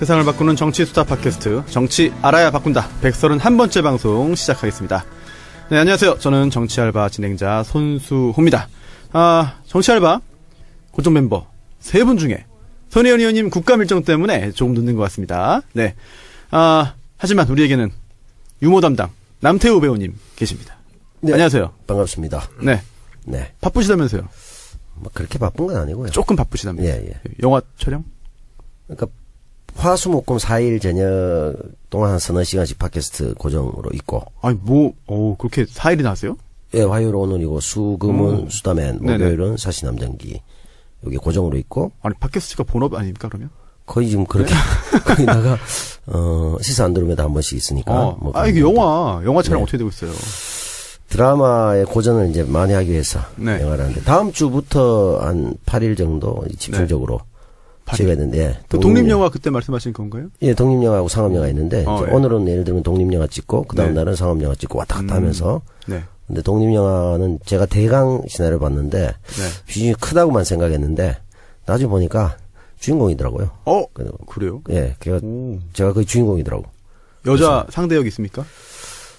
세상을 바꾸는 정치 수다 팟캐스트 정치 알아야 바꾼다 131번째 방송 시작하겠습니다. 네, 안녕하세요. 저는 정치알바 진행자 손수호입니다. 정치알바 고정 멤버 3분 중에 손혜원 의원님 국감 일정 때문에 조금 늦는 것 같습니다. 네. 하지만 우리에게는 유머 담당 남태우 배우님 계십니다. 네, 안녕하세요. 반갑습니다. 네. 네. 바쁘시다면서요? 뭐 그렇게 바쁜 건 아니고요. 조금 바쁘시다면서요? 예, 예. 영화 촬영? 그러니까 화수목금 4일 저녁 동안 한 서너 시간씩 팟캐스트 고정으로 있고. 아니 그렇게 4일이나 하세요? 예, 화요일 오늘이고 수금은 수다맨, 목요일은 사시남전기 여기 고정으로 있고. 아니 팟캐스트가 본업 아닙니까 그러면? 거의 지금 그렇게 거기다가 시사 안드로메다 한 번씩 있으니까. 이게 영화 촬영 네. 어떻게 되고 있어요? 드라마의 고전을 이제 많이 하기 위해서 네. 영화를 하는데 다음 주부터 한 8일 정도 집중적으로 찍었는데. 예, 그 독립영화 그때 말씀하신 건가요? 예, 독립영화하고 상업영화 있는데 이제 예. 오늘은 예를 들면 독립영화 찍고 그 다음 네. 날은 상업영화 찍고 왔다 갔다 하면서. 네. 근데 독립영화는 제가 대강 시나리오 봤는데 네. 비중이 크다고만 생각했는데 나중에 보니까 주인공이더라고요. 그래요? 예, 제가 거의 주인공이더라고. 여자 상대역 있습니까?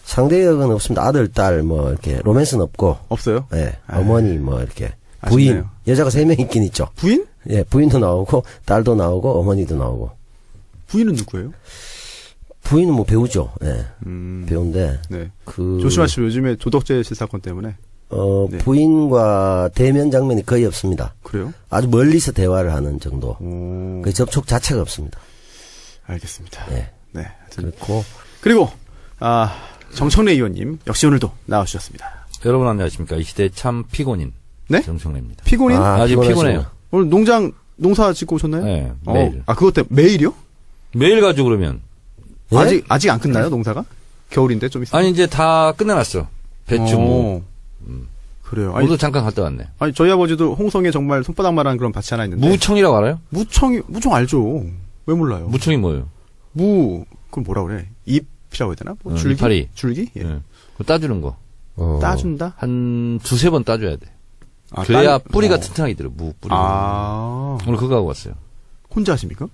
상대역은 없습니다. 아들, 딸, 뭐, 이렇게, 로맨스는 없고. 없어요? 예, 어머니, 뭐, 이렇게. 부인. 아쉽네요. 여자가 3명 있긴 있죠. 부인? 예, 부인도 나오고, 딸도 나오고, 어머니도 나오고. 부인은 누구예요? 부인은 뭐 배우죠. 예. 배우인데. 네. 조심하시오. 요즘에 조덕재 사건 때문에. 네. 부인과 대면 장면이 거의 없습니다. 그래요? 아주 멀리서 대화를 하는 정도. 그 접촉 자체가 없습니다. 알겠습니다. 예. 네. 그리고, 정청래 의원님, 역시 오늘도 나와주셨습니다. 여러분 안녕하십니까. 이 시대 참 피곤인. 네? 정청래입니다. 피곤인? 아주 피곤해요. 오늘 농사 짓고 오셨나요? 네, 매일. 그것 때문에 매일이요? 매일 가지고 그러면. 네? 아직 안 끝나요, 농사가? 겨울인데 좀 있어요. 아니, 이제 다 끝내놨어. 배추, 무. 그래요. 저도 잠깐 갔다 왔네. 아니, 저희 아버지도 홍성에 정말 손바닥만한 그런 밭이 하나 있는데. 무청이라고 알아요? 무청 알죠. 왜 몰라요? 무청이 뭐예요? 그럼 뭐라 그래? 잎이라고 해야 되나? 줄기? 이파리. 줄기? 예. 네. 그거 따주는 거. 따준다? 한 2-3번 따줘야 돼. 그래야 뿌리가 튼튼하게 들어, 무 뿌리. 오늘 그거 하고 왔어요. 혼자 하십니까?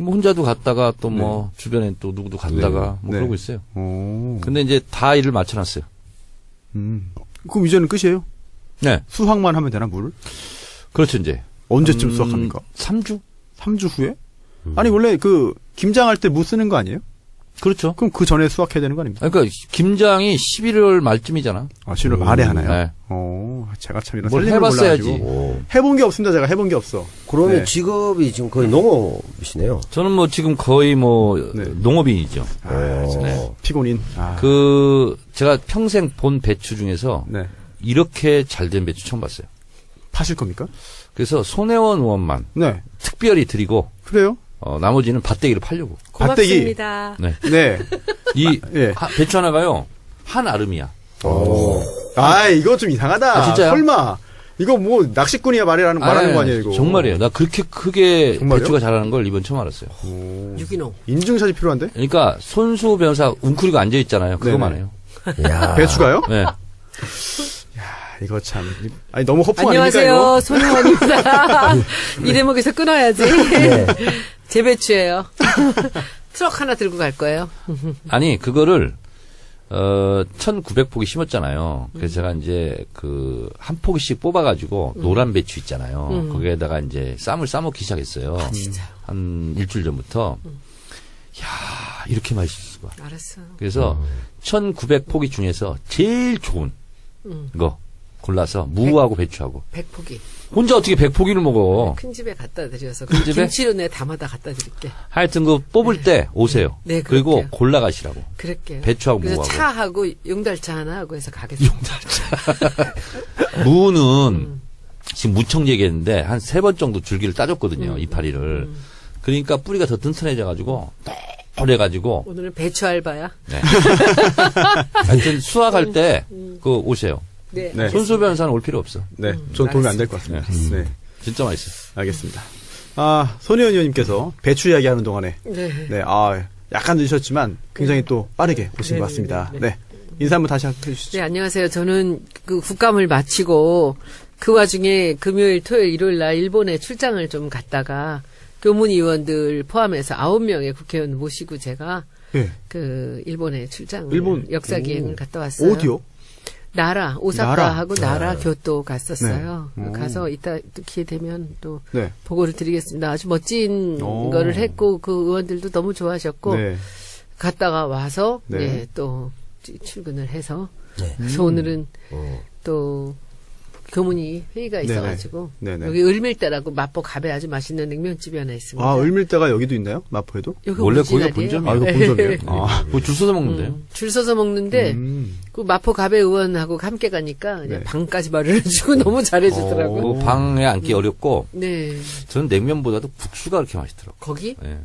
뭐 혼자도 갔다가 또 뭐 주변에 또 누구도 갔다가 뭐 그러고 있어요. 근데 이제 다 일을 맞춰놨어요. 그럼 이제는 끝이에요? 네. 수확만 하면 되나, 물을? 그렇죠, 이제. 언제쯤 수확합니까? 3주? 3주 후에? 아니, 원래 김장할 때 무 쓰는 거 아니에요? 그렇죠. 그럼 그 전에 수확해야 되는 거 아닙니까? 그러니까 김장이 11월 말쯤이잖아. 11월 말에 하나요? 네. 제가 참 이런 뭘 살림을 해봤어야지. 몰라가지고. 해본 게 없습니다. 제가 해본 게 없어. 그러면 네. 직업이 지금 거의 농업이시네요. 저는 뭐 지금 거의 농업인이죠. 네. 피곤인. 제가 평생 본 배추 중에서 이렇게 잘된 배추 처음 봤어요. 파실 겁니까? 그래서 손혜원 의원만 특별히 드리고. 그래요? 나머지는 밭대기를 팔려고. 고맙습니다. 네. 배추 하나가요, 한 아름이야. 이거 좀 이상하다. 진짜요? 설마. 이거 뭐, 낚시꾼이야 말하는 거 아니에요, 이거. 정말이에요. 나 그렇게 크게 정말요? 배추가 자라는 걸 이번 처음 알았어요. 유기농. 인증샷이 필요한데? 그러니까 손수 변호사 웅크리고 앉아있잖아요. 그거만 해요. 야. 배추가요? 네. 이거 참. 아니, 너무 허풍 안녕하세요. 아닙니까, 손혜원입니다. 이 대목에서 끊어야지. 네. 제 배추예요. 트럭 하나 들고 갈 거예요. 아니, 그거를, 1900포기 심었잖아요. 그래서 제가 이제 한 포기씩 뽑아가지고 노란 배추 있잖아요. 거기에다가 이제 쌈을 싸먹기 시작했어요. 진짜요? 한 일주일 전부터. 이렇게 맛있을 수가. 알았어. 그래서 1900포기 중에서 제일 좋은 거 골라서 무하고 배추하고. 100포기. 혼자 어떻게 100포기를 먹어. 큰 집에 갖다 드려서. 큰 집에? 김치로 내 담아다 갖다 드릴게. 하여튼 뽑을 때 오세요. 네, 그리고 그럴게요. 골라가시라고. 그럴게요. 배추하고 그래서 무하고. 차하고 용달차 하나 하고 해서 가겠습니다. 무는 지금 무청 얘기했는데 한 3번 정도 줄기를 따줬거든요. 이파리를. 그러니까 뿌리가 더 튼튼해져가지고 그래가지고 오늘은 배추 알바야. 네. 하여튼 수확할 때 오세요. 네. 네. 손수 변호사는 올 필요 없어. 네. 전 도움이 안 될 것 같습니다. 네. 진짜 맛있어. 알겠습니다. 손혜원 의원님께서 배추 이야기하는 동안에. 네. 약간 늦으셨지만 굉장히 또 빠르게 오신 것 같습니다. 네. 인사 한번 다시 해주시죠. 네, 안녕하세요. 저는 국감을 마치고 그 와중에 금요일, 토요일, 일요일 날 일본에 출장을 좀 갔다가 교문의원들 포함해서 9명의 국회의원 모시고 제가 예. 그 일본에 출장을 일본? 역사 오. 기행을 갔다 왔어요. 어디요? 나라 오사카하고 나라 네. 교토 갔었어요. 네. 오. 가서 이따 또 기회 되면 또 네. 보고를 드리겠습니다. 아주 멋진 오. 거를 했고 그 의원들도 너무 좋아하셨고 네. 갔다가 와서 네. 네, 또 출근을 해서 네. 그래서 오늘은 어. 또 교문이 회의가 네네. 있어가지고 네네. 여기 을밀대라고 마포 갑에 아주 맛있는 냉면집이 하나 있습니다. 아, 을밀대가 여기도 있나요? 마포에도? 여기 원래 오리지널이에요. 거기가 본점이에요. 아, 이거 본점이에요? 아. 그거 줄 서서 먹는데요. 줄 서서 먹는데 그 마포 갑의 의원하고 함께 가니까 그냥 네. 방까지 마련해주고 너무 잘해주더라고요. 그 방에 앉기 어렵고 네, 저는 냉면보다도 국수가 그렇게 맛있더라고요. 거기 예.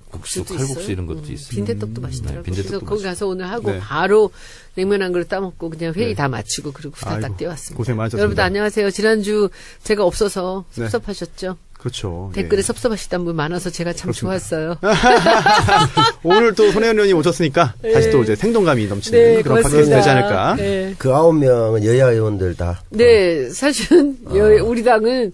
국수, 국수도 칼국수 있어요. 이런 것도 있어요. 빈대떡도 맛있더라고요. 네, 빈대떡도 그래서 거기 가서 오늘 하고 네. 바로 냉면 한 그릇 따먹고 그냥 회의 네. 다 마치고 그리고 후다닥 아이고, 뛰어왔습니다. 고생 많으셨습니다. 여러분 안녕하세요. 지난주 제가 없어서 네. 섭섭하셨죠? 그렇죠. 댓글에 예. 섭섭하시던 분 많아서 제가 참 그렇습니다. 좋았어요. 오늘 또 손혜원 의원이 오셨으니까 다시 또 이제 생동감이 넘치는 네, 그런 팟캐스트 고맙습니다. 되지 않을까. 네. 그 9명은 여야 의원들 다. 네, 사실은 우리 당은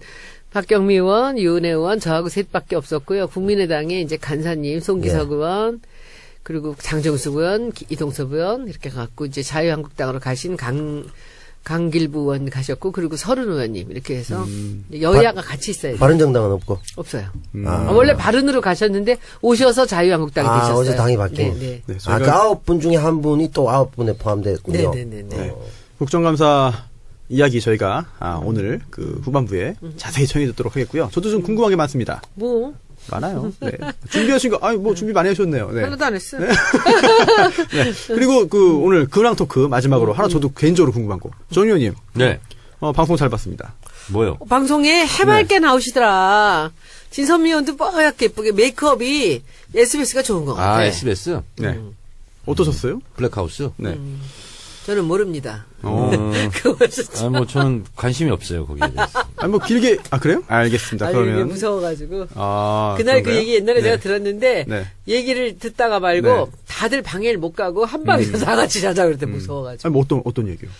박경미 의원, 유은혜 의원, 저하고 셋밖에 없었고요. 국민의당에 이제 간사님, 송기석 의원, 그리고 장정숙 의원, 이동섭 의원 이렇게 갖고 이제 자유한국당으로 가신 강길부 의원 가셨고 그리고 서른 의원님 이렇게 해서 여야가 같이 있어야 돼요. 바른정당은 없고. 없어요. 아. 원래 바른으로 가셨는데 오셔서 자유한국당이 아, 되셨어요. 어제 당이 바뀌네. 네, 네. 네, 아, 그 저희가 9분 중에 한 분이 또 9분에 포함됐군요. 네, 네, 네, 네. 국정감사 이야기 저희가 오늘 그 후반부에 자세히 청해 듣도록 하겠고요. 저도 좀 궁금한 게 많습니다. 뭐 많아요. 네. 준비하신 거, 뭐 준비 많이 하셨네요. 네. 하나도 안 했어요. 네. 그리고 그 오늘 근황 토크 마지막으로 하나 저도 개인적으로 궁금한 거. 정 의원님, 네. 방송 잘 봤습니다. 뭐요? 방송에 해맑게 네. 나오시더라. 진선미 의원도 뽀얗게 예쁘게 메이크업이 SBS가 좋은 것 같아요. 아, SBS? 네. 어떠셨어요? 블랙하우스? 네. 저는 모릅니다. 아, 뭐, 저는 관심이 없어요, 거기에 대해서. 아니, 뭐 길게, 그래요? 알겠습니다. 아니, 이게 그러면. 무서워가지고. 아, 그날 그 그런가요? 얘기 옛날에 네. 내가 들었는데, 네. 얘기를 듣다가 말고, 네. 다들 방해를 못 가고, 한 방에서 다 같이 자자 그랬대, 무서워가지고. 아니, 뭐 어떤 얘기요?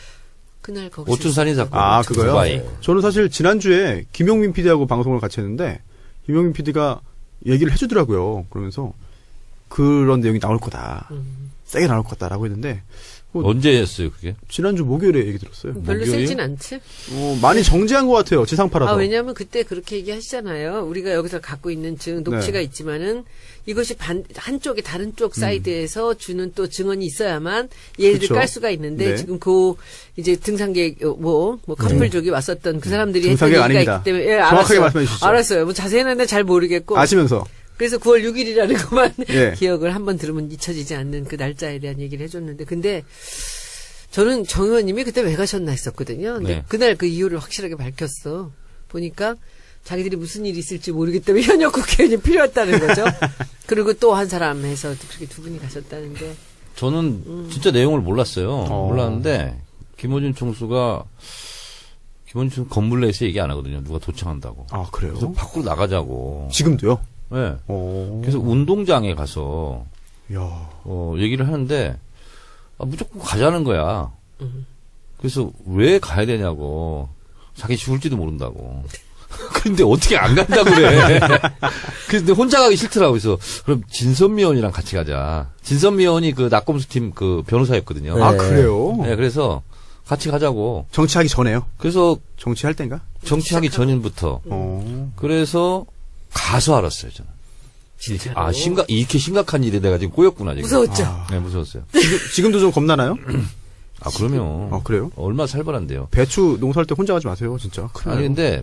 그날 거기서. 오춘산인 사건. 아, 그거요? 두바이. 저는 사실 지난주에 김용민 PD하고 방송을 같이 했는데, 김용민 PD가 얘기를 해주더라고요. 그러면서, 그런 내용이 나올 거다. 세게 나올 것 같다라고 했는데, 언제였어요, 그게? 지난주 목요일에 얘기 들었어요. 별로 목요일? 세진 않지? 많이 정지한 것 같아요. 지상파라서. 왜냐면 그때 그렇게 얘기하시잖아요. 우리가 여기서 갖고 있는 녹취가 네. 있지만은, 이것이 한쪽이 다른 쪽 사이드에서 주는 또 증언이 있어야만 얘를 그쵸. 깔 수가 있는데 네. 지금 이제 등산객 커플족이 왔었던 그 사람들이 했던 등산객 얘기가 아닙니다. 있기 때문에 정확하게 알았어요. 말씀해 주시죠. 알았어요. 뭐 자세히는 잘 모르겠고 아시면서. 그래서 9월 6일이라는 것만 예. 기억을 한번 들으면 잊혀지지 않는 그 날짜에 대한 얘기를 해줬는데 근데 저는 정 의원님이 그때 왜 가셨나 했었거든요. 근데 네. 그날 그 이유를 확실하게 밝혔어. 보니까 자기들이 무슨 일이 있을지 모르기 때문에 현역 국회의원이 필요했다는 거죠. 그리고 또 한 사람 해서 그렇게 두 분이 가셨다는데. 저는 진짜 내용을 몰랐어요. 어. 몰랐는데, 김어준 총수가 건물 내에서 얘기 안 하거든요. 누가 도청한다고. 아, 그래요? 그래서 밖으로 나가자고. 지금도요? 네. 오. 그래서 운동장에 가서, 야. 얘기를 하는데, 무조건 가자는 거야. 그래서 왜 가야 되냐고. 자기 죽을지도 모른다고. 근데 어떻게 안 간다고 그래. 근데 혼자 가기 싫더라고. 그래서 그럼 진선미 의원이랑 같이 가자. 진선미 의원이 그 낙검수 팀 그 변호사였거든요. 네. 아, 그래요? 네, 그래서 같이 가자고. 정치하기 전에요? 그래서 정치할 땐가? 정치하기 전부터. 그래서 가서 알았어요, 저는. 진짜로? 이렇게 심각한 일이 내가 지금 꼬였구나, 지금. 무서웠죠? 네, 무서웠어요. 지금도 좀 겁나나요? 그러면. 아, 그래요? 얼마나 살벌한데요. 배추 농사할 때 혼자 가지 마세요, 진짜. 큰일 아니, 나요. 근데,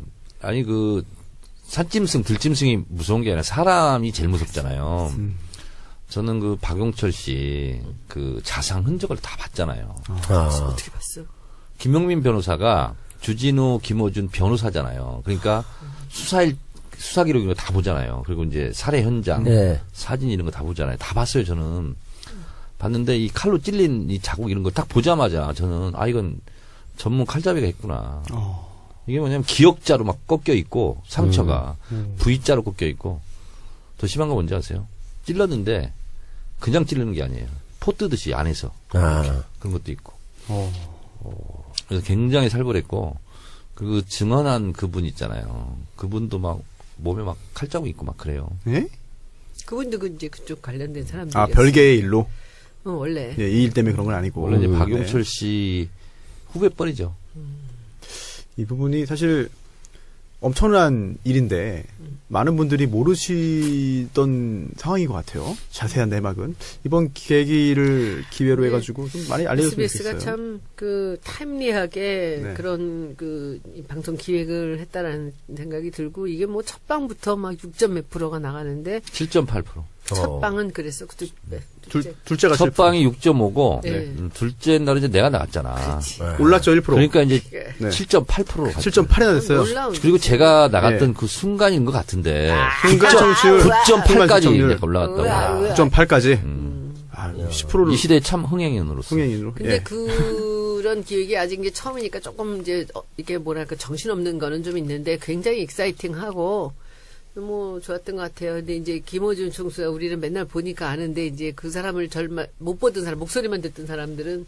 산짐승, 들짐승이 무서운 게 아니라 사람이 제일 무섭잖아요. 저는 그 박용철 씨, 그 자상 흔적을 다 봤잖아요. 어떻게 봤어? 김용민 변호사가 주진우, 김어준 변호사잖아요. 그러니까 수사 기록 이런 거 다 보잖아요. 그리고 이제 살해 현장, 네. 사진 이런 거 다 보잖아요. 다 봤어요, 저는. 봤는데 이 칼로 찔린 이 자국 이런 걸 딱 보자마자 저는 이건 전문 칼잡이가 했구나. 이게 뭐냐면 기역자로 막 꺾여 있고 상처가 V자로 꺾여 있고 더 심한 거 뭔지 아세요? 찔렀는데 그냥 찌르는 게 아니에요. 포 뜨듯이 안에서 그런 것도 있고. 그래서 굉장히 살벌했고 그 증언한 그분 있잖아요. 그분도 막 몸에 막 칼자국 있고 막 그래요. 예? 그분도 이제 그쪽 관련된 사람들. 아, 별개의 일로. 원래. 예, 이 일 때문에 그런 건 아니고. 원래 이제 네. 박용철 씨 후배뻘이죠. 이 부분이 사실 엄청난 일인데 많은 분들이 모르시던 상황인 것 같아요. 자세한 내막은 이번 계기를 기회로 네. 해가지고 좀 많이 알려줬으면 SBS가 좋겠어요. 참 그 타임리하게 네. 그런 이 방송 기획을 했다라는 생각이 들고 이게 뭐 첫 방부터 막 6점 몇 프로가 나가는데 7.8%. 첫 방은 그랬어. 네, 둘째가 첫 방이 6.5고 네. 둘째 날은 이제 내가 나갔잖아. 올랐죠 1%. 그러니까 이제 네. 7.8%로 갔죠. 7.8이나 됐어요. 놀라운 그리고 제가 나갔던 네. 그 순간인 것 같은데 순간 청취율 9.8까지 청취율. 이제 올라갔다고. 9.8까지. 아, 10%를 이 시대의 참 흥행인으로서. 흥행인으로. 근데 예. 그런 기획이 아직 이제 처음이니까 조금 이제 이게 뭐랄까 정신없는 거는 좀 있는데 굉장히 익사이팅하고 뭐 좋았던 것 같아요. 근데 이제 김어준 총수가 우리는 맨날 보니까 아는데 이제 그 사람을 못 보던 사람, 목소리만 듣던 사람들은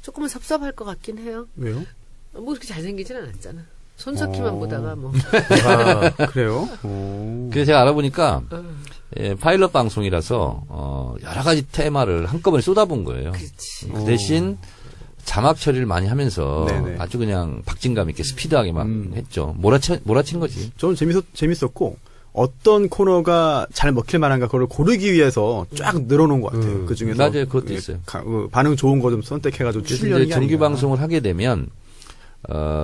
조금은 섭섭할 것 같긴 해요. 왜요? 뭐 그렇게 잘생기진 않았잖아. 손석희만 보다가 뭐. 아, 그래요? 오. 그래서 제가 알아보니까 예, 파일럿 방송이라서 여러 가지 테마를 한꺼번에 쏟아본 거예요. 그렇지. 그 대신 자막 처리를 많이 하면서 네네. 아주 그냥 박진감 있게 스피드하게 막 했죠. 몰아친 거지. 저는 재밌었고 어떤 코너가 잘 먹힐 만한가 그걸 고르기 위해서 쫙 늘어놓은 것 같아요. 그 중에서 맞아요. 그것도 있어요. 반응 좋은 거 좀 선택해가지고 그래서 출연이 이제 정규 방송을 하게 되면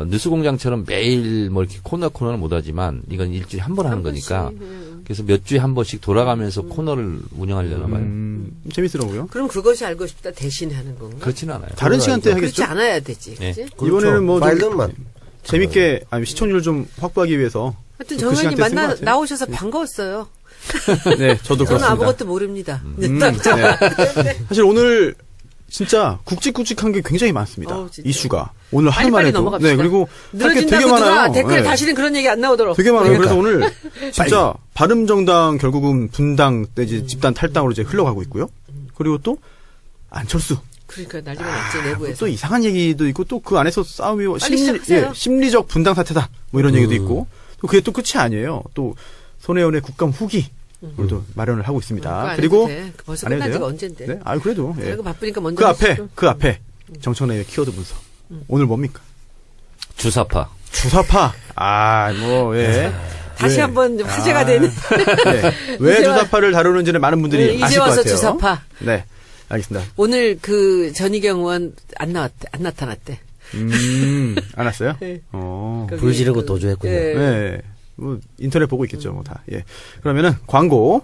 뉴스공장처럼 매일 뭐 이렇게 코너는 못하지만 이건 일주일에 한 번 하는 거니까 그래서 몇 주에 한 번씩 돌아가면서 코너를 운영하려나 봐요. 재밌더라고요. 그럼 그것이 알고 싶다 대신 하는 건가? 그렇지는 않아요. 다른 시간대 그렇지 하겠죠? 않아야 되지. 네. 그치? 이번에는 뭐 좀 파일럿만. 재밌게 아니 시청률 좀 확보하기 위해서 하여튼 그 정 의원님 시간대 쓴것 같아요. 나오셔서 반가웠어요. 네, 저도 저는 그렇습니다. 아무것도 모릅니다. 네. 사실 오늘 진짜 굵직굵직한 게 굉장히 많습니다. 진짜. 이슈가 오늘 하루만 빨리빨리 해도 넘어갑시다. 네 그리고 할 게 되게 늘어진다고 누가 많아요. 댓글에 네. 다시는 그런 얘기 안 나오도록. 되게 많아요. 그러니까. 그래서 오늘 진짜 바른정당 결국은 분당 내지 집단 탈당으로 이제 흘러가고 있고요. 그리고 또 안철수 그러니까 난리가 났지 내부에서. 또 이상한 얘기도 있고 또 그 안에서 싸움이 빨리 시작하세요. 심리적 분당 사태다 뭐 이런 얘기도 있고 또 그게 또 끝이 아니에요. 또 손혜원의 국감 후기 오늘도 마련을 하고 있습니다. 그리고 벌써 안 해도 끝난 지가 돼요? 언젠데. 네, 아 그래도 예. 그리고 바쁘니까 먼저. 그 앞에 정청래의 키워드 분석 오늘 뭡니까? 주사파. 주사파. 아, 뭐, 예. 다시 왜? 한번 화제가 되는. 네. 왜 이제 주사파를 다루는지는 많은 분들이 이제 아실 것 와서 같아요. 주사파. 네. 알겠습니다. 오늘 그 전희경 의원 안 나타났대. 안 왔어요? 네. 거기 불 지르고 도주했군요. 예. 네. 뭐, 인터넷 보고 있겠죠, 뭐 다. 예. 그러면은 광고,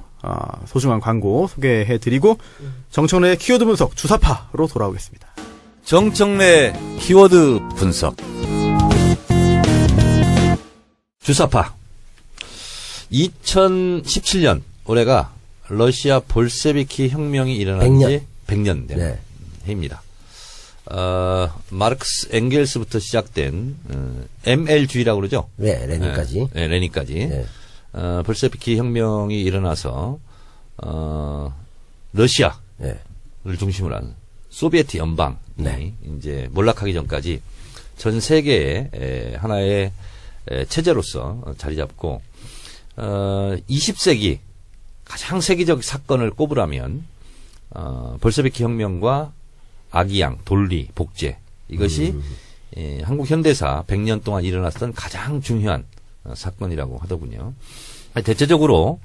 소중한 광고 소개해 드리고, 정청래의 키워드 분석 주사파로 돌아오겠습니다. 정청래 키워드 분석. 주사파. 2017년 올해가 러시아 볼셰비키 혁명이 일어난 지 100년 된 네. 해입니다. 마르크스 엥겔스부터 시작된 ML주의라고 그러죠. 네, 레닌까지. 네, 레닌까지. 네. 볼셰비키 혁명이 일어나서 러시아를 네. 중심으로 한 소비에트 연방이 네. 이제 몰락하기 전까지 전 세계의 하나의 체제로서 자리 잡고 20세기 가장 세계적 사건을 꼽으라면 볼셰비키 혁명과 아기양, 돌리, 복제 이것이 한국 현대사 100년 동안 일어났던 가장 중요한 사건이라고 하더군요. 대체적으로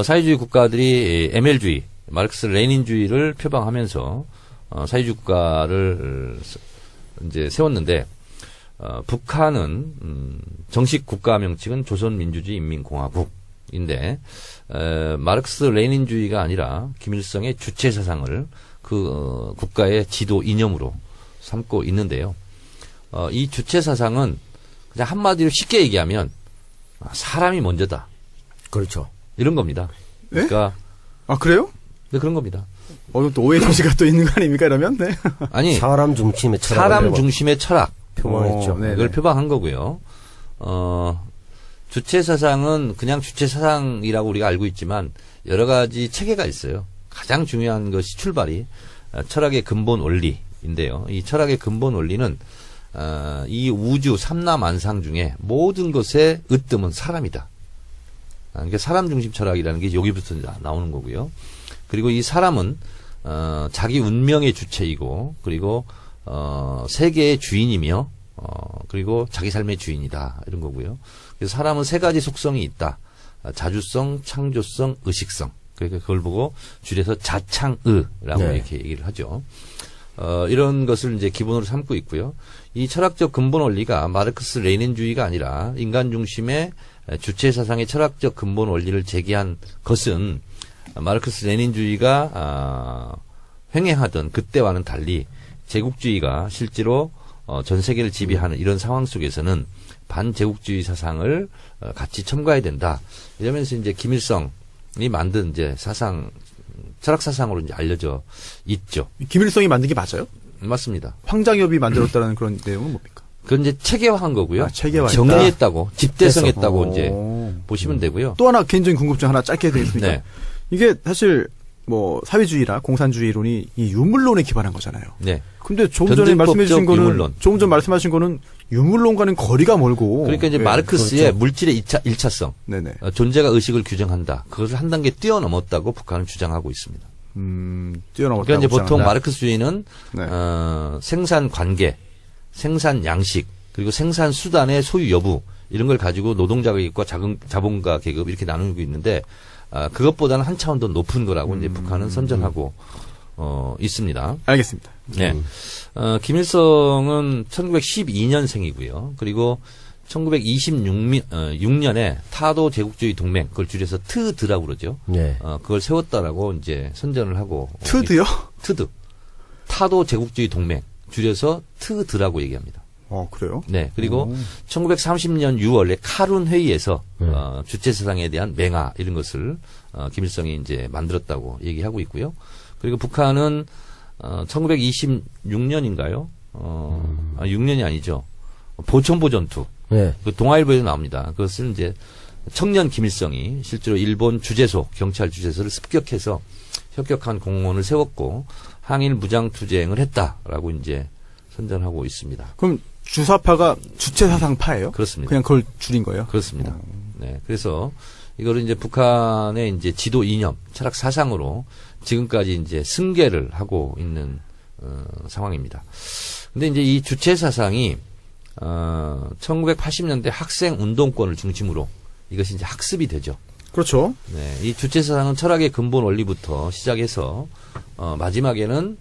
사회주의 국가들이 ML주의, 마르크스 레닌주의를 표방하면서 사회주의 국가를 이제 세웠는데 북한은 정식 국가 명칭은 조선민주주의인민공화국인데 마르크스 레닌주의가 아니라 김일성의 주체 사상을 그 국가의 지도 이념으로 삼고 있는데요. 이 주체 사상은 그냥 한마디로 쉽게 얘기하면 사람이 먼저다. 그렇죠. 이런 겁니다. 그러니까 아, 그래요? 네, 그런 겁니다. 또 오해 소지가 또 있는 거 아닙니까, 이러면? 네. 아니 사람 중심의 철학. 사람 중심의 철학 표방했죠. 네. 이걸 표방한 거고요. 주체 사상은 그냥 주체 사상이라고 우리가 알고 있지만 여러 가지 체계가 있어요. 가장 중요한 것이 출발이 철학의 근본 원리인데요. 이 철학의 근본 원리는 이 우주 삼라만상 중에 모든 것의 으뜸은 사람이다. 그러니까 사람 중심 철학이라는 게 여기부터 나오는 거고요. 그리고 이 사람은 자기 운명의 주체이고 그리고 세계의 주인이며 그리고 자기 삶의 주인이다 이런 거고요. 그래서 사람은 세 가지 속성이 있다. 자주성, 창조성, 의식성. 그러니까 그걸 보고 줄여서 자창의라고 네. 이렇게 얘기를 하죠. 이런 것을 이제 기본으로 삼고 있고요. 이 철학적 근본 원리가 마르크스 레닌주의가 아니라 인간 중심의 주체 사상의 철학적 근본 원리를 제기한 것은 마르크스 레닌주의가 횡행하던 그때와는 달리 제국주의가 실제로 전 세계를 지배하는 이런 상황 속에서는 반제국주의 사상을 같이 첨가해야 된다. 이러면서 이제 김일성이 만든 이제 사상, 철학 사상으로 이제 알려져 있죠. 김일성이 만든 게 맞아요? 맞습니다. 황장엽이 만들었다는 그런 내용은 뭡니까? 그건 이제 체계화한 거고요. 체계화했다. 정리했다고, 집대성했다고 오. 이제 보시면 되고요. 또 하나 개인적인 궁금증 하나 짧게 드리겠습니다. 네. 이게 사실 뭐 사회주의라 공산주의론이 이 유물론에 기반한 거잖아요. 네. 근데 조금 전에 말씀해 주신 변증법적 거는 유물론. 조금 전 말씀하신 거는 유물론과는 거리가 멀고 그러니까 이제 네, 마르크스의 그렇죠. 물질의 일차성, 네네. 존재가 의식을 규정한다. 그것을 한 단계 뛰어넘었다고 북한은 주장하고 있습니다. 뛰어넘었다고 그러니까 이제 보통 주장한다. 마르크스주의는 네. 생산 관계, 생산 양식, 그리고 생산 수단의 소유 여부 이런 걸 가지고 노동자 계급과 자본가 계급 이렇게 나누고 있는데 그것보다는 한 차원 더 높은 거라고 이제 북한은 선전하고 있습니다. 알겠습니다. 네. 김일성은 1912년생이고요. 그리고 1926년에 타도 제국주의 동맹, 그걸 줄여서 트드라고 그러죠. 네. 그걸 세웠다라고 이제 선전을 하고. 트드요? 트드. 타도 제국주의 동맹, 줄여서 트드라고 얘기합니다. 그래요? 네. 그리고 1930년 6월에 카룬 회의에서 주체 사상에 대한 맹화 이런 것을 김일성이 이제 만들었다고 얘기하고 있고요. 그리고 북한은 1926년인가요? 6년이 아니죠. 보천보 전투. 네. 그 동아일보에도 나옵니다. 그것을 이제 청년 김일성이 실제로 일본 주재소, 경찰 주재소를 습격해서 혁혁한 공원을 세웠고 항일 무장 투쟁을 했다라고 이제 선전하고 있습니다. 그럼 주사파가 주체사상파예요? 그렇습니다. 그냥 그걸 줄인 거예요? 그렇습니다. 네. 그래서 이거를 이제 북한의 이제 지도 이념, 철학 사상으로 지금까지 이제 승계를 하고 있는 상황입니다. 근데 이제 이 주체 사상이 1980년대 학생 운동권을 중심으로 이것이 이제 학습이 되죠. 그렇죠. 네. 이 주체 사상은 철학의 근본 원리부터 시작해서 마지막에는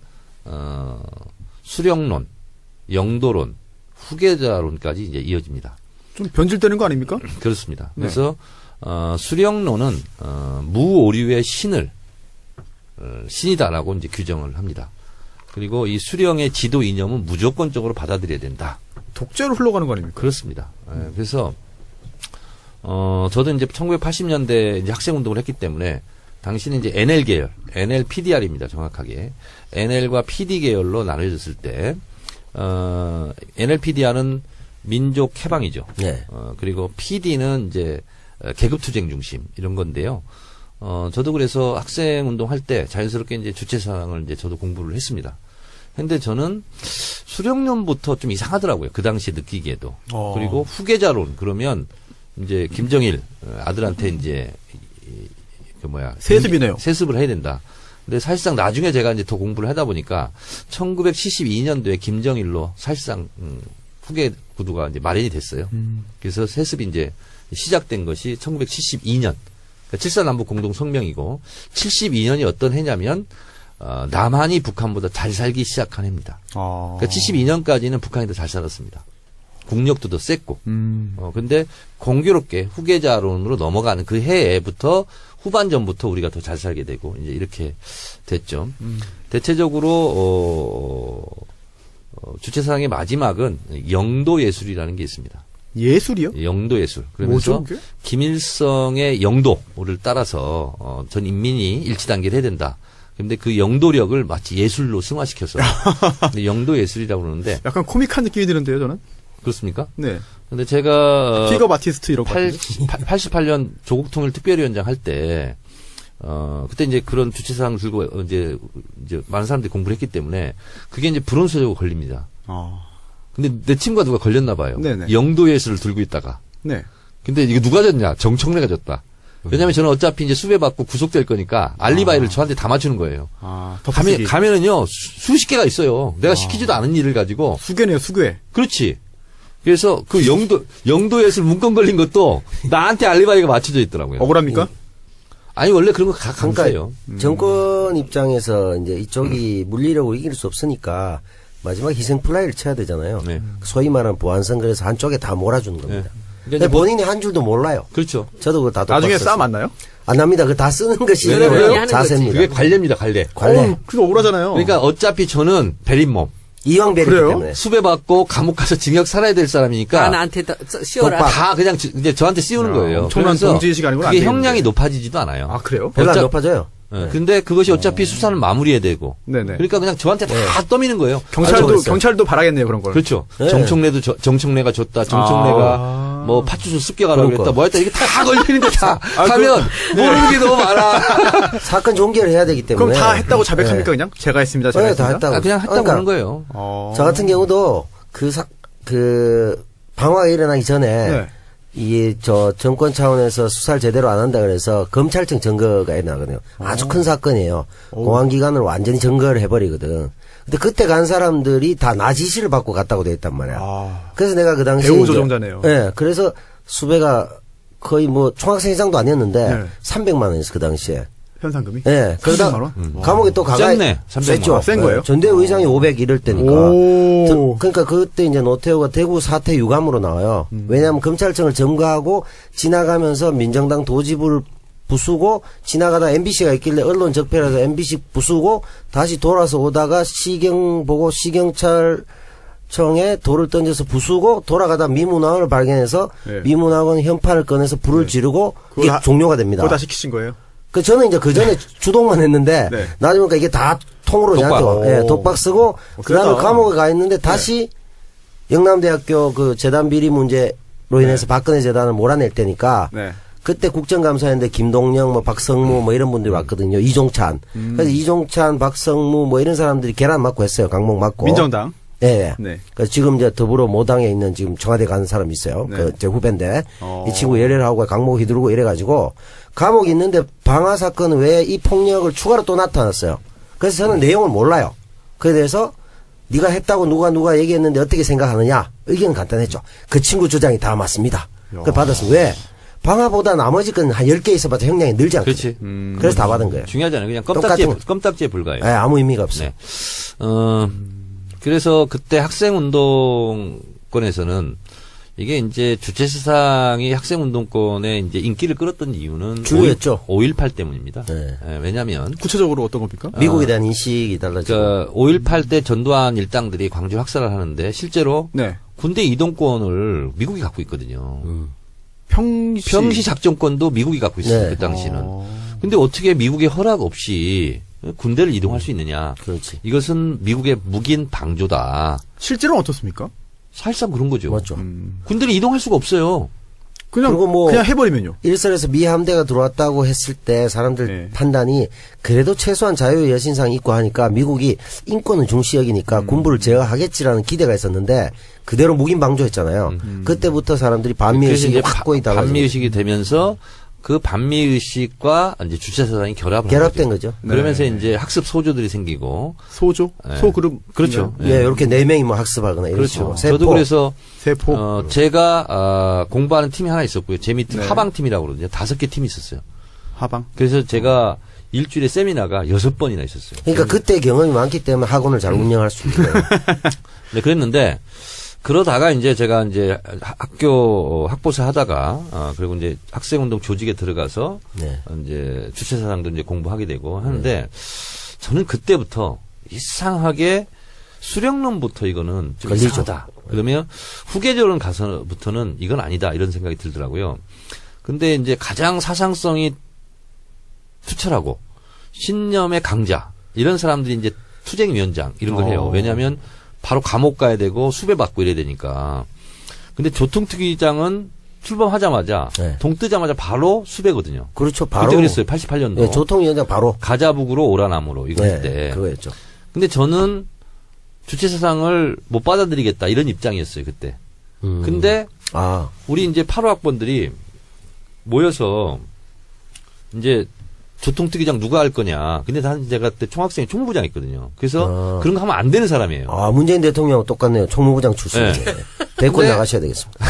수령론, 영도론, 후계자론까지 이제 이어집니다. 좀 변질되는 거 아닙니까? 그렇습니다. 네. 그래서 수령론은 무오류의 신을 신이다라고 이제 규정을 합니다. 그리고 이 수령의 지도 이념은 무조건적으로 받아들여야 된다. 독재로 흘러가는 거 아닙니까? 그렇습니다. 그래서 저도 이제 1980년대 이제 학생 운동을 했기 때문에 당시는 이제 NL 계열, NL PDR입니다. 정확하게 NL과 PD 계열로 나눠졌을 때 NL PDR은 민족 해방이죠. 네. 그리고 PD는 이제 계급투쟁 중심 이런 건데요. 저도 그래서 학생 운동할 때 자연스럽게 이제 주체사상을 이제 저도 공부를 했습니다. 근데 저는 수령론부터 좀 이상하더라고요. 그 당시에 느끼기에도. 그리고 후계자론 그러면 이제 김정일 아들한테 이제 세습이네요. 세습을 해야 된다. 근데 사실상 나중에 제가 이제 더 공부를 하다 보니까 1972년도에 김정일로 사실상 후계 구도가 이제 마련이 됐어요. 그래서 세습이 이제 시작된 것이 1972년. 그러니까 7.4남북 공동성명이고 72년이 어떤 해냐면 남한이 북한보다 잘 살기 시작한 해입니다. 그러니까 72년까지는 북한이 더 잘 살았습니다. 국력도 더 셌고. 근데 공교롭게 후계자론으로 넘어가는 그 해부터 후반전부터 우리가 더 잘 살게 되고 이제 이렇게 됐죠. 대체적으로 주체사상의 마지막은 영도 예술이라는 게 있습니다. 예술이요? 영도 예술. 그러면서 뭐죠, 그게? 김일성의 영도를 따라서 전 인민이 일치 단계를 해야 된다. 근데 그 영도력을 마치 예술로 승화시켜서 영도 예술이라고 그러는데 약간 코믹한 느낌이 드는데요, 저는. 그렇습니까? 네. 근데 제가 픽업 아티스트 이런 거. 88년 조국 통일 특별위원장 할 때 그때 이제 그런 주체사항을 들고 이제 많은 사람들이 공부를 했기 때문에 그게 이제 불온소적으로 걸립니다. 근데 내 친구가 누가 걸렸나 봐요. 네네. 영도 예술을 들고 있다가. 네. 근데 이게 누가 졌냐? 정청래가 졌다. 왜냐면 저는 어차피 이제 수배 받고 구속될 거니까 알리바이를 저한테 다 맞추는 거예요. 가면은요, 수십 개가 있어요. 내가 시키지도 않은 일을 가지고. 수괴네요, 수괴. 그렇지. 그래서 그 영도에서 문건 걸린 것도 나한테 알리바이가 맞춰져 있더라고요. 억울합니까? 아니, 원래 그런 거 강사예요. 그러니까 정권 입장에서 이제 이쪽이 물리력으로 이길 수 없으니까 마지막 희생 플라이를 쳐야 되잖아요. 네. 소위 말하는 보안선 그래서 한쪽에 다 몰아주는 겁니다. 그러니까 본인이 한 줄도 몰라요. 그렇죠. 저도 그거 다 나중에 똑같았어요. 싸움 안 나요? 안 납니다. 그거 다 쓰는 것이 네, 그래요? 자세입니다. 그게 관례입니다, 관례. 관례. 그거 억울하잖아요. 그러니까 어차피 저는 베린몸. 이왕배이기 그래요? 때문에. 수배받고 감옥 가서 징역 살아야 될 사람이니까. 나한테 씌워라. 다 그냥 이제 저한테 씌우는 거예요. 엄청난 그래서 동지의식이 아니고는 그게 안 형량이 되겠는데. 높아지지도 않아요. 아, 그래요? 별로 안 어차- 높아져요. 근데 그것이 어차피 수사는 마무리해야 되고. 네네. 그러니까 그냥 저한테 다 떠미는 거예요. 경찰도 바라겠네요, 그런 걸. 그렇죠. 네. 정청래가 줬다. 정청래가 뭐 팥주스 습격하라고 그러니까. 그랬다. 뭐 했다. 이게 다 걸리는데 다 아, 하면 모르는 게 너무 많아. 사건 종결을 해야 되기 때문에. 그럼 다 했다고 자백합니까, 그냥? 제가 했습니다, 제가 네, 다 했습니다. 했다고. 그냥 했다고 그러니까 하는 거예요. 저 같은 경우도 방화가 일어나기 전에 네. 정권 차원에서 수사를 제대로 안 한다 그래서 검찰청 증거가 일어나거든요. 아주 큰 사건이에요. 공안기관을 완전히 증거를 해버리거든. 근데 그때 간 사람들이 다 나 지시를 받고 갔다고 돼 있단 말이야. 그래서 내가 그 당시에 배우 이제- 조종자네요. 네, 그래서 수배가 거의 뭐 총학생 이상도 아니었는데 네. 300만 원이었어 그 당시에. 현상금이? 예. 그러다 300만 원? 감옥에 또 가가 셌네, 300만 셌죠. 원. 센 거예요? 전대 의장이 500 이럴 때니까. 오. 그러니까 그때 이제 노태우가 대구 사퇴 유감으로 나와요. 왜냐하면 검찰청을 점거하고 지나가면서 민정당 도지부를 부수고 지나가다 MBC가 있길래 언론 적폐라서 MBC 부수고 다시 돌아서 오다가 시경 보고 시경찰청에 돌을 던져서 부수고 돌아가다 미문학원을 발견해서 네. 미문학원 현판을 꺼내서 불을 지르고 이게 종료가 됩니다. 그거 다 시키신 거예요? 저는 이제 그 전에 주동만 했는데 네. 나중에 보니까 이게 다 통으로 독박. 저한테 와. 예, 독박 쓰고 그다음에 세다. 감옥에 가 있는데 다시 영남대학교 그 재단 비리 문제로 인해서 박근혜 재단을 몰아낼 때니까 네. 그때 국정감사였는데 김동영, 뭐 박성무 뭐 이런 분들이 왔거든요. 이종찬. 그래서 이종찬, 박성무 뭐 이런 사람들이 계란 맞고 했어요. 강목 맞고. 민정당. 예. 네. 그래서 지금 이제 더불어 모당에 있는 지금 청와대 가는 사람이 있어요. 네. 그 제 후배인데 어. 이 친구 열혈하고 강목 휘두르고 이래가지고 감옥에 있는데 방화 사건 외에 이 폭력을 추가로 또 나타났어요. 그래서 저는 내용을 몰라요. 그에 대해서 네가 했다고 누가 얘기했는데 어떻게 생각하느냐? 의견은 간단했죠. 그 친구 주장이 다 맞습니다. 그걸 받았어요. 왜? 방화보다 나머지 건 한 10개 있어봤자 형량이 늘지 않거든요. 그렇지. 그래서 다 받은 거예요. 중요하잖아요. 그냥 똑같은 거. 껌딱지에 불과해요. 예, 아무 의미가 없어요. 네. 그래서 그때 학생운동권에서는 이게 이제 주체사상이 학생운동권에 이제 인기를 끌었던 이유는 주요였죠. 5.18 때문입니다. 네. 예, 왜냐면 구체적으로 어떤 겁니까? 미국에 대한 인식이 달라지고. 그 5.18 때 전두환 일당들이 광주 학살을 하는데 실제로 네. 군대 이동권을 미국이 갖고 있거든요. 평시 작전권도 미국이 갖고 있어요. 네. 그 당시는. 근데 어떻게 미국의 허락 없이 군대를 이동할 수 있느냐. 그렇지. 이것은 미국의 묵인 방조다. 실제로는 어떻습니까? 사실상 그런 거죠. 맞죠. 군대를 이동할 수가 없어요. 그냥 그리고 그냥 해버리면요. 일설에서 미 함대가 들어왔다고 했을 때 사람들 네. 판단이 그래도 최소한 자유의 여신상 있고 하니까 미국이 인권은 중시 여기니까 군부를 제어하겠지라는 기대가 있었는데 그대로 묵인 방조했잖아요. 그때부터 사람들이 그래서 반미의식이 이제 확고히 달라지고 반미의식이 되면서 그 반미의식과 이제 주체사상이 결합을 한 결합된 거죠. 거죠. 그러면서 네. 이제 학습 소조들이 생기고 소조? 네. 소그룹? 그렇죠. 예, 이렇게 4명이 뭐 학습하거나 이런 그렇죠. 식으로. 저도 세포. 그래서 세포. 제가 공부하는 팀이 하나 있었고요. 제 밑에 네. 하방팀이라고 그러거든요. 5개 팀이 있었어요. 하방. 그래서 제가 일주일에 세미나가 6번이나 있었어요. 그러니까 그때 경험이 많기 때문에 학원을 잘 운영할 수 있는 거예요. 네, 그랬는데 그러다가 이제 제가 이제 학교 학보사 하다가 그리고 이제 학생운동 조직에 들어가서 네. 이제 주체사상도 이제 공부하게 되고 하는데 저는 그때부터 이상하게 수령론부터 이거는 좀 걸리죠. 이상하다. 그러면 후계자론 가서부터는 이건 아니다 이런 생각이 들더라고요. 근데 이제 가장 사상성이 투철하고 신념의 강자 이런 사람들이 이제 투쟁위원장 이런 걸 해요. 왜냐하면 바로 감옥 가야 되고 수배받고 이래야 되니까. 근데 조통특위장은 출범하자마자 네. 동 뜨자마자 바로 수배거든요. 그렇죠. 바로. 그때 그랬어요. 88년도. 예, 조통위원장 바로. 가자북으로 오라나무로 이거 할 때. 그거였죠. 근데 저는 주체사상을 못 받아들이겠다 이런 입장이었어요 그때. 근데 아, 우리 이제 8호 학번들이 모여서 이제 교통특위장 누가 할 거냐. 근데 제가 그때 총학생회 총무부장했거든요. 그래서 그런 거 하면 안 되는 사람이에요. 아, 문재인 대통령하고 똑같네요. 총무부장 출신인데. 네. 데리고 근데- 나가셔야 되겠습니다.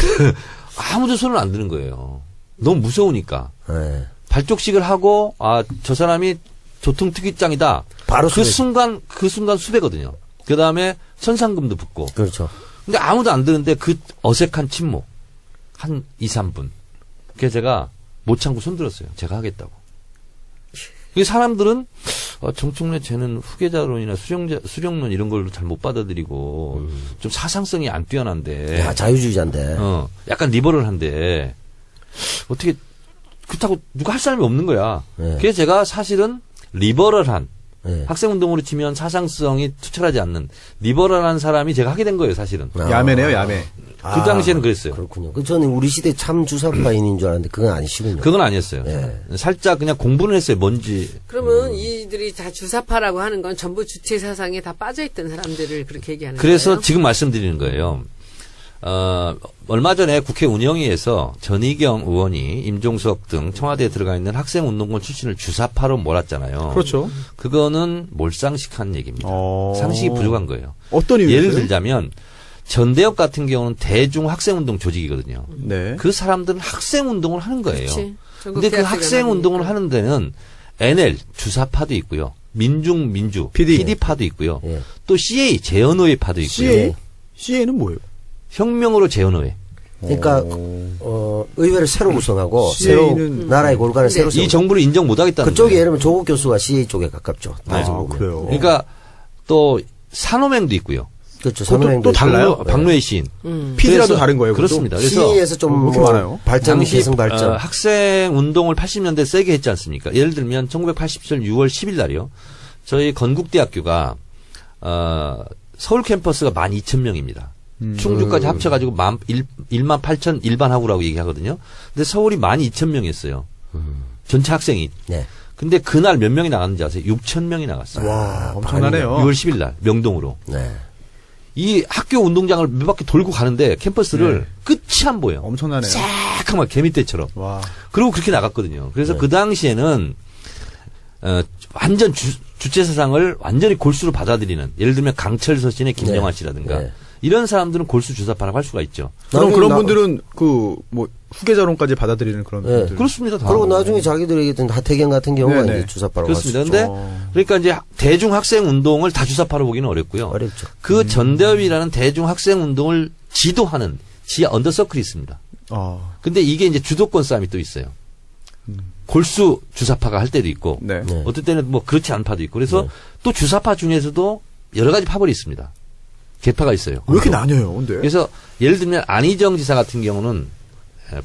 아무도 손을 안 드는 거예요. 너무 무서우니까. 네. 발족식을 하고 저 사람이 교통특위장이다. 바로 그 수백. 순간 수배거든요. 그 다음에 천상금도 붙고. 그렇죠. 근데 아무도 안 드는데 그 어색한 침묵. 한 2, 3분. 그래서 제가 못 참고 손들었어요. 제가 하겠다고. 그 사람들은 정청래 쟤는 후계자론이나 수령론 이런 걸 잘 못 받아들이고 좀 사상성이 안 뛰어난데. 야, 자유주의자인데. 약간 리버럴한데 어떻게 그렇다고 누가 할 사람이 없는 거야. 네. 그래서 제가 사실은 리버럴한 네. 학생운동으로 치면 사상성이 투철하지 않는 리버럴한 사람이 제가 하게 된 거예요, 사실은. 아. 야매네요, 야매. 그 당시에는 그랬어요. 그렇군요. 저는 우리 시대 참 주사파인인 줄 알았는데 그건 아니시군요. 그건 아니었어요. 네. 살짝 그냥 공부는 했어요, 뭔지. 그러면 이들이 다 주사파라고 하는 건 전부 주체 사상에 다 빠져있던 사람들을 그렇게 얘기하는 그래서 거예요? 지금 말씀드리는 거예요. 얼마 전에 국회 운영위에서 전희경 의원이 임종석 등 청와대에 들어가 있는 학생운동권 출신을 주사파로 몰았잖아요. 그렇죠. 그거는 몰상식한 얘기입니다. 상식이 부족한 거예요. 어떤 이유예요? 예를 들자면 전대협 같은 경우는 대중 학생운동 조직이거든요. 네. 그 사람들은 학생운동을 하는 거예요. 그렇지. 전국 근데 그 대학생을 학생운동을 하니까. 하는 데는 NL 주사파도 있고요. 민주 PD. PD파도 있고요. 예. 또 CA 재헌의회파도 있고요. CA? CA는 뭐예요? 혁명으로 재헌의회. 그러니까 의회를 새로 구성하고 새로 CA는 나라의 골간을 새로 이 세우고 정부를 인정 못하겠다는 그쪽에 거예요. 예를 들면 조국 교수가 CA 쪽에 가깝죠. 따지고 보면. 그래요? 그러니까 또 산호맹도 있고요. 그렇죠. 그것도 선호행도 또 달라요? 박노해 시인. PD라도 그래서- 다른 거예요? 그것도? 그렇습니다. 그래서 CA에서 좀 그렇게 뭐 많아요? 발전, 당시 계승 발전. 학생 운동을 80년대 세게 했지 않습니까? 예를 들면 1987년 6월 10일 날이요. 저희 건국대학교가 서울 캠퍼스가 12,000명입니다. 충주까지 합쳐가지고 1만 8천 일반 학우라고 얘기하거든요. 근데 서울이 12,000명이었어요. 전체 학생이. 네. 근데 그날 몇 명이 나갔는지 아세요? 6,000명이 나갔어요. 와, 엄청나네요. 6월 10일 날 명동으로. 네. 이 학교 운동장을 몇 바퀴 돌고 가는데 캠퍼스를 끝이 안 보여. 엄청나네요. 쫙 개미떼처럼. 와. 그리고 그렇게 나갔거든요. 그래서 네. 그 당시에는 완전 주체 사상을 완전히 골수로 받아들이는, 예를 들면 강철 서신의 김영환 네. 씨라든가 네. 이런 사람들은 골수 주사파라고 할 수가 있죠. 그럼 나중에 그런 나- 분들은 뭐 후계자론까지 받아들이는 그런 네. 분들. 그렇습니다. 다. 그리고 나중에 자기들이 얘기했던 하태경 같은 경우가 네네. 이제 주사파라고 그렇습니다. 할 수 근데 있죠. 그러니까 이제 대중 학생 운동을 다 주사파로 보기는 어렵고요. 어렵죠. 그 전대협이라는 대중 학생 운동을 지도하는 지하 언더서클이 있습니다. 근데 이게 이제 주도권 싸움이 또 있어요. 골수 주사파가 할 때도 있고, 네. 네. 어떨 때는 뭐 그렇지 않은 파도 있고, 그래서 네. 또 주사파 중에서도 여러 가지 파벌이 있습니다. 계파가 있어요. 왜 이렇게 나뉘어요, 근데? 그래서 예를 들면 안희정 지사 같은 경우는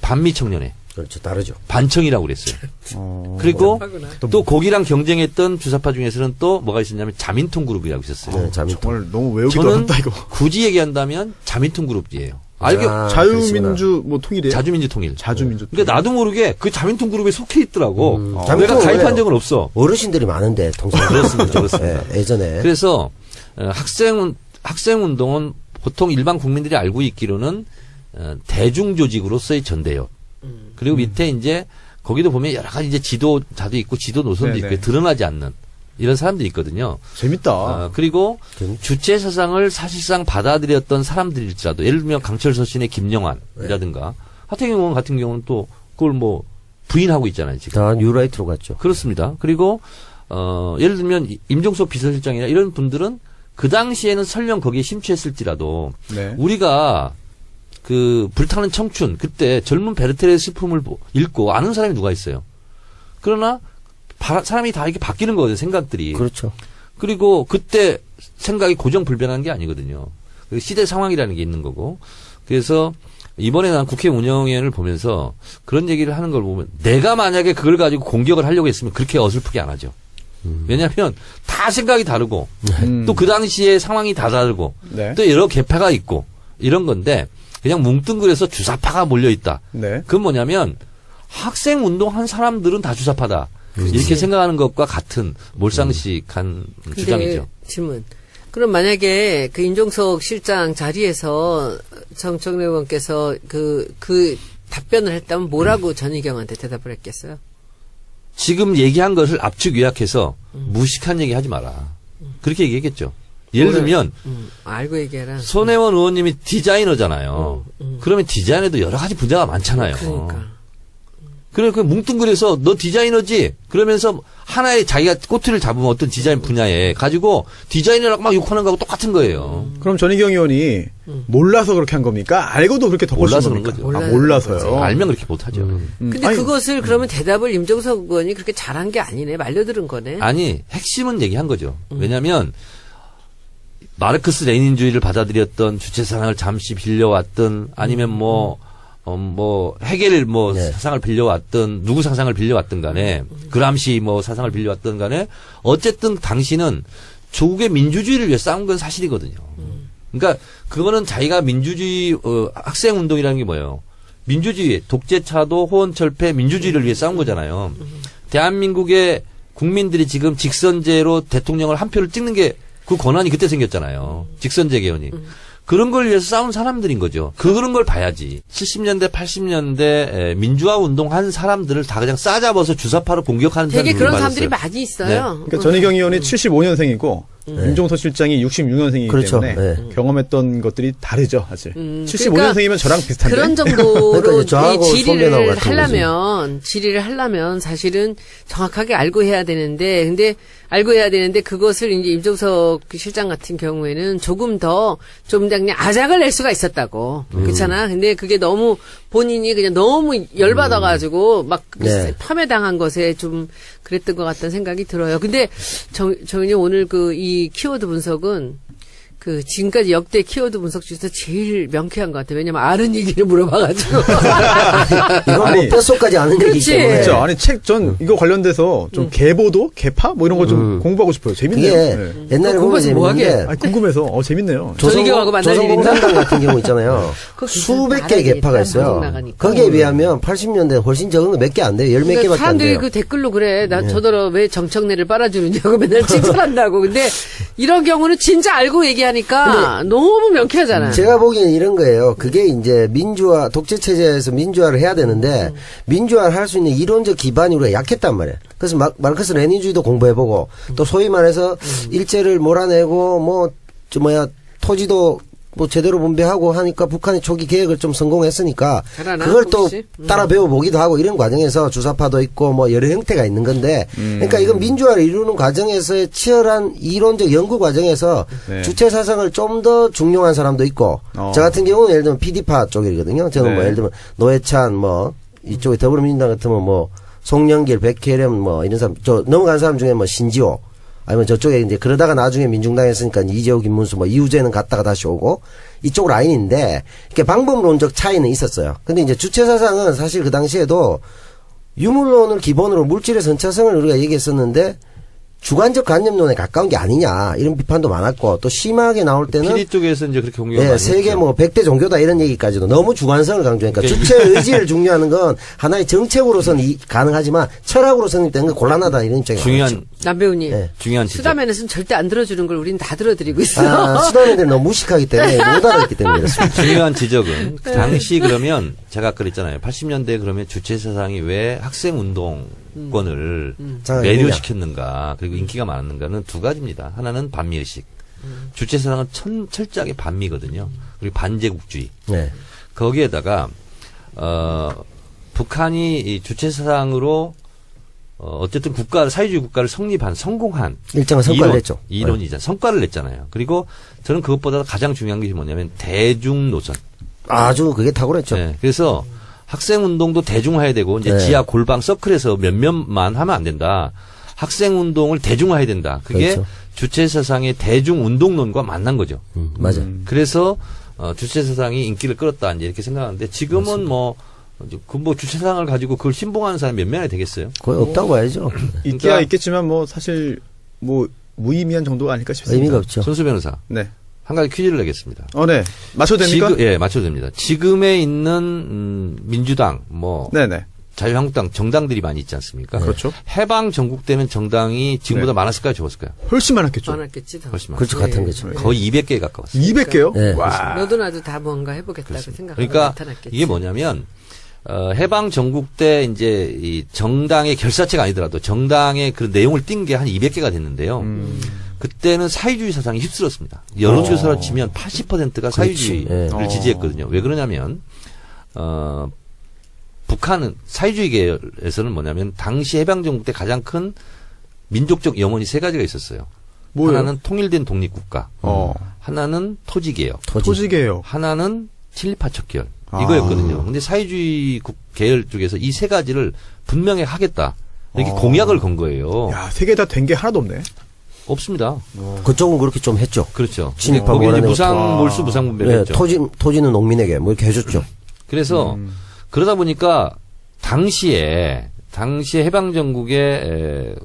반미 청년회, 그렇죠. 다르죠. 반청이라고 그랬어요. 어. 그리고 하구나. 또 거기랑 경쟁했던 주사파 중에서는 또 뭐가 있었냐면 자민통 그룹이라고 있었어요. 네, 자민통. 정말 너무 외우기도 저는 어렵다, 이거. 굳이 얘기한다면 자민통 그룹이에요. 알게 아, 자유민주, 뭐, 통일이에요? 자주민주 통일. 자주민주. 그러니까 나도 모르게 그 자민통 그룹에 속해 있더라고. 내가 자민통은 가입한 왜요? 적은 없어. 어르신들이 많은데 동생 그렇습니다. 예전에 그래서 학생 운동은 보통 일반 국민들이 알고 있기로는 대중 조직으로서의 전대협. 그리고 밑에 이제 거기도 보면 여러 가지 이제 지도자도 있고 지도 노선도 네네. 있고 드러나지 않는 이런 사람들이 있거든요. 재밌다. 그리고 주체 사상을 사실상 받아들였던 사람들일지라도 예를 들면 강철 서신의 김영환이라든가 하태경 의원 같은 경우는 또 그걸 뭐 부인하고 있잖아요, 지금. 다 뉴라이트로 갔죠. 그렇습니다. 그리고 예를 들면 임종석 비서실장이나 이런 분들은 그 당시에는 설령 거기에 심취했을지라도 네. 우리가 그 불타는 청춘 그때 젊은 베르테르의 슬픔을 읽고 아는 사람이 누가 있어요. 그러나 사람이 다 이렇게 바뀌는 거거든요. 생각들이. 그렇죠. 그리고 그때 생각이 고정불변한 게 아니거든요. 시대 상황이라는 게 있는 거고. 그래서 이번에 난 국회 운영위원회를 보면서 그런 얘기를 하는 걸 보면 내가 만약에 그걸 가지고 공격을 하려고 했으면 그렇게 어설프게 안 하죠. 왜냐하면 다 생각이 다르고 또 그 당시에 상황이 다 다르고 네. 또 여러 계파가 있고 이런 건데 그냥 뭉뚱그려서 주사파가 몰려있다. 네. 그건 뭐냐면 학생 운동한 사람들은 다 주사파다. 이렇게 생각하는 것과 같은 몰상식한 주장이죠. 질문. 그럼 만약에 그 임종석 실장 자리에서 정청래 의원께서 그 답변을 했다면 뭐라고 전희경한테 대답을 했겠어요? 지금 얘기한 것을 압축 요약해서 무식한 얘기 하지 마라. 그렇게 얘기했겠죠. 예를 들면 알고 얘기해라. 손혜원 의원님이 디자이너잖아요. 그러면 디자인에도 여러 가지 분야가 많잖아요. 그러니까. 그래, 그 뭉뚱그려서 너 디자이너지? 그러면서 하나의 자기가 꼬투리를 잡으면 어떤 디자인 분야에 가지고 디자이너라고 막 욕하는 거하고 똑같은 거예요. 그럼 전희경 의원이 몰라서 그렇게 한 겁니까? 알고도 그렇게 덮어씌운 몰라서 그런 겁니까? 거죠. 아, 몰라서요. 알면 그렇게 못하죠. 근데 아니, 그것을 그러면 대답을 임종석 의원이 그렇게 잘한 게 아니네. 말려들은 거네. 아니, 핵심은 얘기한 거죠. 왜냐하면 마르크스 레닌주의를 받아들였던 주체사상을 잠시 빌려왔던 아니면 뭐 헤겔 네. 사상을 빌려왔던 누구 사상을 빌려왔던 간에 그람시 사상을 빌려왔던 간에 어쨌든 당신은 조국의 민주주의를 위해 싸운 건 사실이거든요. 그러니까 그거는 자기가 민주주의 학생 운동이라는 게 뭐예요? 민주주의, 독재차도 호언철폐 민주주의를 위해 싸운 거잖아요. 대한민국의 국민들이 지금 직선제로 대통령을 한 표를 찍는 게 그 권한이 그때 생겼잖아요. 직선제 개헌이. 그런 걸 위해서 싸운 사람들인 거죠. 그런 걸 봐야지. 70년대, 80년대 민주화 운동한 사람들을 다 그냥 싸잡아서 주사파로 공격하는 되게 사람들이 그런 많았어요. 사람들이 많이 있어요. 그러니까 전희경 의원이 75년생이고 임종석 실장이 66년생이기 그렇죠. 때문에 네. 경험했던 것들이 다르죠, 사실. 75년생이면 그러니까 저랑 비슷한데. 그런 정도로 그러니까 저하고 이 손배나무 질의를 하려면 사실은 정확하게 알고 해야 되는데, 알고 해야 되는데 그것을 이제 임종석 실장 같은 경우에는 조금 더 좀 그냥 아작을 낼 수가 있었다고. 그렇잖아. 근데 그게 너무 본인이 그냥 너무 열받아가지고 막 네. 폄훼당한 것에 좀 그랬던 것 같다는 생각이 들어요. 근데 저희는 오늘 이 키워드 분석은 지금까지 역대 키워드 분석 중에서 제일 명쾌한 것 같아요. 왜냐면 아는 얘기를 물어봐가지고. 이건 뭐 아니, 뼛속까지 아는 얘기기 그렇지. 때문에. 그렇죠. 아니, 전 이거 관련돼서 좀 개보도, 개파? 뭐 이런 거 좀 공부하고 싶어요. 재밌네요. 그게 네. 옛날에 보면 공부해서 뭐 하게? 재밌는데 아니, 궁금해서, 재밌네요. 전희경하고 만날 조선공산당 같은 경우 있잖아요. 그거 수백 괜찮아. 개의 개파가 나가니까, 있어요. 방송 나가니까. 거기에 비하면 80년대 훨씬 적은 거 몇 개 안 돼요. 열 몇 그러니까 개밖에 안 사람들이 돼요. 그 댓글로 그래. 나 저더러 왜 정청래를 빨아주느냐고 맨날 칭찬한다고. 근데 이런 경우는 진짜 알고 얘기하니까 너무 명쾌하잖아요. 제가 보기에는 이런 거예요. 그게 이제 민주화, 독재체제에서 민주화를 해야 되는데, 민주화를 할 수 있는 이론적 기반이 우리가 약했단 말이에요. 그래서 마르크스 레닌주의도 공부해보고, 또 소위 말해서 일제를 몰아내고, 토지도 제대로 분배하고 하니까 북한이 초기 계획을 좀 성공했으니까, 잘하나, 그걸 또 혹시? 따라 배워보기도 하고, 이런 과정에서 주사파도 있고, 여러 형태가 있는 건데, 그러니까 이건 민주화를 이루는 과정에서의 치열한 이론적 연구 과정에서 네. 주체 사상을 좀 더 중용한 사람도 있고, 저 같은 경우는 예를 들면 PD파 쪽이거든요. 저는 네. 예를 들면 노회찬 이쪽에 더불어민주당 같으면 송영길, 백혜련 이런 사람, 넘어간 사람 중에 신지호, 아니면 저쪽에 이제 그러다가 나중에 민중당에 했으니까 이재호, 김문수, 이우재는 갔다가 다시 오고, 이쪽 라인인데, 이렇게 방법론적 차이는 있었어요. 근데 이제 주체 사상은 사실 그 당시에도 유물론을 기본으로 물질의 선차성을 우리가 얘기했었는데, 주관적 관념론에 가까운 게 아니냐 이런 비판도 많았고 또 심하게 나올 때는 PD 쪽에서 이제 그렇게 공격을 예, 많이 세계 했죠. 100대 종교다 이런 얘기까지도 너무 주관성을 강조하니까 그러니까 주체 의지를 중요하는 건 하나의 정책으로서는 가능하지만 철학으로서는 건 곤란하다 이런 입장이 중요한 남배우님. 네. 중요한 지적. 수다맨에서는 절대 안 들어주는 걸 우리는 다 들어드리고 있어요. 수도원들이 너무 무식하기 때문에 못 알아듣기 때문에 그렇습니다. 중요한 지적은 당시 그러면 제가 아까 그랬잖아요. 80년대 그러면 주체 사상이 왜 학생 운동권을 매료시켰는가 그리고 인기가 많았는가는 두 가지입니다. 하나는 반미의식. 주체 사상은 철저하게 반미거든요. 그리고 반제국주의. 네. 거기에다가 북한이 이 주체 사상으로 어쨌든 사회주의 국가를 성공한 일정한 성과를 냈죠. 이론이잖아요. 성과를 냈잖아요. 그리고 저는 그것보다 가장 중요한 것이 뭐냐면 대중 노선. 아주 그게 탁월했죠. 네, 그래서 학생 운동도 대중화해야 되고 이제 네. 지하 골방 서클에서 몇몇만 하면 안 된다. 학생 운동을 대중화해야 된다. 그게 그렇죠. 주체 사상의 대중 운동론과 만난 거죠. 맞아. 그래서 주체 사상이 인기를 끌었다 이제 이렇게 생각하는데 지금은 주체 사상을 가지고 그걸 신봉하는 사람이 몇 명이나 되겠어요? 거의 없다고 봐야죠. 있기야 그러니까 있겠지만 사실 무의미한 정도가 아닐까 싶습니다. 의미가 없죠. 손수 변호사. 네. 한 가지 퀴즈를 내겠습니다. 네. 맞춰도 됩니까? 예, 맞춰도 됩니다. 지금에 있는 민주당, 네네. 자유한국당 정당들이 많이 있지 않습니까? 그렇죠. 해방 전국 때는 정당이 지금보다 많았을까요, 적었을까요? 훨씬 많았겠죠. 많았겠지. 더. 훨씬 많았어요. 그렇죠. 같은 거죠. 거의 200개에 가까웠어요. 200개요? 네. 와. 너도 나도 다 뭔가 해보겠다고 생각하고 그러니까 나타났겠지. 이게 뭐냐면 해방 전국 때 이제 이 정당의 결사체가 아니더라도 정당의 그 내용을 띈 게 한 200개가 됐는데요. 그때는 사회주의 사상이 휩쓸었습니다. 여론조사로 치면 80%가 사회주의를 그렇지. 지지했거든요. 왜 그러냐면 북한은 사회주의 계열에서는 뭐냐면 당시 해방 전국 때 가장 큰 민족적 염원이 세 가지가 있었어요. 뭐예요? 하나는 통일된 독립국가, 하나는 토지개혁, 토지개혁. 하나는 친일파 척결 이거였거든요. 근데 사회주의 계열 쪽에서 이 세 가지를 분명히 하겠다 이렇게 공약을 건 거예요. 야, 세 개 다 된 게 하나도 없네. 없습니다. 그쪽은 그렇게 좀 했죠. 그렇죠. 친일파 거기 이제 원하는 무상 몰수 무상 분배를 네, 했죠. 토지는 농민에게 뭐 이렇게 해줬죠. 그래서 그러다 보니까 당시에 해방 전국의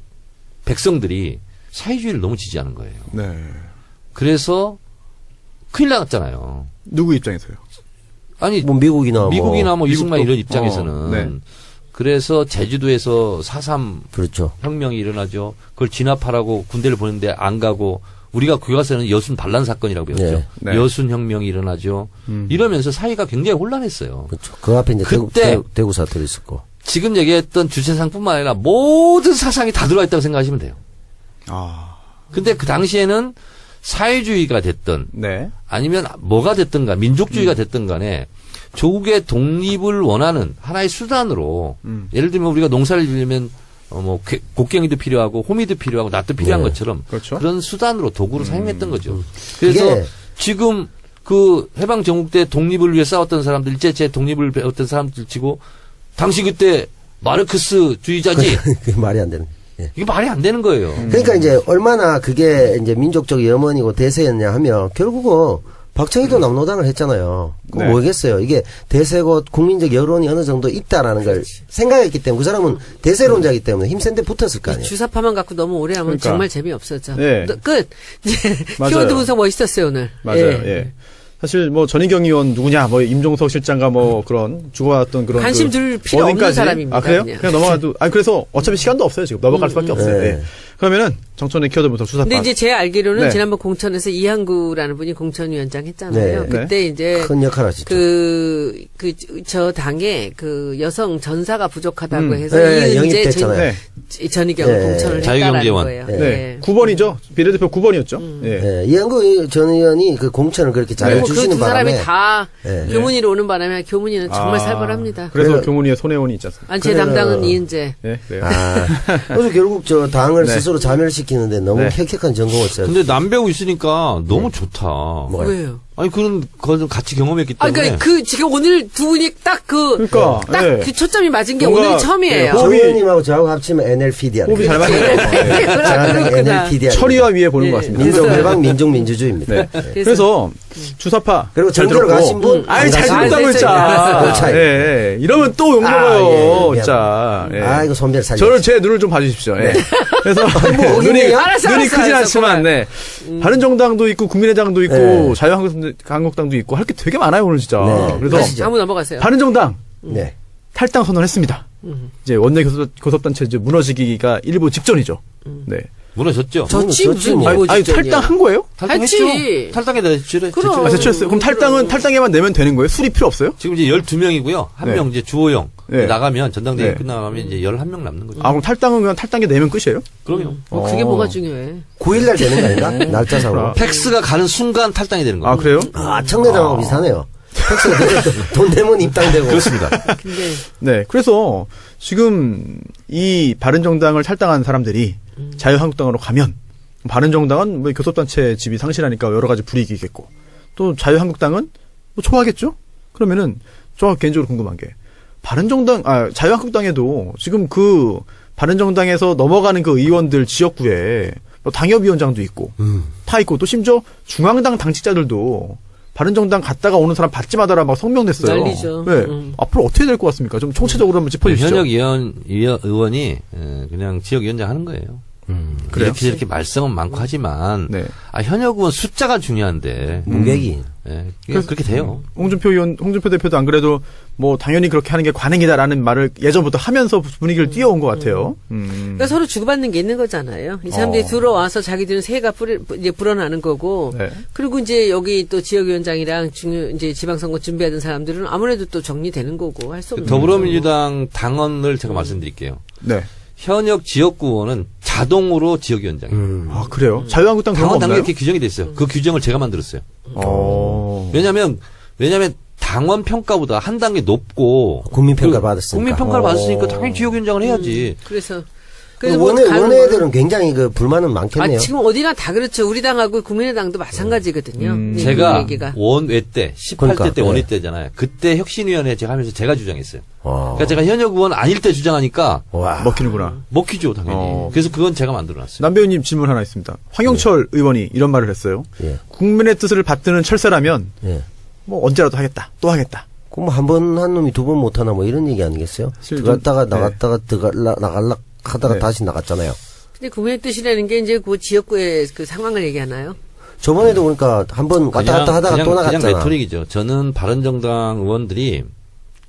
백성들이 사회주의를 너무 지지하는 거예요. 네. 그래서 큰일 났잖아요. 누구 입장에서요? 아니 뭐 미국이나 뭐 이승만 미국도- 이런 입장에서는 네. 그래서 제주도에서 4.3 그렇죠. 혁명이 일어나죠. 그걸 진압하라고 군대를 보냈는데 안 가고 우리가 교과서에는 여순 반란 사건이라고 배웠죠. 네. 여순 혁명이 일어나죠. 이러면서 사회가 굉장히 혼란했어요. 그렇죠. 그 앞에 이제 그때 대구 사태도 있었고. 지금 얘기했던 주체상뿐만 아니라 모든 사상이 다 들어와 있다고 생각하시면 돼요. 근데 그 당시에는 사회주의가 됐든 네. 아니면 뭐가 됐든 간 민족주의가 됐든 간에 조국의 독립을 원하는 하나의 수단으로 예를 들면 우리가 농사를 지으면 뭐 곡괭이도 필요하고 호미도 필요하고 낫도 필요한 네. 것처럼 그렇죠. 그런 수단으로 도구로 사용했던 거죠. 그래서 그게- 지금 그 해방 전국 때 독립을 위해 싸웠던 사람들 일제체 독립을 배웠던 사람들 치고 당시 그때 마르크스주의자지 그게 말이 안 되는. 예. 이게 말이 안 되는 거예요. 그러니까 이제 얼마나 그게 이제 민족적 염원이고 대세였냐 하면 결국은 박정희도 남노당을 했잖아요. 그거 네. 뭐겠어요. 이게 대세고 국민적 여론이 어느 정도 있다라는 걸 생각했기 때문에 그 사람은 대세론자이기 때문에 힘센데 붙었을 거 이 아니에요. 주사파만 갖고 너무 오래 하면 그러니까. 정말 재미없어져. 네. 끝. 이제 맞아요. 키워드 분석 멋있었어요, 오늘. 맞아요. 예. 사실 뭐 전희경 의원 누구냐, 뭐 임종석 실장과 뭐 그런 주고받았던 그런 관심 그 둘 필요 없는 워딩까지. 사람입니다, 아 그래요? 그냥. 그냥 넘어가도. 아 그래서 어차피 시간도 없어요 지금 넘어갈 수밖에 없어요. 네. 예. 그러면은 정천의 키워드 분석 주사파. 근데 이제 제 알기로는 네. 지난번 공천에서 이한구라는 분이 공천위원장 했잖아요. 네. 그때 이제 큰 역할 하시죠. 저 당에 그 여성 전사가 부족하다고 해서 네, 이은재 영입됐잖아요. 네. 전희경을 네. 공천을 했다라는 자유경제원. 거예요. 네. 네. 9번이죠. 비례대표 9번이었죠. 예. 예, 이한구 전 의원이 그 공천을 그렇게 잘 그리고 그 해주시는 두 사람이 바람에 다 네. 교문위로 오는 바람에 교문위는 정말 아, 살벌합니다. 그래서 그래요. 교문위에 손혜원이 있지 않습니까? 아니, 제 그래요. 담당은 이은재. 예, 그래요. 아, 그래서 결국 저 당을 네. 스스로 자멸시키는데 너무 네. 혁혁한 전공을 써요. 근데 남배우 있으니까 너무 좋다. 뭐가요? 왜요? 아니 그런 거 같이 경험했기 아, 때문에 그러니까 그 지금 오늘 두 분이 딱 그러니까, 예. 그 초점이 맞은 게 뭔가, 오늘 처음이에요. 예, 조 호흡이- 의원님하고 저하고 합치면 NLPD야. 호흡이 잘 맞네요. 저는 NLPD야. 처리와 위에 보는 예. 것 같습니다. 민족해방 민족민주주의입니다. 네. 네. 그래서 주사파 그리고 잘 정교로 들었고. 가신 분 아니 잘 안 듣다고 가시죠. 했자. 그 차이. 예, 예. 이러면 또 욕 아, 먹어요. 예, 예. 진짜. 예. 아, 이거 손별 살려. 저를 제 눈을 좀 봐주십시오. 예. 그래서 뭐, 눈이 어디네요? 알았어, 눈이 알았어, 크진 알았어, 않지만, 네. 바른정당도 있고 국민의당도 있고 네. 자유한국당도 있고 할 게 되게 많아요 오늘 진짜. 네. 그래서 가시죠. 한번 넘어가세요. 바른정당 네. 탈당 선언했습니다. 이제 원내 교섭단체 이제 무너지기가 일부 직전이죠. 네. 무너졌죠. 저치 무슨 뭐. 이거 아니 직전이야. 탈당한 거예요? 탈당했죠. 했지. 탈당에 대해 제출했죠. 그럼. 아, 제출했어요. 그럼 탈당에만 내면 되는 거예요? 술이 필요 없어요? 지금 이제 12명이고요. 한 네. 명 이제 주호영 네. 나가면 전당대회 네. 끝나가면 이제 11명 남는 거죠. 아, 그럼 탈당은 그냥 탈당에 내면 끝이에요? 그럼요. 뭐 그게 어. 뭐가 중요해. 9일날 되는 거 아닌가? 날짜상으로. 팩스가 가는 순간 탈당이 되는 거예요. 아, 그래요? 아, 청래당하고 비슷하네요. 팩스가 돈 내면 입당되고. 그렇습니다. 근데 네. 그래서 지금 이 바른정당을 탈당한 사람들이 자유한국당으로 가면 바른정당은 뭐 교섭단체 집이 상실하니까 여러 가지 불이익이 있겠고 또 자유한국당은 뭐 좋아하겠죠? 그러면은 저 개인적으로 궁금한 게 자유한국당에도 지금 그 바른정당에서 넘어가는 그 의원들 지역구에 뭐 당협위원장도 있고 다 있고 또 심지어 중앙당 당직자들도 바른정당 갔다가 오는 사람 받지 마다라 막 성명 냈어요. 난리죠. 네. 앞으로 어떻게 될 것 같습니까? 좀 총체적으로 한번 짚어주시죠. 현역 의원이 그냥 지역위원장 하는 거예요. 그래요? 이렇게 저렇게 말썽은 많고 하지만 네. 현역 의원 숫자가 중요한데 무백이. 예, 그렇게 돼요. 홍준표 대표도 안 그래도 뭐 당연히 그렇게 하는 게 관행이다라는 말을 예전부터 하면서 분위기를 띄워온 것 같아요. 그러니까 서로 주고받는 게 있는 거잖아요. 이 사람들이 들어와서 자기들은 새해가 이제 불어나는 거고. 네. 그리고 이제 여기 또 지역위원장이랑 이제 지방선거 준비하던 사람들은 아무래도 또 정리되는 거고 할 수 없는 더불어민주당 당원을 제가 말씀드릴게요. 네. 현역 지역구 의원은 자동으로 지역위원장이에요. 아, 그래요? 자유한국당 그런 거 당원 당규 없나요? 이렇게 규정이 돼 있어요. 그 규정을 제가 만들었어요. 왜냐하면 당원 평가보다 한 단계 높고 국민평가 받았으니까. 국민평가를 받았으니까 당연히 지역위원장을 해야지. 그래서 원외들은 굉장히 그 불만은 많겠네요. 지금 어디나 다 그렇죠. 우리 당하고 국민의당도 마찬가지거든요. 네, 제가 그 얘기가. 원외 때 18대 그러니까, 때 원외 때잖아요. 그때 혁신위원회 제가 하면서 제가 주장했어요. 와. 그러니까 제가 현역 의원 아닐 때 주장하니까 와. 먹히는구나. 먹히죠 당연히. 그래서 그건 제가 만들어놨어요. 남배우님 질문 하나 있습니다. 황영철 의원이 이런 말을 했어요. 예. 국민의 뜻을 받드는 철새라면 예. 뭐 언제라도 하겠다. 또 하겠다. 그럼 한 번 한 놈이 두 번 못하나 뭐 이런 얘기 아니겠어요? 사실 들어갔다가 좀, 나갔다가 나갈락 하다가 네. 다시 나갔잖아요. 근데 국민의 뜻이라는 게 이제 그 지역구의 그 상황을 얘기하나요? 저번에도 그러니까 한 번 왔다 갔다 하다가 또 나갔잖아. 그냥 레토릭이죠. 저는 바른정당 의원들이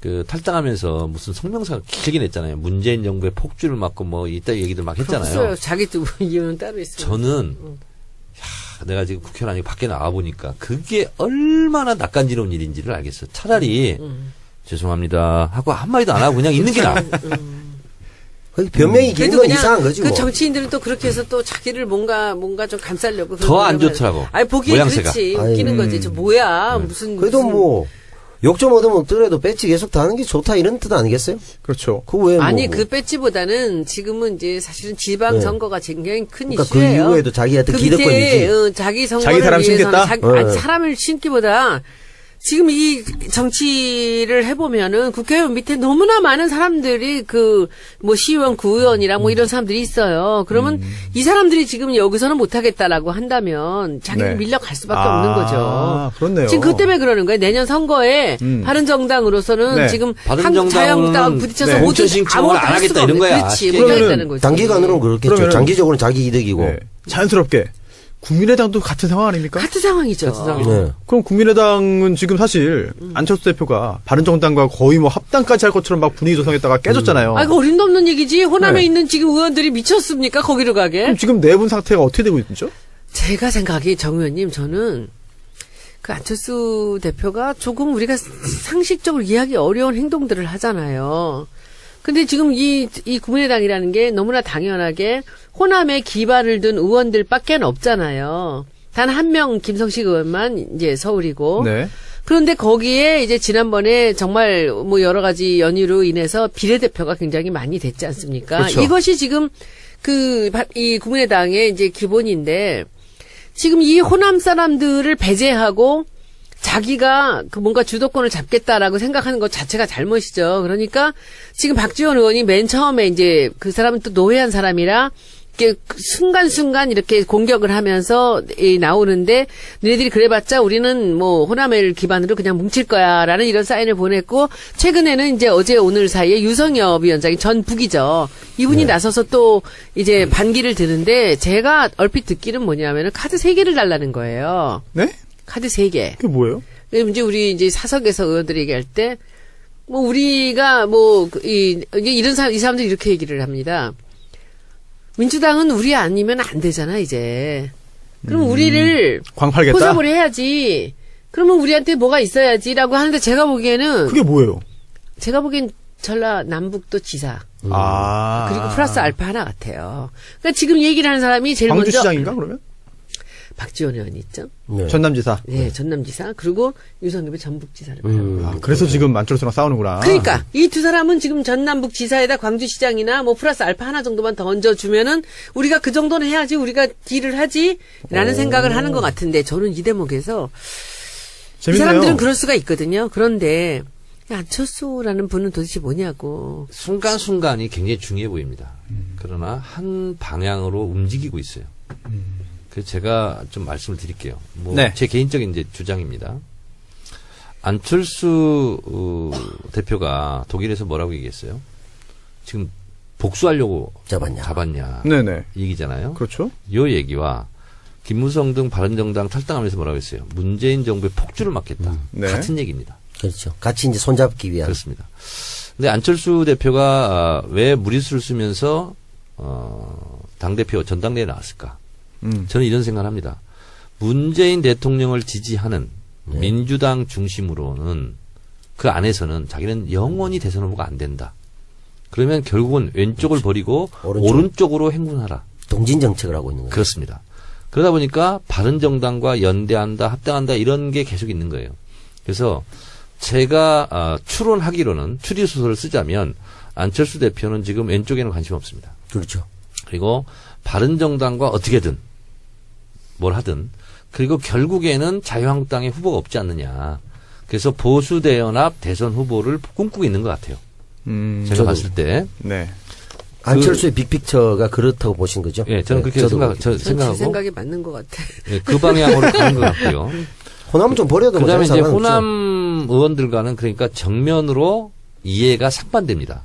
그 탈당하면서 무슨 성명서 길게 냈잖아요. 문재인 정부의 폭주를 막고 뭐 이따 얘기들 막 했잖아요. 없어요. 자기 두 이유는 따로 있어요. 저는 내가 지금 국회의원 아니고 밖에 나와 보니까 그게 얼마나 낯간지러운 일인지를 알겠어요. 차라리 죄송합니다 하고 한마디도 안 하고 그냥 있는 게 나아. 변명이 긴 그래도 건 그냥 이상한 거지 그 뭐. 정치인들은 또 그렇게 해서 또 자기를 뭔가 좀 감싸려고 더 안 그러면 좋더라고. 아니 보기에 모양새가. 그렇지 웃기는 거지. 저 뭐야 무슨 그래도 무슨 뭐 욕 좀 얻으면 없더라도 배치 계속 다는 게 좋다 이런 뜻 아니겠어요? 그렇죠. 그 왜 아니 뭐, 그 배지보다는 지금은 이제 사실은 지방 네. 선거가 굉장히 큰 그러니까 그 이슈예요. 이후에도 자기한테 그 기득권이지. 밑에 자기 선거를 자기 사람 위해서는 심겠다? 아니, 네. 사람을 심기보다 지금 이 정치를 해보면은 국회의원 밑에 너무나 많은 사람들이 그 뭐 시의원, 구의원이랑 뭐 이런 사람들이 있어요. 그러면 이 사람들이 지금 여기서는 못하겠다라고 한다면 자기는 네. 밀려갈 수밖에 없는 거죠. 그렇네요. 지금 그 때문에 그러는 거예요. 내년 선거에 바른정당으로서는 네. 지금 바른정당은 자유한국당하고 부딪혀서 네. 모두 공천신청을 아무것도 안 할 하겠다 수가 이런 없는 거야. 그렇지. 쉽게 못하겠다는 거지. 단기간으로는 그렇겠죠. 그러면은- 장기적으로는 자기 이득이고. 네. 자연스럽게 국민의당도 같은 상황 아닙니까? 같은 상황이죠. 네. 그럼 국민의당은 지금 사실 안철수 대표가 바른정당과 거의 뭐 합당까지 할 것처럼 막 분위기 조성했다가 깨졌잖아요. 아, 이거 어림도 없는 얘기지. 호남에 네. 있는 지금 의원들이 미쳤습니까? 거기로 가게? 그럼 지금 내분 상태가 어떻게 되고 있죠? 제가 생각하기에 정 의원님, 저는 그 안철수 대표가 조금 우리가 상식적으로 이해하기 어려운 행동들을 하잖아요. 근데 지금 이 국민의당이라는 게 너무나 당연하게 호남에 기반을 둔 의원들밖에 없잖아요. 단 한 명 김성식 의원만 이제 서울이고. 네. 그런데 거기에 이제 지난번에 정말 뭐 여러 가지 연유로 인해서 비례대표가 굉장히 많이 됐지 않습니까? 그렇죠. 이것이 지금 이 국민의당의 이제 기본인데 지금 이 호남 사람들을 배제하고 자기가 그 뭔가 주도권을 잡겠다라고 생각하는 것 자체가 잘못이죠. 그러니까 지금 박지원 의원이 맨 처음에 이제 그 사람은 또 노회한 사람이라 이렇게 순간순간 이렇게 공격을 하면서 나오는데 너희들이 그래봤자 우리는 뭐 호남을 기반으로 그냥 뭉칠 거야라는 이런 사인을 보냈고 최근에는 이제 어제 오늘 사이에 유성엽 위원장이 전 북이죠. 이분이 나서서 또 이제 반기를 드는데 제가 얼핏 듣기는 뭐냐면은 카드 3개를 달라는 거예요. 네? 카드 3개. 그게 뭐예요? 이제 우리 이제 사석에서 의원들이 얘기할 때, 뭐 우리가 뭐, 이런 사람, 이 사람들이 이렇게 얘기를 합니다. 민주당은 우리 아니면 안 되잖아, 이제. 그럼 우리를 광팔겠다? 포섭을 해야지. 그러면 우리한테 뭐가 있어야지라고 하는데 제가 보기에는, 그게 뭐예요? 제가 보기엔 전라남북도 지사. 아. 그리고 플러스 알파 하나 같아요. 그러니까 지금 얘기를 하는 사람이 제일 먼저. 광주시장인가, 그러면? 박지원 의원 있죠? 네. 전남지사. 네, 전남지사. 그리고 유성엽이 전북지사를 맡았고. 아, 그래서 지금 안철수랑 싸우는구나. 그러니까 이 두 사람은 지금 전남북 지사에다 광주시장이나 뭐 플러스 알파 하나 정도만 더 얹어주면은 우리가 그 정도는 해야지 우리가 딜을 하지라는 생각을 하는 것 같은데 저는 이 대목에서 재밌네요. 이 사람들은 그럴 수가 있거든요. 그런데 안철수라는 분은 도대체 뭐냐고. 순간순간이 굉장히 중요해 보입니다. 그러나 한 방향으로 움직이고 있어요. 그래서 제가 좀 말씀을 드릴게요. 뭐 네. 제 개인적인 이제 주장입니다. 안철수 대표가 독일에서 뭐라고 얘기했어요? 지금 복수하려고 잡았냐. 네네. 얘기잖아요. 그렇죠. 이 얘기와 김무성 등 바른정당 탈당하면서 뭐라고 했어요? 문재인 정부의 폭주를 막겠다. 네. 같은 얘기입니다. 그렇죠. 같이 이제 손잡기 위한. 그렇습니다. 근데 안철수 대표가 왜 무리수를 쓰면서 당대표 전당대회에 나왔을까? 저는 이런 생각을 합니다. 문재인 대통령을 지지하는 민주당 중심으로는 그 안에서는 자기는 영원히 대선 후보가 안 된다. 그러면 결국은 왼쪽을 버리고 오른쪽으로 행군하라. 동진 정책을 하고 있는 거예요. 그렇습니다. 그러다 보니까 바른정당과 연대한다, 합당한다 이런 게 계속 있는 거예요. 그래서 제가 추론하기로는 추리소설을 쓰자면 안철수 대표는 지금 왼쪽에는 관심 없습니다. 그렇죠. 그리고 바른정당과 어떻게든 뭘 하든 그리고 결국에는 자유한국당의 후보가 없지 않느냐. 그래서 보수대연합 대선 후보를 꿈꾸고 있는 것 같아요. 제가 봤을 때. 네. 안철수의 빅픽처가 그렇다고 보신 거죠? 예, 저는 그렇게 제 생각하고. 생각이 맞는 것 같아. 예, 그 방향으로 가는 것 같고요. 호남은 좀 버려도 그다음에 이제 상관없죠. 호남 의원들과는 그러니까 정면으로 이해가 상반됩니다.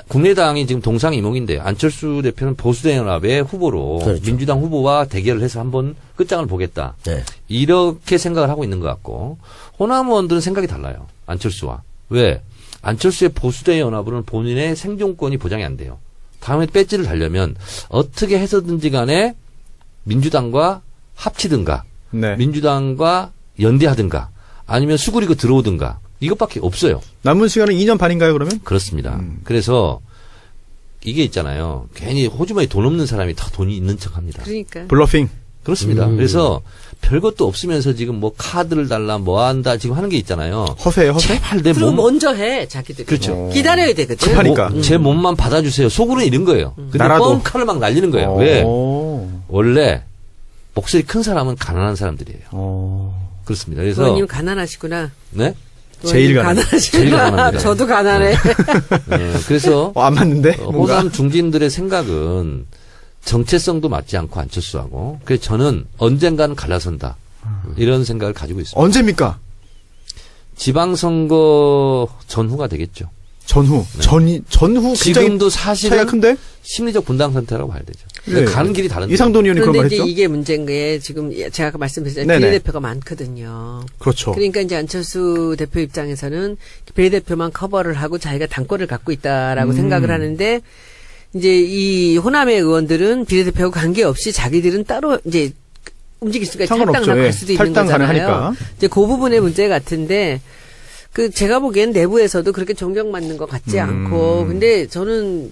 국민의당이 지금 동상이몽인데 안철수 대표는 보수대연합의 후보로 그렇죠. 민주당 후보와 대결을 해서 한번 끝장을 보겠다. 네. 이렇게 생각을 하고 있는 것 같고 호남 의원들은 생각이 달라요. 안철수와. 왜? 안철수의 보수대연합은 본인의 생존권이 보장이 안 돼요. 다음에 배지를 달려면 어떻게 해서든지 간에 민주당과 합치든가 네. 민주당과 연대하든가 아니면 수그리고 들어오든가 이것밖에 없어요. 남은 시간은 2년 반인가요, 그러면? 그렇습니다. 그래서 이게 있잖아요. 괜히 호주머니 돈 없는 사람이 다 돈이 있는 척합니다. 그러니까. 블러핑. 그렇습니다. 그래서 별것도 없으면서 지금 뭐 카드를 달라 뭐 한다 지금 하는 게 있잖아요. 허세예요, 허세? 제발 내 그리고 몸 먼저 해, 자기들이. 그렇죠. 기다려야 되거든. 급하니까. 제 몸만 받아주세요. 속으로는 이런 거예요. 근데 나라도. 뻥카를 막 날리는 거예요. 왜? 원래 목소리 큰 사람은 가난한 사람들이에요. 그렇습니다. 그래서 의원님 가난하시구나. 네? 제일 의원님 가난하시구나. 제일 가난합니다. 저도 가난해. 네, 그래서 안 맞는데? 뭔가. 호남 중진들의 생각은 정체성도 맞지 않고 안철수하고 그래서 저는 언젠가는 갈라선다. 이런 생각을 가지고 있습니다. 언제입니까? 지방선거 전후가 되겠죠. 전후. 전후 굉장히 지금도 사실은 차이가 큰데? 심리적 분당 상태라고 봐야 되죠. 네. 가는 길이 다른데. 이상돈 의원이 그런 그런데 말 이제 했죠? 이게 문제인 게 지금 제가 아까 말씀드렸잖아요. 네네. 비례대표가 많거든요. 그렇죠. 그러니까 이제 안철수 대표 입장에서는 비례대표만 커버를 하고 자기가 당권을 갖고 있다라고 생각을 하는데 이제 이 호남의 의원들은 비례대표하고 관계없이 자기들은 따로 이제 움직일 수가 상관없죠. 탈당 예. 갈 수도 있는 탈당 거잖아요. 가능하니까. 이제 그 부분의 문제 같은데 그 제가 보기엔 내부에서도 그렇게 존경받는 것 같지 않고 근데 저는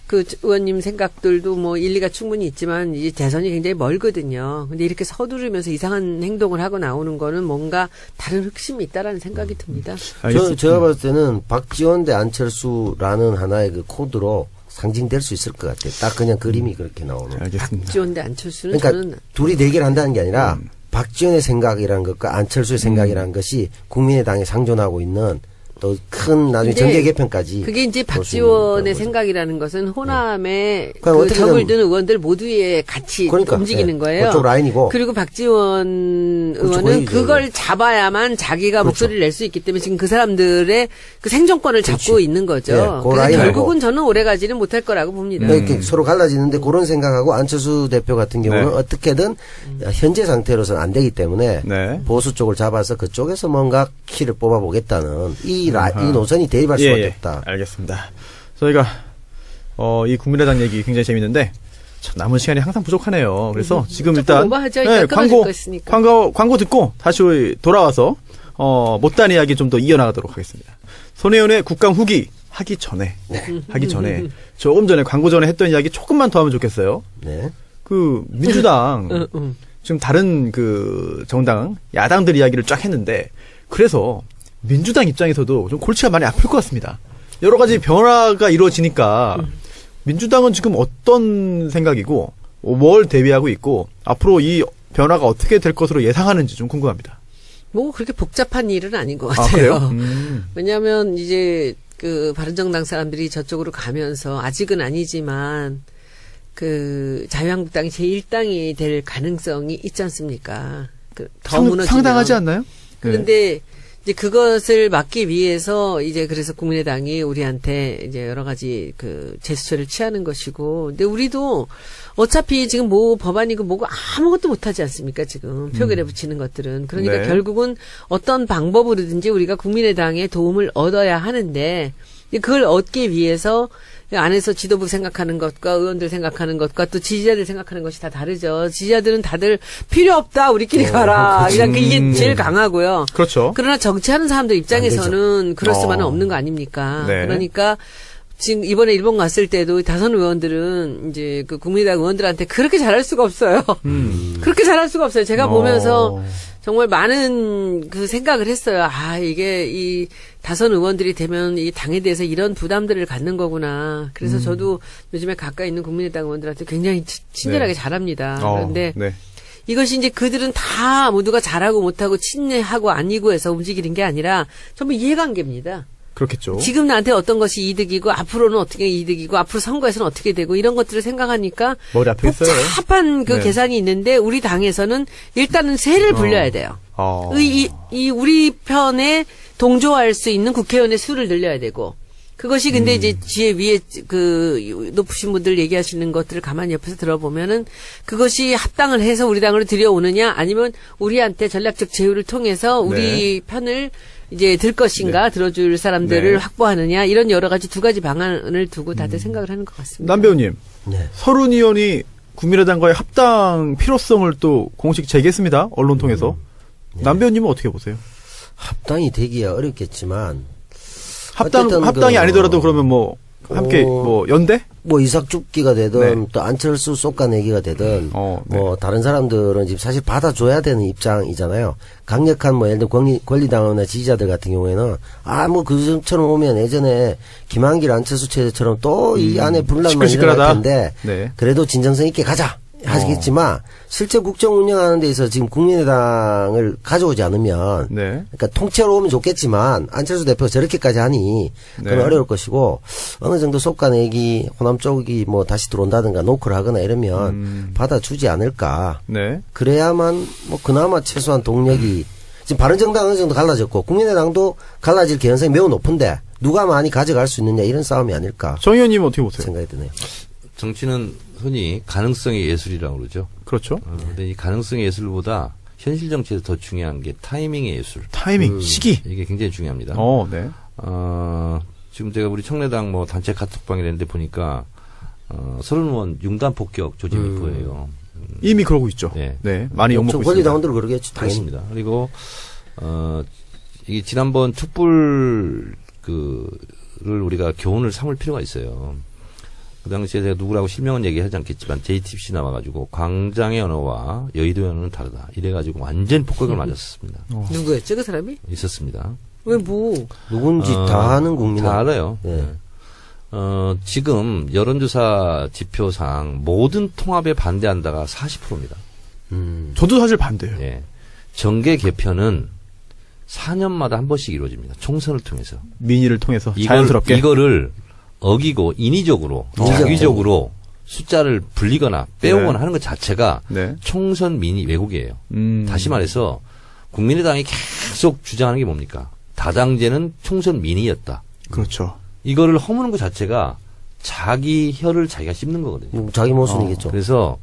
그 의원님 생각들도 뭐 일리가 충분히 있지만 이 대선이 굉장히 멀거든요. 근데 이렇게 서두르면서 이상한 행동을 하고 나오는 거는 뭔가 다른 흑심이 있다라는 생각이 듭니다. 제가 봤을 때는 박지원 대 안철수라는 하나의 그 코드로 상징될 수 있을 것 같아요. 딱 그냥 그림이 그렇게 나오는. 알겠습니다. 박지원 대 안철수는 그러니까 저는 둘이 대결한다는 게 아니라 박지원의 생각이라는 것과 안철수의 생각이라는 것이 국민의당에 상존하고 있는 또 큰 나중에 근데 정계 개편까지 그게 이제 볼수 있는 박지원의 그런 거죠. 생각이라는 것은 호남의 그러니까 그 어떻게든 적을 든 의원들 모두에 같이 그러니까, 움직이는 예, 거예요. 그쪽 라인이고. 그리고 박지원 그렇죠, 의원은 거의 그걸 잡아야만 자기가 그렇죠. 목소리를 낼 수 있기 때문에 지금 그 사람들의 그 생존권을 잡고 있는 거죠. 예, 그 그래서 라인하고. 결국은 저는 오래가지는 못할 거라고 봅니다. 이렇게 서로 갈라지는데 그런 생각하고 안철수 대표 같은 경우는 네. 어떻게든 현재 상태로서는 안 되기 때문에 네. 보수 쪽을 잡아서 그쪽에서 뭔가 키를 뽑아보겠다는 이 노선이 대립할 수밖에 없다. 알겠습니다. 저희가 이 국민의당 얘기 굉장히 재밌는데 참 남은 시간이 항상 부족하네요. 그래서 지금 조금 일단 오버하죠. 일단 끊어질 거 있으니까. 광고 듣고 다시 돌아와서 못다한 이야기 좀 더 이어나가도록 하겠습니다. 손혜원의 국감 후기 하기 전에 조금 전에 광고 전에 했던 이야기 조금만 더 하면 좋겠어요. 네. 그 민주당 지금 다른 그 정당 야당들 이야기를 쫙 했는데 그래서 민주당 입장에서도 좀 골치가 많이 아플 것 같습니다. 여러 가지 변화가 이루어지니까 민주당은 지금 어떤 생각이고 뭘 대비하고 있고 앞으로 이 변화가 어떻게 될 것으로 예상하는지 좀 궁금합니다. 뭐 그렇게 복잡한 일은 아닌 것 아, 같아요. 그래요? 왜냐하면 이제 그 바른정당 사람들이 저쪽으로 가면서 아직은 아니지만 그 자유한국당이 제1당이 될 가능성이 있지 않습니까? 그 더 무너지면. 상당하지 않나요? 그런데 이제 그것을 막기 위해서 이제 그래서 국민의당이 우리한테 이제 여러 가지 그 제스처를 취하는 것이고, 근데 우리도 어차피 지금 뭐 법안이고 뭐고 아무것도 못하지 않습니까? 지금 표결에 붙이는 것들은. 그러니까 네. 결국은 어떤 방법으로든지 우리가 국민의당의 도움을 얻어야 하는데, 그걸 얻기 위해서 안에서 지도부 생각하는 것과 의원들 생각하는 것과 또 지지자들 생각하는 것이 다 다르죠. 지지자들은 다들 필요 없다, 우리끼리 가라. 그냥 이게 제일 강하고요. 그렇죠. 그러나 정치하는 사람들 입장에서는 그럴 수만은 어. 없는 거 아닙니까? 네. 그러니까 지금 이번에 일본 갔을 때도 다선 의원들은 이제 그 국민의당 의원들한테 그렇게 잘할 수가 없어요. 그렇게 잘할 수가 없어요. 제가 보면서 정말 많은 그 생각을 했어요. 아, 이게 이 다선 의원들이 되면 이 당에 대해서 이런 부담들을 갖는 거구나. 그래서 저도 요즘에 가까이 있는 국민의당 의원들한테 굉장히 친절하게 네. 잘합니다. 어, 그런데 네. 이것이 이제 그들은 다 모두가 잘하고 못하고 친애하고 아니고 해서 움직이는 게 아니라 전부 이해관계입니다. 그렇겠죠. 지금 나한테 어떤 것이 이득이고 앞으로는 어떻게 이득이고 앞으로 선거에서는 어떻게 되고 이런 것들을 생각하니까 머리 앞에 있어요. 복잡한 그 네. 계산이 있는데 우리 당에서는 일단은 세를 불려야 돼요. 이 우리 편에 동조할 수 있는 국회의원의 수를 늘려야 되고 그것이 근데 이제 뒤에 위에 그 높으신 분들 얘기하시는 것들을 가만히 옆에서 들어보면은 그것이 합당을 해서 우리 당으로 들여오느냐 아니면 우리한테 전략적 제휴를 통해서 우리 편을 이제 들 것인가 들어줄 사람들을 네. 확보하느냐 이런 여러 가지 두 가지 방안을 두고 다들 생각을 하는 것 같습니다. 남 배우님, 네. 서른 의원이 국민의당과의 합당 필요성을 또 공식 제기했습니다. 언론 통해서. 남 배우님은 어떻게 보세요? 합당이 되기야 어렵겠지만 합당이 어쨌든 아니더라도 그러면 뭐 함께 뭐 연대? 뭐 이삭죽기가 되든 네. 또 안철수 쏟아내기가 되든 네. 뭐 다른 사람들은 지금 사실 받아줘야 되는 입장이잖아요. 강력한 뭐 예를 들어 권리당원이나 지지자들 같은 경우에는 뭐 그처럼 오면 예전에 김한길 안철수 체제처럼 또 이 안에 분란만 시끌시끌하다. 일어날 텐데 네. 그래도 진정성 있게 가자 하시겠지만 실제 국정 운영하는 데 있어서 지금 국민의당을 가져오지 않으면 네. 그러니까 통째로 오면 좋겠지만 안철수 대표가 저렇게까지 하니 그건 네. 어려울 것이고 어느 정도 솎아내기 호남 쪽이 뭐 다시 들어온다든가 노크를 하거나 이러면 받아주지 않을까. 네. 그래야만 뭐 그나마 최소한 동력이 지금 바른정당 어느 정도 갈라졌고 국민의당도 갈라질 개연성이 매우 높은데 누가 많이 가져갈 수 있느냐 이런 싸움이 아닐까 정 의원님 어떻게 보세요? 생각이 드네요. 정치는 흔히 가능성의 예술이라고 그러죠. 그렇죠. 근데 이 가능성의 예술보다 현실 정치에서 더 중요한 게 타이밍의 예술. 타이밍, 시기. 이게 굉장히 중요합니다. 네. 지금 제가 우리 청래당 뭐 단체 카톡방에 냈는데 보니까 서른 의원 융단 폭격 조짐이 보여요. 이미 그러고 있죠. 네. 네. 많이 욕먹고 있습니다. 권리당원들은 그러겠죠. 당연히. 그렇습니다. 그리고 이게 지난번 촛불 를 우리가 교훈을 삼을 필요가 있어요. 그 당시에 제가 누구라고 실명은 얘기하지 않겠지만 JTBC 나와가지고 광장의 언어와 여의도의 언어는 다르다. 이래가지고 완전 폭격을 맞았습니다. 누구였죠 그 사람이? 있었습니다. 왜 뭐? 누군지 다 아는 국민은 다 알아요. 네. 지금 여론조사 지표상 모든 통합에 반대한다가 40%입니다. 저도 사실 반대예요. 예. 정계 개편은 4년마다 한 번씩 이루어집니다. 총선을 통해서. 민의를 통해서 자연스럽게. 이거를 어기고 인위적으로, 자기적으로 숫자를 불리거나 빼오거나 네. 하는 것 자체가 네. 총선 민의 왜곡이에요. 다시 말해서 국민의당이 계속 주장하는 게 뭡니까? 다당제는 총선 민의였다. 그렇죠. 이거를 허무는 것 자체가 자기 혀를 자기가 씹는 거거든요. 자기 모순이겠죠. 그래서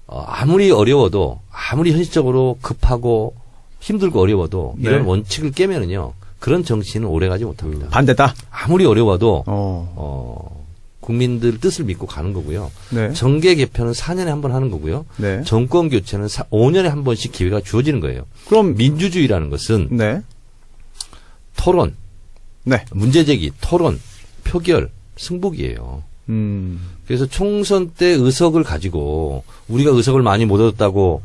아무리 어려워도 아무리 현실적으로 급하고 힘들고 어려워도 네. 이런 원칙을 깨면은요 그런 정치는 오래가지 못합니다. 반대다. 아무리 어려워도 어. 국민들 뜻을 믿고 가는 거고요. 네. 정계 개편은 4년에 한 번 하는 거고요. 네. 정권 교체는 5년에 한 번씩 기회가 주어지는 거예요. 그럼 민주주의라는 것은 네. 토론, 네. 문제제기, 토론, 표결, 승복이에요. 그래서 총선 때 의석을 가지고 우리가 의석을 많이 못 얻었다고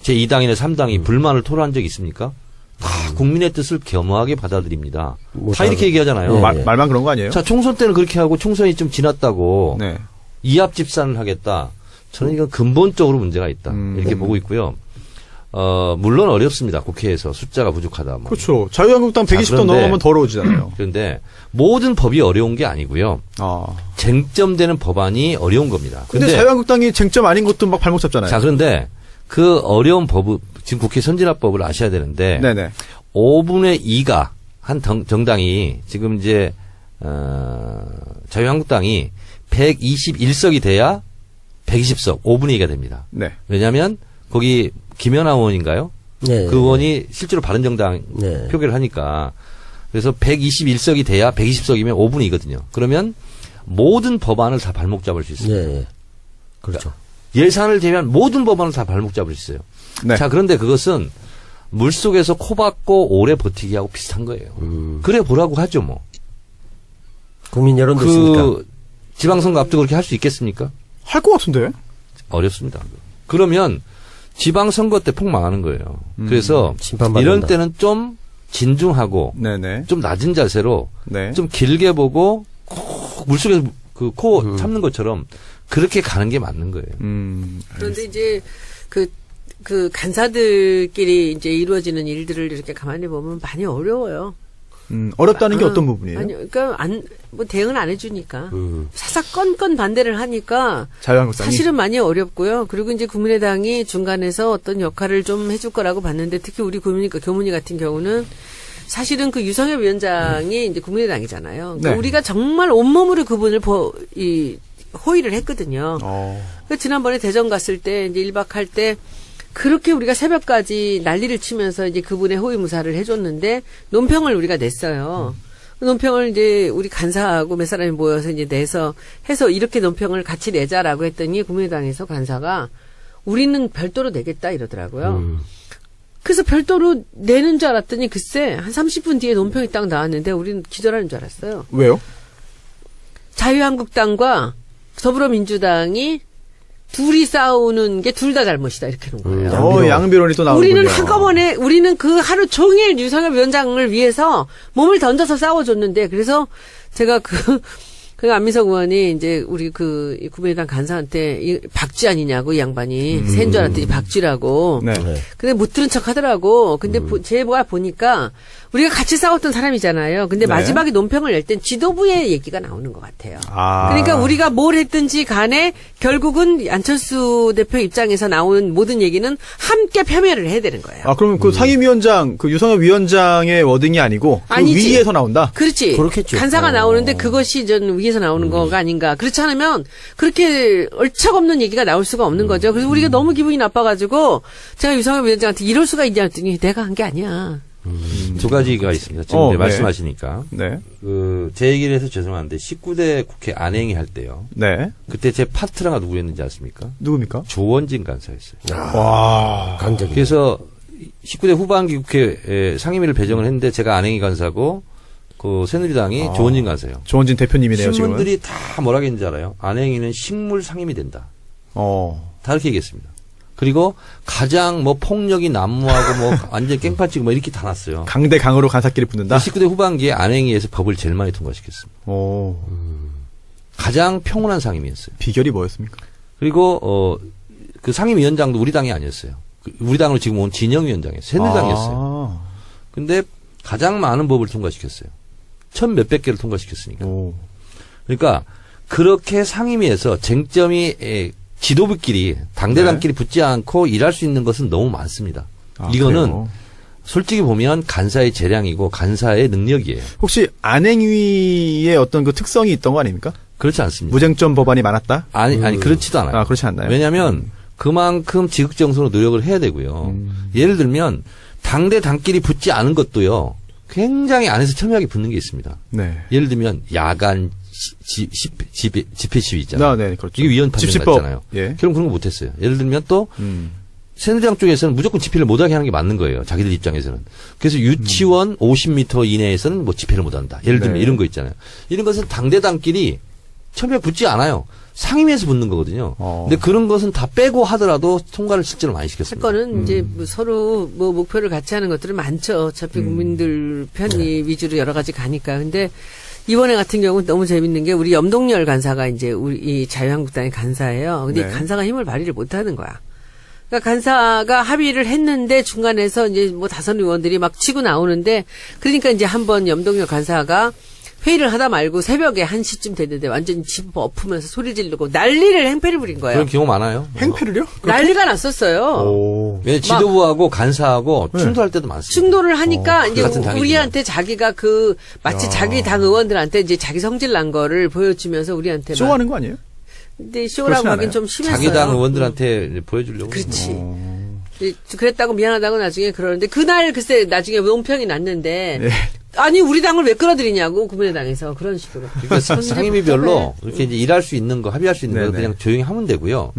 제2당이나 3당이 불만을 토로한 적이 있습니까? 다 국민의 뜻을 겸허하게 받아들입니다. 다 이렇게 얘기하잖아요. 네. 말만 그런 거 아니에요? 자, 총선 때는 그렇게 하고 총선이 좀 지났다고 네. 이합 집산을 하겠다. 저는 이건 근본적으로 문제가 있다. 이렇게 보고 있고요. 물론 어렵습니다. 국회에서 숫자가 부족하다. 뭐. 그렇죠. 자유한국당 120도 그런데- 넘어가면 더러워지잖아요. 그런데 모든 법이 어려운 게 아니고요. 쟁점되는 법안이 어려운 겁니다. 근데 자유한국당이 쟁점 아닌 것도 막 발목 잡잖아요. 자, 그런데 그 어려운 지금 국회 선진화법을 아셔야 되는데 네네. 5분의 2가 한 정당이 지금 이제 자유한국당이 121석이 돼야 120석, 5분의 2가 됩니다. 네. 왜냐하면 거기 김연아 의원인가요? 네. 그 의원이 실제로 바른정당 네. 표결을 하니까 그래서 121석이 돼야 120석이면 5분의 2거든요. 그러면 모든 법안을 다 발목 잡을 수 있어요. 네. 그렇죠. 예산을 제외한 모든 법안을 다 발목 잡을 수 있어요. 네. 자, 그런데 그것은 물속에서 코 박고 오래 버티기하고 비슷한 거예요. 그래 보라고 하죠, 뭐. 국민 여론도 있으니까. 그 지방선거 앞두고 그렇게 할 수 있겠습니까? 할 것 같은데. 어렵습니다. 그러면 지방선거 때 폭망하는 거예요. 그래서 심판받는다. 이런 때는 좀 진중하고 네네. 좀 낮은 자세로 네. 좀 길게 보고 물속에서 그 코 참는 것처럼 그렇게 가는 게 맞는 거예요. 그런데 이제 그 간사들끼리 이제 이루어지는 일들을 이렇게 가만히 보면 많이 어려워요. 어렵다는 게 어떤 부분이에요? 아니, 그러니까 뭐 대응을 안 해주니까 사사건건 반대를 하니까 자유한국당이 사실은 많이 어렵고요. 그리고 이제 국민의당이 중간에서 어떤 역할을 좀 해줄 거라고 봤는데 특히 우리 교문위 같은 경우는 사실은 그 유성엽 위원장이 이제 국민의당이잖아요. 그러니까 네. 우리가 정말 온몸으로 그분을 호의를 했거든요. 그러니까 지난번에 대전 갔을 때 이제 1박 할 때 그렇게 우리가 새벽까지 난리를 치면서 이제 그분의 호위무사를 해줬는데 논평을 우리가 냈어요. 그 논평을 이제 우리 간사하고 몇 사람이 모여서 이제 해서 이렇게 논평을 같이 내자라고 했더니 국민의당에서 간사가 우리는 별도로 내겠다 이러더라고요. 그래서 별도로 내는 줄 알았더니 글쎄 한 30분 뒤에 논평이 딱 나왔는데 우리는 기절하는 줄 알았어요. 왜요? 자유한국당과 더불어민주당이 둘이 싸우는 게 둘 다 잘못이다 이렇게 놓은 거예요. 양비론이 또 나오는군요. 우리는 한꺼번에 우리는 그 하루 종일 유성엽 위원장을 위해서 몸을 던져서 싸워줬는데 그래서 제가 그 안민석 의원이 이제 우리 그 국민의당 간사한테 이 박쥐 아니냐고 이 양반이 센 줄 알았더니 박쥐라고. 네. 근데 못 들은 척 하더라고. 근데 제가 보니까 우리가 같이 싸웠던 사람이잖아요. 근데 네. 마지막에 논평을 낼 땐 지도부의 얘기가 나오는 것 같아요. 아. 그러니까 우리가 뭘 했든지 간에 결국은 안철수 대표 입장에서 나온 모든 얘기는 함께 폄훼를 해야 되는 거예요. 아, 그러면 그 상임위원장, 그 유성엽 위원장의 워딩이 아니고 그 아니지. 위에서 나온다? 그렇지. 그렇겠죠. 간사가 나오는데 그것이 전 위에서 나오는 거가 아닌가. 그렇지 않으면 그렇게 얼척없는 얘기가 나올 수가 없는 거죠. 그래서 우리가 너무 기분이 나빠가지고 제가 유성엽 위원장한테 이럴 수가 있냐 했더니 내가 한 게 아니야. 두 가지가 있습니다. 지금 이제 네. 말씀하시니까. 네. 제 얘기를 해서 죄송한데 19대 국회 안행위 할 때요. 네. 그때 제 파트너가 누구였는지 아십니까? 누굽니까? 조원진 간사였어요. 와. 강적이. 그래서 19대 후반기 국회 상임위를 배정을 했는데 제가 안행위 간사고 그 새누리당이 조원진 간사예요. 조원진 대표님이네요, 지금. 신문들이 다 뭐라고 했는지 알아요? 안행위는 식물 상임이 된다. 다 이렇게 얘기했습니다. 그리고 가장 뭐 폭력이 난무하고 뭐 완전 깽판치고 뭐 이렇게 다 났어요. 강대 강으로 간사끼리 붙는다? 19대 후반기에 안행위에서 법을 제일 많이 통과시켰습니다. 가장 평온한 상임위였어요. 비결이 뭐였습니까? 그리고 그 상임위원장도 우리 당이 아니었어요. 우리 당으로 지금 온 진영위원장이었어요. 새누리당이었어요. 근데 가장 많은 법을 통과시켰어요. 1,000몇백 개를 통과시켰으니까. 그러니까 그렇게 상임위에서 쟁점이 지도부끼리 당대당끼리 붙지 않고 일할 수 있는 것은 너무 많습니다. 이거는 그래요? 솔직히 보면 간사의 재량이고 간사의 능력이에요. 혹시 안행위의 어떤 그 특성이 있던 거 아닙니까? 그렇지 않습니다. 무쟁점 법안이 많았다? 아니 그렇지도 않아요. 아, 그렇지 않나요? 왜냐하면 그만큼 지극정성으로 노력을 해야 되고요. 예를 들면 당대당끼리 붙지 않은 것도요. 굉장히 안에서 첨예하게 붙는 게 있습니다. 네. 예를 들면 야간 집회 시위 있잖아요. 네, 그렇죠. 이게 위헌 판정 집시법. 났잖아요. 예. 결국 그런 거 못했어요. 예를 들면 또 새누리당 쪽에서는 무조건 집회를 못하게 하는 게 맞는 거예요. 자기들 입장에서는. 그래서 유치원 50m 이내에서는 뭐 집회를 못한다. 예를 들면 네. 이런 거 있잖아요. 이런 것은 당대당끼리 첨예하게 붙지 않아요. 상임위에서 붙는 거거든요. 근데 그런 것은 다 빼고 하더라도 통과를 실제로 많이 시켰습니다. 사건은 이제 뭐 서로 뭐 목표를 같이 하는 것들은 많죠. 어차피 국민들 편의 위주로 여러 가지 가니까. 근데 이번에 같은 경우는 너무 재밌는 게 우리 염동열 간사가 이제 우리 이 자유한국당의 간사예요. 근데 네. 이 간사가 힘을 발휘를 못 하는 거야. 그러니까 간사가 합의를 했는데 중간에서 이제 뭐 다선 의원들이 막 치고 나오는데 그러니까 이제 한번 염동열 간사가 회의를 하다 말고 새벽에 1시쯤 됐는데 완전히 집 엎으면서 소리 지르고 난리를 행패를 부린 거예요. 그런 경우 많아요. 행패를요? 난리가 났었어요. 오. 왜 지도부하고 간사하고 네. 충돌할 때도 많습니다. 충돌을 하니까 이제 같은 당이지만. 우리한테 자기가 그 마치 자기 당 의원들한테 이제 자기 성질 난 거를 보여주면서 우리한테 막 쇼하는 거 아니에요? 근데 쇼라고 그렇진 하긴 않아요. 좀 심했어요. 자기 당 의원들한테 보여주려고. 그렇지. 그랬다고 미안하다고 나중에 그러는데 그날 글쎄 나중에 논평이 났는데 예. 아니 우리 당을 왜 끌어들이냐고 국민의당에서 그런 식으로. 그러니까 상임위별로 이렇게 이제 일할 수 있는 거, 합의할 수 있는 거 네네. 그냥 조용히 하면 되고요.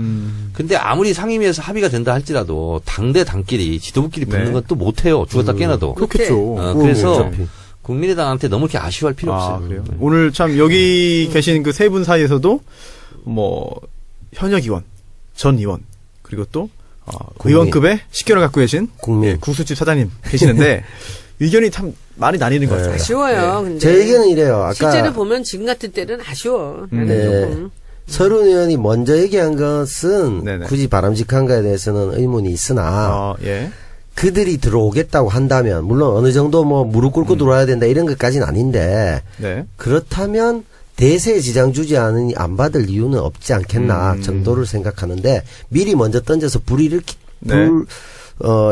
근데 아무리 상임위에서 합의가 된다 할지라도 당대 당끼리 지도부끼리 붙는 네. 건 또 못해요. 죽었다 깨나도. 그렇겠죠. 그래서 어차피. 국민의당한테 너무 이렇게 아쉬워할 필요 없어요. 아, 그래요? 네. 오늘 참 여기 계신 그 세 분 사이에서도 뭐 현역 의원, 전 의원 그리고 또 의원급의 식견을 갖고 계신 국민. 예, 구수집 사장님 계시는데 의견이 참 많이 나뉘는 것 같습니다. 아쉬워요. 근데 제 의견은 이래요. 아까 실제로 보면 지금 같은 때는 아쉬워. 나는 네. 조금. 서른 의원이 먼저 얘기한 것은 네네. 굳이 바람직한가에 대해서는 의문이 있으나 예. 그들이 들어오겠다고 한다면 물론 어느 정도 뭐 무릎 꿇고 들어와야 된다 이런 것까지는 아닌데 네. 그렇다면 대세에 지장 주지 않으니 안 받을 이유는 없지 않겠나 정도를 생각하는데 미리 먼저 던져서 네.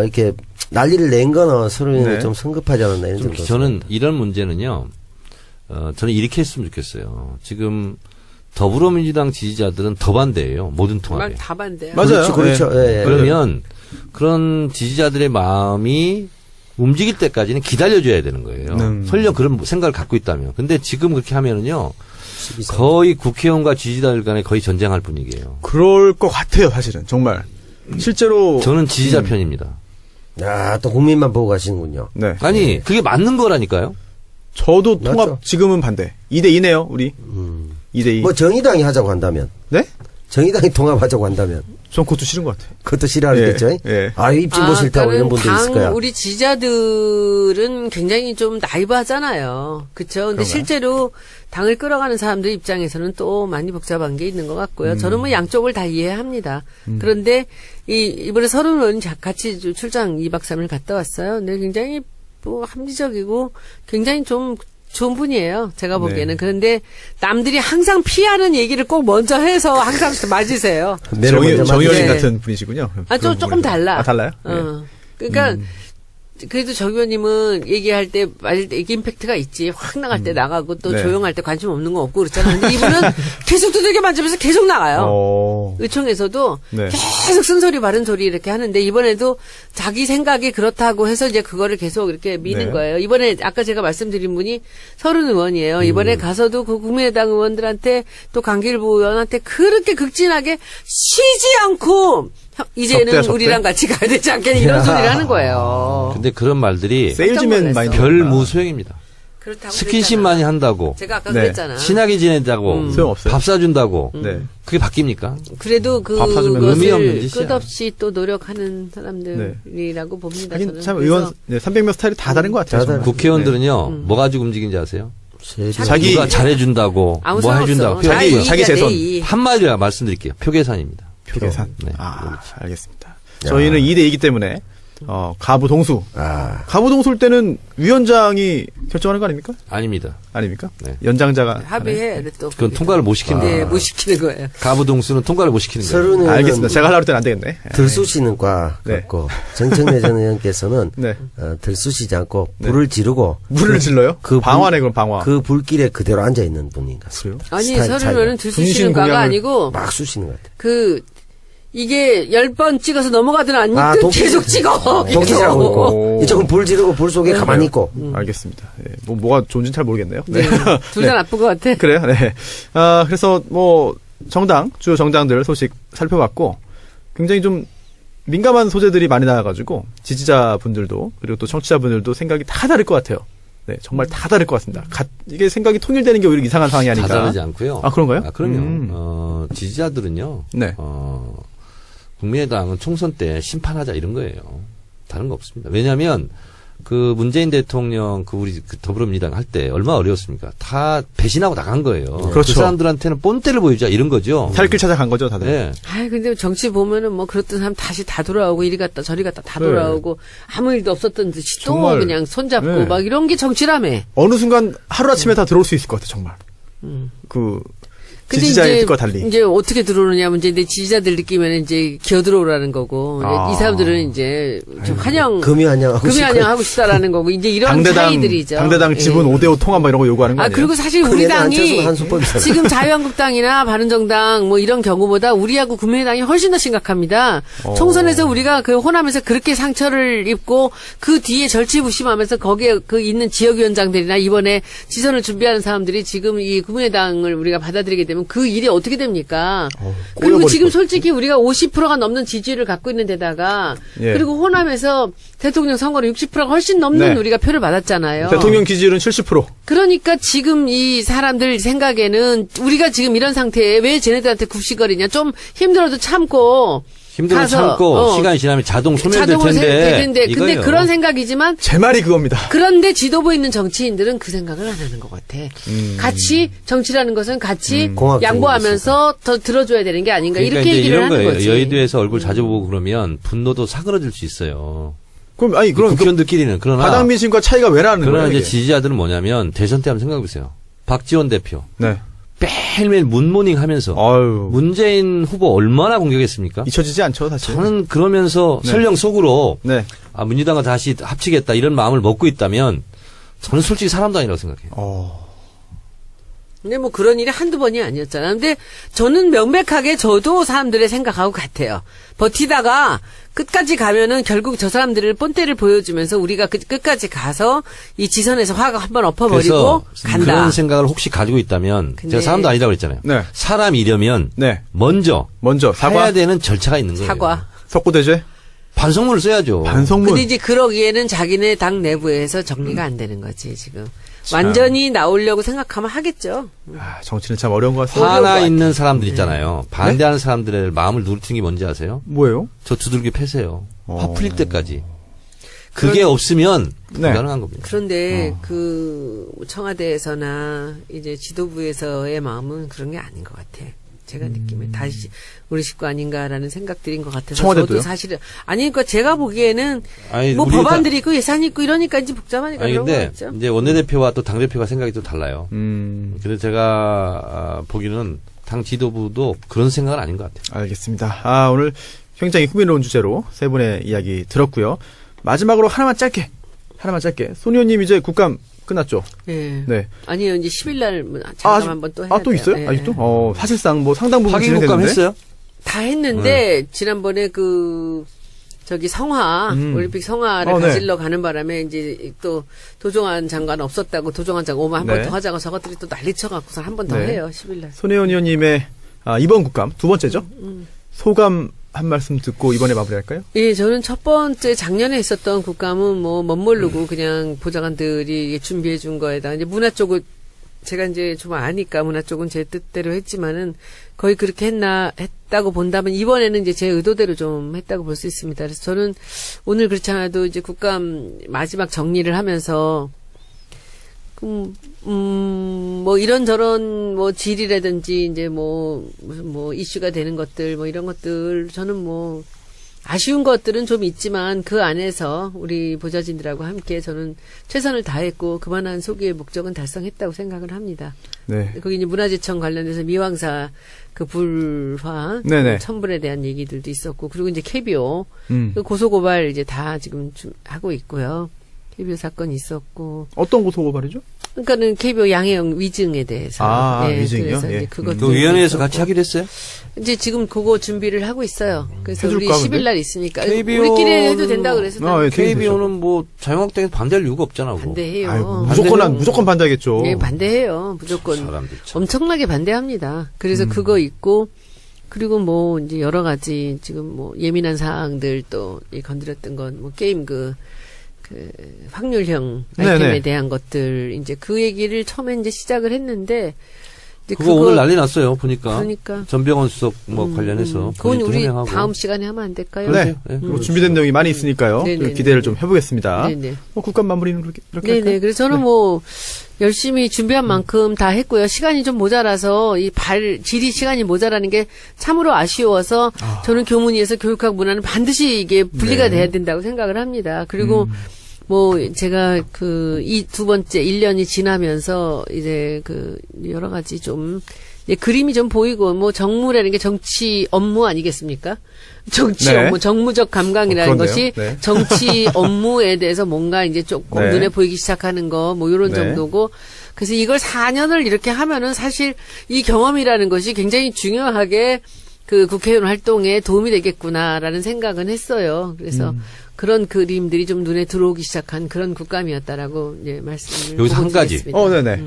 이렇게 난리를 낸 거는 서로 네. 좀 성급하지 않았나 이런 정도. 저는 이런 문제는요. 저는 이렇게 했으면 좋겠어요. 지금 더불어민주당 지지자들은 더 반대예요. 모든 통합에. 막 다 반대야. 맞아요. 그렇죠. 예, 예. 그러면 그런 지지자들의 마음이 움직일 때까지는 기다려줘야 되는 거예요. 설령 그런 생각을 갖고 있다면. 근데 지금 그렇게 하면은요. 거의 국회의원과 지지자들 간에 거의 전쟁할 분위기예요. 그럴 것 같아요, 사실은. 정말. 실제로. 저는 지지자 편입니다. 야, 또 국민만 보고 가시는군요. 네. 아니, 그게 맞는 거라니까요. 저도 맞죠. 통합 지금은 반대. 2대2네요, 우리. 2대2. 뭐 정의당이 하자고 한다면, 네? 정의당이 통합하자고 한다면 전 그것도 싫은 것 같아요. 그것도 싫어하겠죠. 예, 예. 아, 입진보 싫다고 이런 분도 있을 거야. 우리 지지자들은 굉장히 좀 나이브하잖아요. 그렇죠. 근데 그런가요? 실제로 당을 끌어가는 사람들 입장에서는 또 많이 복잡한 게 있는 것 같고요. 저는 뭐 양쪽을 다 이해합니다. 그런데 이번에 서른 의원이 같이 출장 2박 3일 갔다 왔어요. 근데 굉장히 뭐 합리적이고 굉장히 좀 좋은 분이에요. 제가 보기에는. 네. 그런데 남들이 항상 피하는 얘기를 꼭 먼저 해서 항상 맞으세요. 정의원님 네. 같은 분이시군요. 아, 그런 조금 부분에서. 달라. 아, 달라요? 그러니까 그래도 정 의원님은 얘기할 때 맞을 때 임팩트가 있지. 확 나갈 때 나가고 또 네. 조용할 때 관심 없는 거 없고 그렇잖아요. 근데 이분은 계속 두들겨 맞으면서 계속 나가요. 의총에서도 네. 계속 쓴소리 바른 소리 이렇게 하는데 이번에도 자기 생각이 그렇다고 해서 이제 그거를 계속 이렇게 미는 네. 거예요. 이번에 아까 제가 말씀드린 분이 서른 의원이에요. 이번에 가서도 그 국민의당 의원들한테 또 강길부 의원한테 그렇게 극진하게 쉬지 않고 이제는 적대야, 적대? 우리랑 같이 가야 되지 않겠냐 이런 소리를 하는 거예요. 근데 그런 말들이 세일즈맨 놀랐어. 마인드. 별 무소용입니다. 그렇다고 스킨십 그랬잖아. 많이 한다고, 제가 아까 네. 그랬잖아. 친하게 지낸다고, 소용없어요. 밥 사준다고, 네. 그게 바뀝니까? 그래도 밥 사주면 의미 없는 그것을 짓이야. 끝없이 또 노력하는 사람들이라고 봅니다. 하긴 저는. 참 그래서 의원 300명 스타일이 다 다른 것 같아요. 다 정말. 국회의원들은요, 뭐 가지고 움직이는지 아세요? 자기- 누가 잘해준다고, 아무 뭐 상관없어. 해준다고. 자기 재선. 한마디로 말씀드릴게요. 표계산입니다. 표계산. 네. 알겠습니다. 저희는 2대2기 때문에 가부 동수. 아, 가부 동수일 때는 위원장이 결정하는 거 아닙니까? 아닙니다. 아닙니까? 네. 연장자가 합의해. 또 그건 통과를 못 시키는 네, 거예요. 못 시키는 거예요. 가부동수는 통과를 못 시키는 거예요. 서른 알겠습니다. 제가 의원은 하려고 때는 안 되겠네. 들쑤시는 과 네. 같고 정청래 전 의원께서는 네. 들쑤시지 않고 불을 지르고 물을 질러요? 그 방화네, 그럼 방화. 그 불길에 그대로 앉아 있는 분인 것 같습니다. 그래요? 아니, 스타일 서른 차이가. 의원은 들쑤시는 과가 분신 아니고 막 쑤시는 것 같아요. 이게 10번 찍어서 넘어가든 안 아, 찍든 도끼- 계속 찍어. 도끼질하고 오. 있고 이쪽은 불 지르고 불 속에 가만히 있고 알겠습니다. 예, 뭐가 좋은지는 잘 모르겠네요. 네. 둘 다 나쁜 것 같아. 그래요. 네. 그래서 주요 정당들 소식 살펴봤고 굉장히 좀 민감한 소재들이 많이 나와가지고 지지자분들도 그리고 또 청취자분들도 생각이 다 다를 것 같아요. 네, 정말 다 다를 것 같습니다. 이게 생각이 통일되는 게 오히려 이상한 상황이 아닐까. 다 다르지 않고요. 아, 그런가요? 그럼요. 지지자들은요. 네. 국민의당은 총선 때 심판하자 이런 거예요. 다른 거 없습니다. 왜냐하면 그 문재인 대통령 우리 더불어민주당 할 때 얼마나 어려웠습니까? 다 배신하고 나간 거예요. 그렇죠. 그 사람들한테는 본때를 보여주자 이런 거죠. 살길 찾아간 거죠, 다들. 네. 아이, 근데 정치 보면은 뭐 그랬던 사람 다시 다 돌아오고 이리 갔다 저리 갔다 다 돌아오고 아무 일도 없었던 듯이 또 정말. 그냥 손잡고 네. 막 이런 게 정치라며. 어느 순간 하루아침에 다 들어올 수 있을 것 같아, 정말. 그, 근데 지지자의 이제, 뜻과 달리. 이제 어떻게 들어오느냐 문제인데 지지자들 느끼면 이제 기어 들어오라는 거고 아. 이 사람들은 이제 좀 환영 금이 환영하고 금이 싶고. 환영하고 싶다라는 거고 이제 이런 차이들이죠. 당대당 지분 예. 5대5 통합 뭐 이런 거 요구하는 거 아 아니에요? 그리고 사실 우리 그래도 안철수는 당이 한 수법이잖아요. 지금 자유한국당이나 바른정당 뭐 이런 경우보다 우리하고 국민의당이 훨씬 더 심각합니다. 총선에서 우리가 그 호남에서 그렇게 상처를 입고 그 뒤에 절치부심하면서 거기에 그 있는 지역위원장들이나 이번에 지선을 준비하는 사람들이 지금 이 국민의당을 우리가 받아들이게 되면 그 일이 어떻게 됩니까? 그리고 꼬여버릴 지금 것 솔직히 우리가 50%가 넘는 지지율을 갖고 있는 데다가 예. 그리고 호남에서 대통령 선거로 60%가 훨씬 넘는 네. 우리가 표를 받았잖아요. 대통령 기지율은 70%. 그러니까 지금 이 사람들 생각에는 우리가 지금 이런 상태에 왜 쟤네들한테 굽시거리냐. 좀 힘들어도 참고. 힘들어 가서, 참고 시간이 지나면 자동 소멸될 자동으로 될 텐데. 텐데. 근데 이거예요. 그런 생각이지만 제 말이 그겁니다. 그런데 지도부에 있는 정치인들은 그 생각을 안 하는 것 같아. 같이 정치라는 것은 같이 공학적인 양보하면서 더 들어줘야 되는 게 아닌가. 그러니까 이렇게 이제 얘기를 이런 하는 거예요. 거지. 여의도에서 얼굴 자주 보고 그러면 분노도 사그러질 수 있어요. 그럼, 아니, 그럼, 국회의원들끼리는. 그러나 바닥 민심과 차이가 왜 나는 그러나 거예요? 이제 이게? 지지자들은 뭐냐면 대선 때 한번 생각해 보세요. 박지원 대표 네. 매일매일 문모닝 하면서 아유. 문재인 후보 얼마나 공격했습니까? 잊혀지지 않죠, 사실. 저는 그러면서 네. 설령 속으로 네. 민주당과 다시 합치겠다 이런 마음을 먹고 있다면 저는 솔직히 사람도 아니라고 생각해요. 근데 뭐 그런 일이 한두 번이 아니었잖아요. 근데 저는 명백하게 저도 사람들의 생각하고 같아요. 버티다가 끝까지 가면은 결국 저 사람들을 본때를 보여주면서 우리가 끝까지 가서 이 지선에서 화가 한번 엎어버리고 그래서 간다. 그런 생각을 혹시 가지고 있다면 근데- 제가 사람도 아니라고 그랬잖아요. 네. 사람이려면 네. 먼저 사과. 해야 되는 절차가 있는 거예요. 사과. 석고대죄. 반성문을 써야죠. 반성문. 근데 이제 그러기에는 자기네 당 내부에서 정리가 안 되는 거지 지금. 완전히 나오려고 생각하면 하겠죠. 아, 정치는 참 어려운 것 같습니다. 화나 있는 사람들 있잖아요. 반대하는 사람들의 마음을 누르트는 게 뭔지 아세요? 뭐예요? 저 두들겨 패세요. 화 풀릴 때까지. 그게 없으면 네. 불가능한 겁니다. 그런데 그 청와대에서나 이제 지도부에서의 마음은 그런 게 아닌 것 같아. 제가 느낌에 다시 우리 식구 아닌가라는 생각들인 것 같아서 청와대도요? 저도 사실은 아니 그러니까 제가 보기에는 아니, 뭐 우리가 법안들이 있고 예산이 있고 이러니까 이제 복잡하니까 아니 그런 거 근데 같죠. 이제 원내대표와 또 당대표가 생각이 또 달라요. 그래서 제가 보기는 당 지도부도 그런 생각은 아닌 것 같아요. 알겠습니다. 아, 오늘 굉장히 흥미로운 주제로 세 분의 이야기 들었고요. 마지막으로 하나만 짧게. 손 의원님 이제 국감 끝났죠? 예. 네. 아니요 이제 10일 날 잠깐 한번 또 해야 또 돼요. 있어요? 예. 아직도? 사실상 뭐 상당 부분 확인 국감 진행됐는데. 했어요? 다 했는데 지난번에 그 저기 성화 올림픽 성화를 네. 가지러 가는 바람에 이제 또 도종환 장관 없었다고 도종환 장관 오면 한 번 네. 더 하자고 저것들이 또 난리쳐 갖고서 한 번 더 네. 해요 10일 날. 손혜원 의원님의 이번 국감 두 번째죠? 소감 한 말씀 듣고 이번에 마무리할까요? 예, 저는 첫 번째 작년에 있었던 국감은 뭐 멋모르고 그냥 보좌관들이 준비해 준 거에다 이제 문화 쪽을 제가 이제 좀 아니까 문화 쪽은 제 뜻대로 했지만은 거의 그렇게 했다고 본다면 이번에는 이제 제 의도대로 좀 했다고 볼 수 있습니다. 그래서 저는 오늘 그렇지 않아도 이제 국감 마지막 정리를 하면서 뭐 이런저런 뭐 질이라든지 이제 뭐 무슨 뭐 이슈가 되는 것들 뭐 이런 것들 저는 뭐 아쉬운 것들은 좀 있지만 그 안에서 우리 보좌진들하고 함께 저는 최선을 다했고 그만한 소기의 목적은 달성했다고 생각을 합니다. 네. 거기 이제 문화재청 관련해서 미왕사 그 불화 네네. 천불에 대한 얘기들도 있었고 그리고 이제 KBO 음. 그 고소고발 이제 다 지금 하고 있고요. KBO 사건이 있었고 어떤 고소고발이죠? 그러니까는 KBO 양해영 위증에 대해서 위증이요? 그래서 예. 이제 그것 그 위원회에서 같이 하기로 했어요? 이제 지금 그거 준비를 하고 있어요. 그래서 우리 해줄까, 10일 근데? 날 있으니까 KBO 는 우리끼리 해도 된다 그래서 예, 되게 KBO는 뭐 자유한국당에서 반대할 이유가 없잖아. 그거. 반대해요. 아이고, 반대는- 무조건 반대하겠죠. 예, 반대해요. 무조건 사람들 참. 엄청나게 반대합니다. 그래서 그거 있고 그리고 뭐 이제 여러 가지 지금 뭐 예민한 사항들 또 이 건드렸던 건 뭐 게임 그 확률형 아이템에 네네. 대한 것들 이제 그 얘기를 처음에 이제 시작을 했는데 이제 그거 오늘 난리 났어요. 보니까. 그러니까. 전병헌 수석 뭐 관련해서. 그건 본인도 우리 해명하고. 다음 시간에 하면 안 될까요? 네. 네. 뭐 준비된 내용이 많이 있으니까요. 네네네. 기대를 좀 해보겠습니다. 네네. 국감 마무리는 이렇게 네네. 할까요? 그래서 저는 뭐 열심히 준비한 만큼 다 했고요. 시간이 좀 모자라서 질의 시간이 모자라는 게 참으로 아쉬워서 저는 교문위에서 교육학 문화는 반드시 이게 분리가 돼야 된다고 생각을 합니다. 그리고 뭐 제가 이 두 번째 1년이 지나면서 이제 여러 가지 좀 그림이 좀 보이고 뭐 정무라는 게 정치 업무 아니겠습니까? 정치 네. 업무, 정무적 감각이라는 그렇네요. 것이 네. 정치 업무에 대해서 뭔가 이제 조금 네. 눈에 보이기 시작하는 거 뭐 이런 네. 정도고 그래서 이걸 4년을 이렇게 하면은 사실 이 경험이라는 것이 굉장히 중요하게 국회의원 활동에 도움이 되겠구나라는 생각은 했어요. 그래서 그런 그림들이 좀 눈에 들어오기 시작한 그런 국감이었다라고 말씀을 여기서 한 가지. 드리겠습니다. 네네.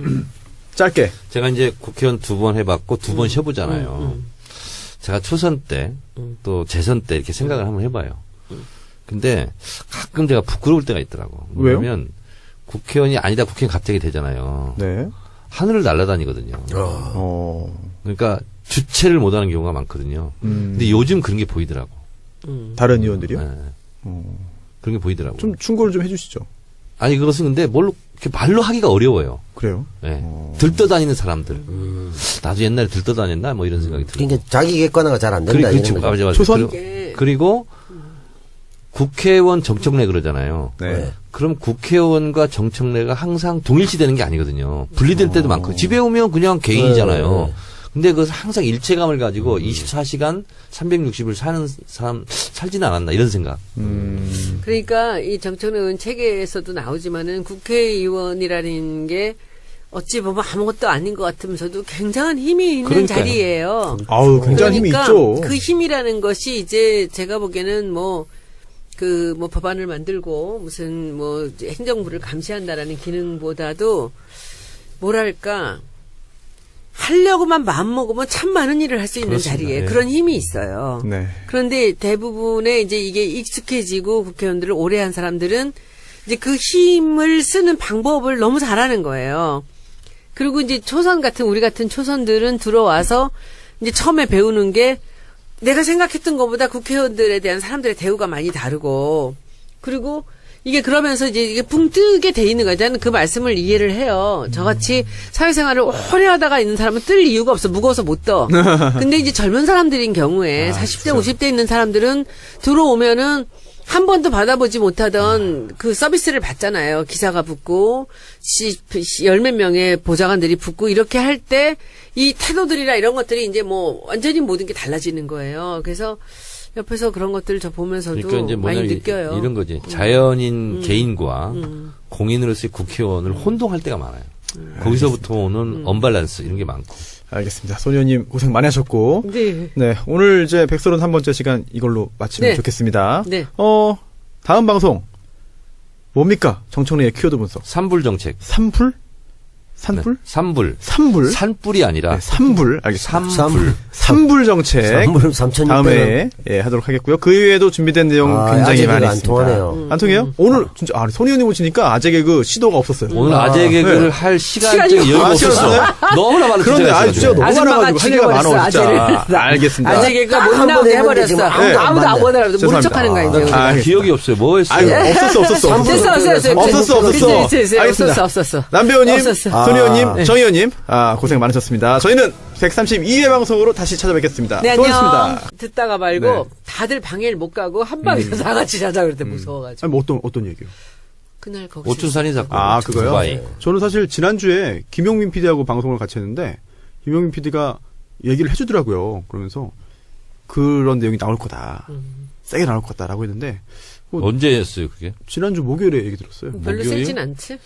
짧게. 제가 이제 국회의원 2번 해봤고 2번 쉬어보잖아요. 제가 초선 때 또 재선 때 이렇게 생각을 한번 해봐요. 근데 가끔 제가 부끄러울 때가 있더라고. 왜요? 왜냐면 국회의원이 아니다 국회의원 갑자기 되잖아요. 네. 하늘을 날아다니거든요. 그러니까 주체를 못하는 경우가 많거든요. 근데 요즘 그런 게 보이더라고. 다른 의원들이요? 네. 그런 게 보이더라고. 좀 충고를 좀 해주시죠. 아니 그것은 근데 뭘로 이렇게 말로 하기가 어려워요. 그래요? 네. 들떠다니는 사람들. 나도 옛날에 들떠다녔나 뭐 이런 생각이 들어요. 그러니까 자기 객관화가 잘 안 된다. 그렇죠. 이런 거죠. 맞아. 초선? 그리고 국회의원 정청래 그러잖아요. 네. 그럼 국회의원과 정청래가 항상 동일시되는 게 아니거든요. 분리될 때도 많고 집에 오면 그냥 개인이잖아요. 네. 근데 그 항상 일체감을 가지고 24시간 360을 사는 사람 살지는 않았나 이런 생각. 그러니까 이 정청래 의원 책에서도 나오지만은 국회의원이라는 게 어찌 보면 아무것도 아닌 것 같으면서도 굉장한 힘이 있는 그러니까요. 자리예요. 아우, 굉장한 힘이 그러니까 있죠. 그 힘이라는 것이 이제 제가 보기에는 뭐 법안을 만들고 무슨 행정부를 감시한다라는 기능보다도 뭐랄까 하려고만 마음먹으면 참 많은 일을 할 수 있는 그렇습니다. 자리에 예. 그런 힘이 있어요. 네. 그런데 대부분의 이제 이게 익숙해지고 국회의원들을 오래 한 사람들은 이제 그 힘을 쓰는 방법을 너무 잘하는 거예요. 그리고 이제 우리 같은 초선들은 들어와서 이제 처음에 배우는 게 내가 생각했던 것보다 국회의원들에 대한 사람들의 대우가 많이 다르고 그리고 이게 그러면서 이제 이게 붕 뜨게 돼 있는 거예요. 저는 그 말씀을 이해를 해요. 저같이 사회생활을 오래 하다가 있는 사람은 뜰 이유가 없어. 무거워서 못 떠. 근데 이제 젊은 사람들인 경우에 40대, 50대 있는 사람들은 들어오면은 한 번도 받아보지 못하던 그 서비스를 받잖아요. 기사가 붙고, 열 몇 명의 보좌관들이 붙고, 이렇게 할 때, 이 태도들이나 이런 것들이 이제 완전히 모든 게 달라지는 거예요. 그래서, 옆에서 그런 것들을 저 보면서도 그러니까 이제 많이 느껴요. 이런 거지. 자연인 개인과 공인으로서의 국회의원을 혼동할 때가 많아요. 거기서부터 오는 언밸런스 이런 게 많고. 알겠습니다. 손 의원님 고생 많이 하셨고. 네. 네. 오늘 이제 131번째 시간 이걸로 마치면 네. 좋겠습니다. 네. 다음 방송. 뭡니까? 정청래의 키워드 분석. 산불 정책. 산불? 산불? 네. 산불. 산불? 산불이 아니라 네, 산불. 알겠습니다. 산불. 산불 정책. 산불 3,600원. 다음에 하도록 하겠고요. 그 이외에도 준비된 내용 굉장히 많이 안 있습니다. 통하네요. 안 통해요? 오늘 진짜 손 의원님 오시니까 아재 개그 시도가 없었어요. 오늘 아재 개그를 네. 할 시간이 여유가 아, 없었어. 시간이 너무나 많은 그런데 주제가 주제가 너무 있어가지고. 많아가지고 할 얘기가 많아 죽여버렸어, 진짜. 아재를. 알겠습니다. 아재 개그가 못 딱 나오게 한번 했는데 지금 해버렸어. 네. 아무도 안 보더라도 모른 죄송합니다. 척하는 거야 이제. 아, 기억이 없어요. 뭐 했어요? 아니, 없었어. 알겠습니다. 없었어. 남배우님, 없었어. 손 의원님, 정 의원님, 고생 많으셨습니다. 저희는 132회 방송으로 다시 찾아뵙겠습니다. 네, 수고하셨습니다. 안녕. 듣다가 말고 네. 다들 방해를 못 가고 한 방에서 다 같이 자자 그랬대 무서워가지고. 아니, 뭐 어떤 얘기요? 그날 거기 오춘산이 사건. 그거요? 두바이. 저는 사실 지난주에 김용민 PD하고 방송을 같이 했는데, 김용민 PD가 얘기를 해주더라고요. 그러면서, 그런 내용이 나올 거다. 세게 나올 거다라고 했는데, 언제 했어요, 그게? 지난주 목요일에 얘기 들었어요. 별로 목요일? 세진 않지?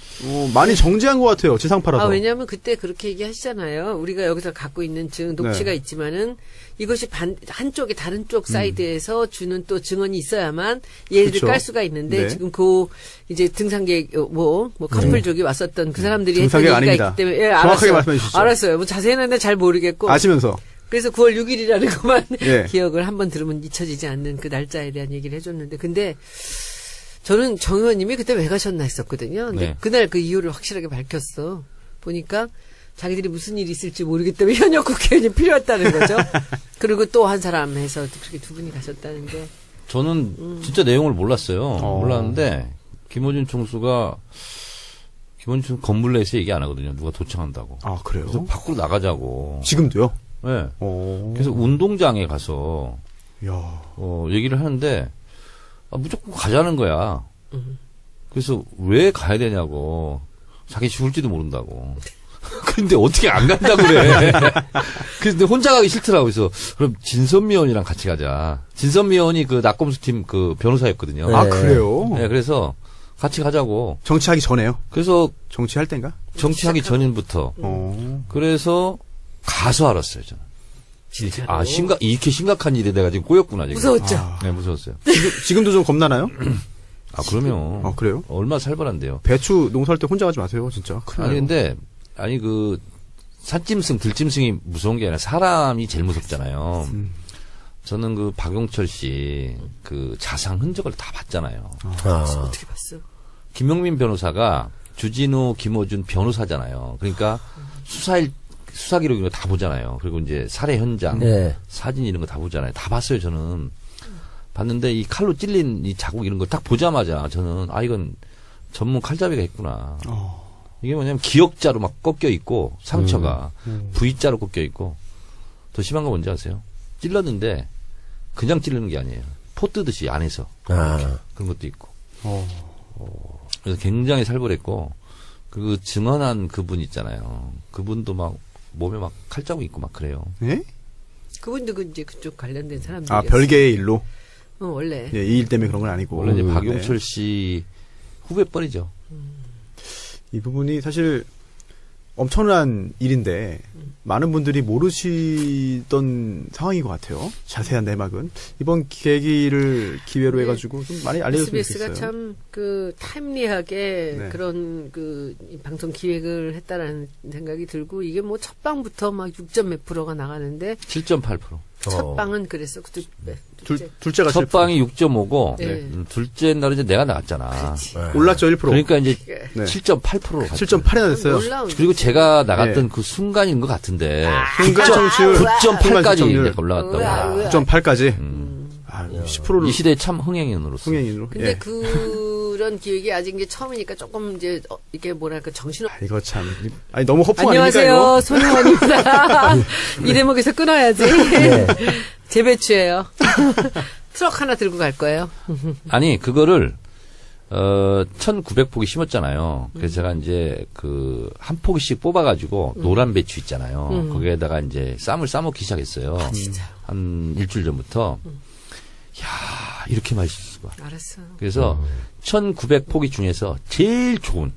많이 정지한 것 같아요. 지상파라서. 왜냐면 그때 그렇게 얘기하시잖아요. 우리가 여기서 갖고 있는 녹취가 네. 있지만은 이것이 한쪽에 다른 쪽 사이드에서 주는 또 증언이 있어야만 얘를 그쵸. 깔 수가 있는데 네. 지금 이제 등산객 커플족이 왔었던 그 사람들이 했던 등산객 얘기가 아닙니다. 있기 때문에 정확하게 알았어요. 말씀해 주시죠. 알았어요. 뭐 자세히는 잘 모르겠고 아시면서. 그래서 9월 6일이라는 것만 예. 기억을 한번 들으면 잊혀지지 않는 그 날짜에 대한 얘기를 해줬는데 근데 저는 정 의원님이 그때 왜 가셨나 했었거든요. 근데 네. 그날 그 이유를 확실하게 밝혔어. 보니까 자기들이 무슨 일이 있을지 모르기 때문에 현역 국회의원이 필요했다는 거죠. 그리고 또 한 사람 해서 그렇게 두 분이 가셨다는데. 저는 진짜 내용을 몰랐어요. 몰랐는데 김어준 총수가 김어준 총수 건물 내에서 얘기 안 하거든요. 누가 도청한다고. 아, 그래요? 그래서 밖으로 나가자고. 지금도요? 네. 오. 그래서 운동장에 가서 야. 얘기를 하는데 무조건 가자는 거야. 그래서 왜 가야 되냐고. 자기 죽을지도 모른다고. 근데 어떻게 안 간다고 그래. 그래서 혼자 가기 싫더라고. 그래서 그럼 진선미 의원이랑 같이 가자. 진선미 의원이 그 낙검수 팀 그 변호사였거든요. 네. 아, 그래요? 네, 그래서 같이 가자고. 정치하기 전에요? 그래서 정치할 땐가? 정치하기 전부터. 그래서 가서 알았어요, 저는. 진짜로? 아, 이렇게 심각한 일이 내가 지금 꼬였구나, 지금. 무서웠죠? 네, 무서웠어요. 지금도 좀 겁나나요? 아, 그러면. 아, 그래요? 얼마나 살벌한데요. 배추 농사할 때 혼자 가지 마세요, 진짜. 큰일 아니, 나요. 근데, 산짐승, 들짐승이 무서운 게 아니라 사람이 제일 무섭잖아요. 저는 그 박용철 씨 그 자상 흔적을 다 봤잖아요. 어떻게 봤어? 김용민 변호사가 주진우, 김어준 변호사잖아요. 그러니까 수사 기록 이런 거 다 보잖아요. 그리고 이제 살해 현장, 네. 사진 이런 거 다 보잖아요. 다 봤어요, 저는. 봤는데 이 칼로 찔린 이 자국 이런 걸 딱 보자마자 저는 이건 전문 칼잡이가 있구나. 이게 뭐냐면 기역자로 막 꺾여 있고 상처가 V자로 꺾여 있고 더 심한 거 뭔지 아세요? 찔렀는데 그냥 찌르는 게 아니에요. 포 뜨듯이 안에서 그런 것도 있고. 그래서 굉장히 살벌했고 그 증언한 그분 있잖아요. 그분도 막 몸에 막 칼자국 있고 막 그래요. 예? 그분도 이제 그쪽 관련된 사람들. 아, 별개의 일로? 원래. 예, 이 일 때문에 그런 건 아니고. 원래 이제 네. 박용철 씨 후배뻘이죠. 이 부분이 사실 엄청난 일인데 많은 분들이 모르시던 상황인 것 같아요. 자세한 내막은 이번 계기를 기회로 네. 해가지고 좀 많이 알려줬으면 SBS가 좋겠어요. 참 그 타임리하게 네. 그런 이 방송 기획을 했다라는 생각이 들고 이게 뭐 첫 방부터 막 6점 몇 프로가 나가는데 7.8%. 첫 방은 그랬어. 둘째가 첫 방이 6.5고 네. 둘째 날은 이제 내가 나갔잖아. 올랐죠 1%. 그러니까 이제 네. 7.8%로 갔죠. 7.8이나 됐어요. 놀라운. 그리고 제가 나갔던 네. 그 순간인 것 같은데 순간 청취율 9.8까지 청취율. 이제 올라갔다고. 9.8까지. 아, 10%를 이 시대의 참 흥행인으로서. 흥행인으로. 근데 예. 그런 기획이 아직 이제 처음이니까 조금 이제 이게 뭐랄까 정신. 이거 참 아니 너무 허풍 아닙니까 안녕하세요, 이거? 손혜원입니다. 이 대목에서 끊어야지. 네. 재배추예요. 트럭 하나 들고 갈 거예요. 아니 그거를 1900포기 심었잖아요. 그래서 제가 이제 그 한 포기씩 뽑아가지고 노란 배추 있잖아요. 거기에다가 이제 쌈을 싸먹기 시작했어요. 한 일주일 전부터. 야 이렇게 맛있을 거야. 알았어. 그래서 1900포기 중에서 제일 좋은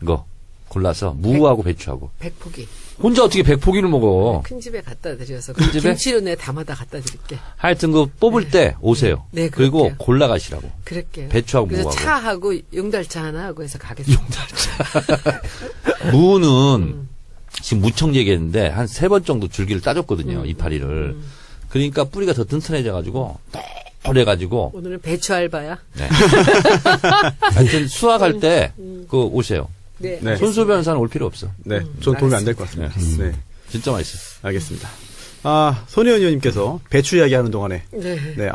거 골라서 무하고 배추하고. 100포기. 혼자 어떻게 100포기를 먹어. 큰 집에 갖다 드려서. 큰 집에? 김치로 내 담아다 갖다 드릴게. 하여튼 그 뽑을 때 오세요. 네, 그리고 그럴게요. 골라가시라고. 그럴게요. 배추하고 그래서 무하고. 차하고 용달차 하나 하고 해서 가겠습니다. 무는 지금 무청 얘기했는데 한 3번 정도 줄기를 따줬거든요. 이파리를. 그러니까 뿌리가 더 튼튼해져가지고 그래가지고 오늘은 배추 알바야. 네. 하여튼 수확할 때 그거 오세요. 네. 네. 손수 변호사는 올 필요 없어. 네, 전 도움이 안 될 것 같습니다. 네, 진짜 맛있어. 알겠습니다. 아, 손혜원 의원님께서 배추 이야기하는 동안에 네.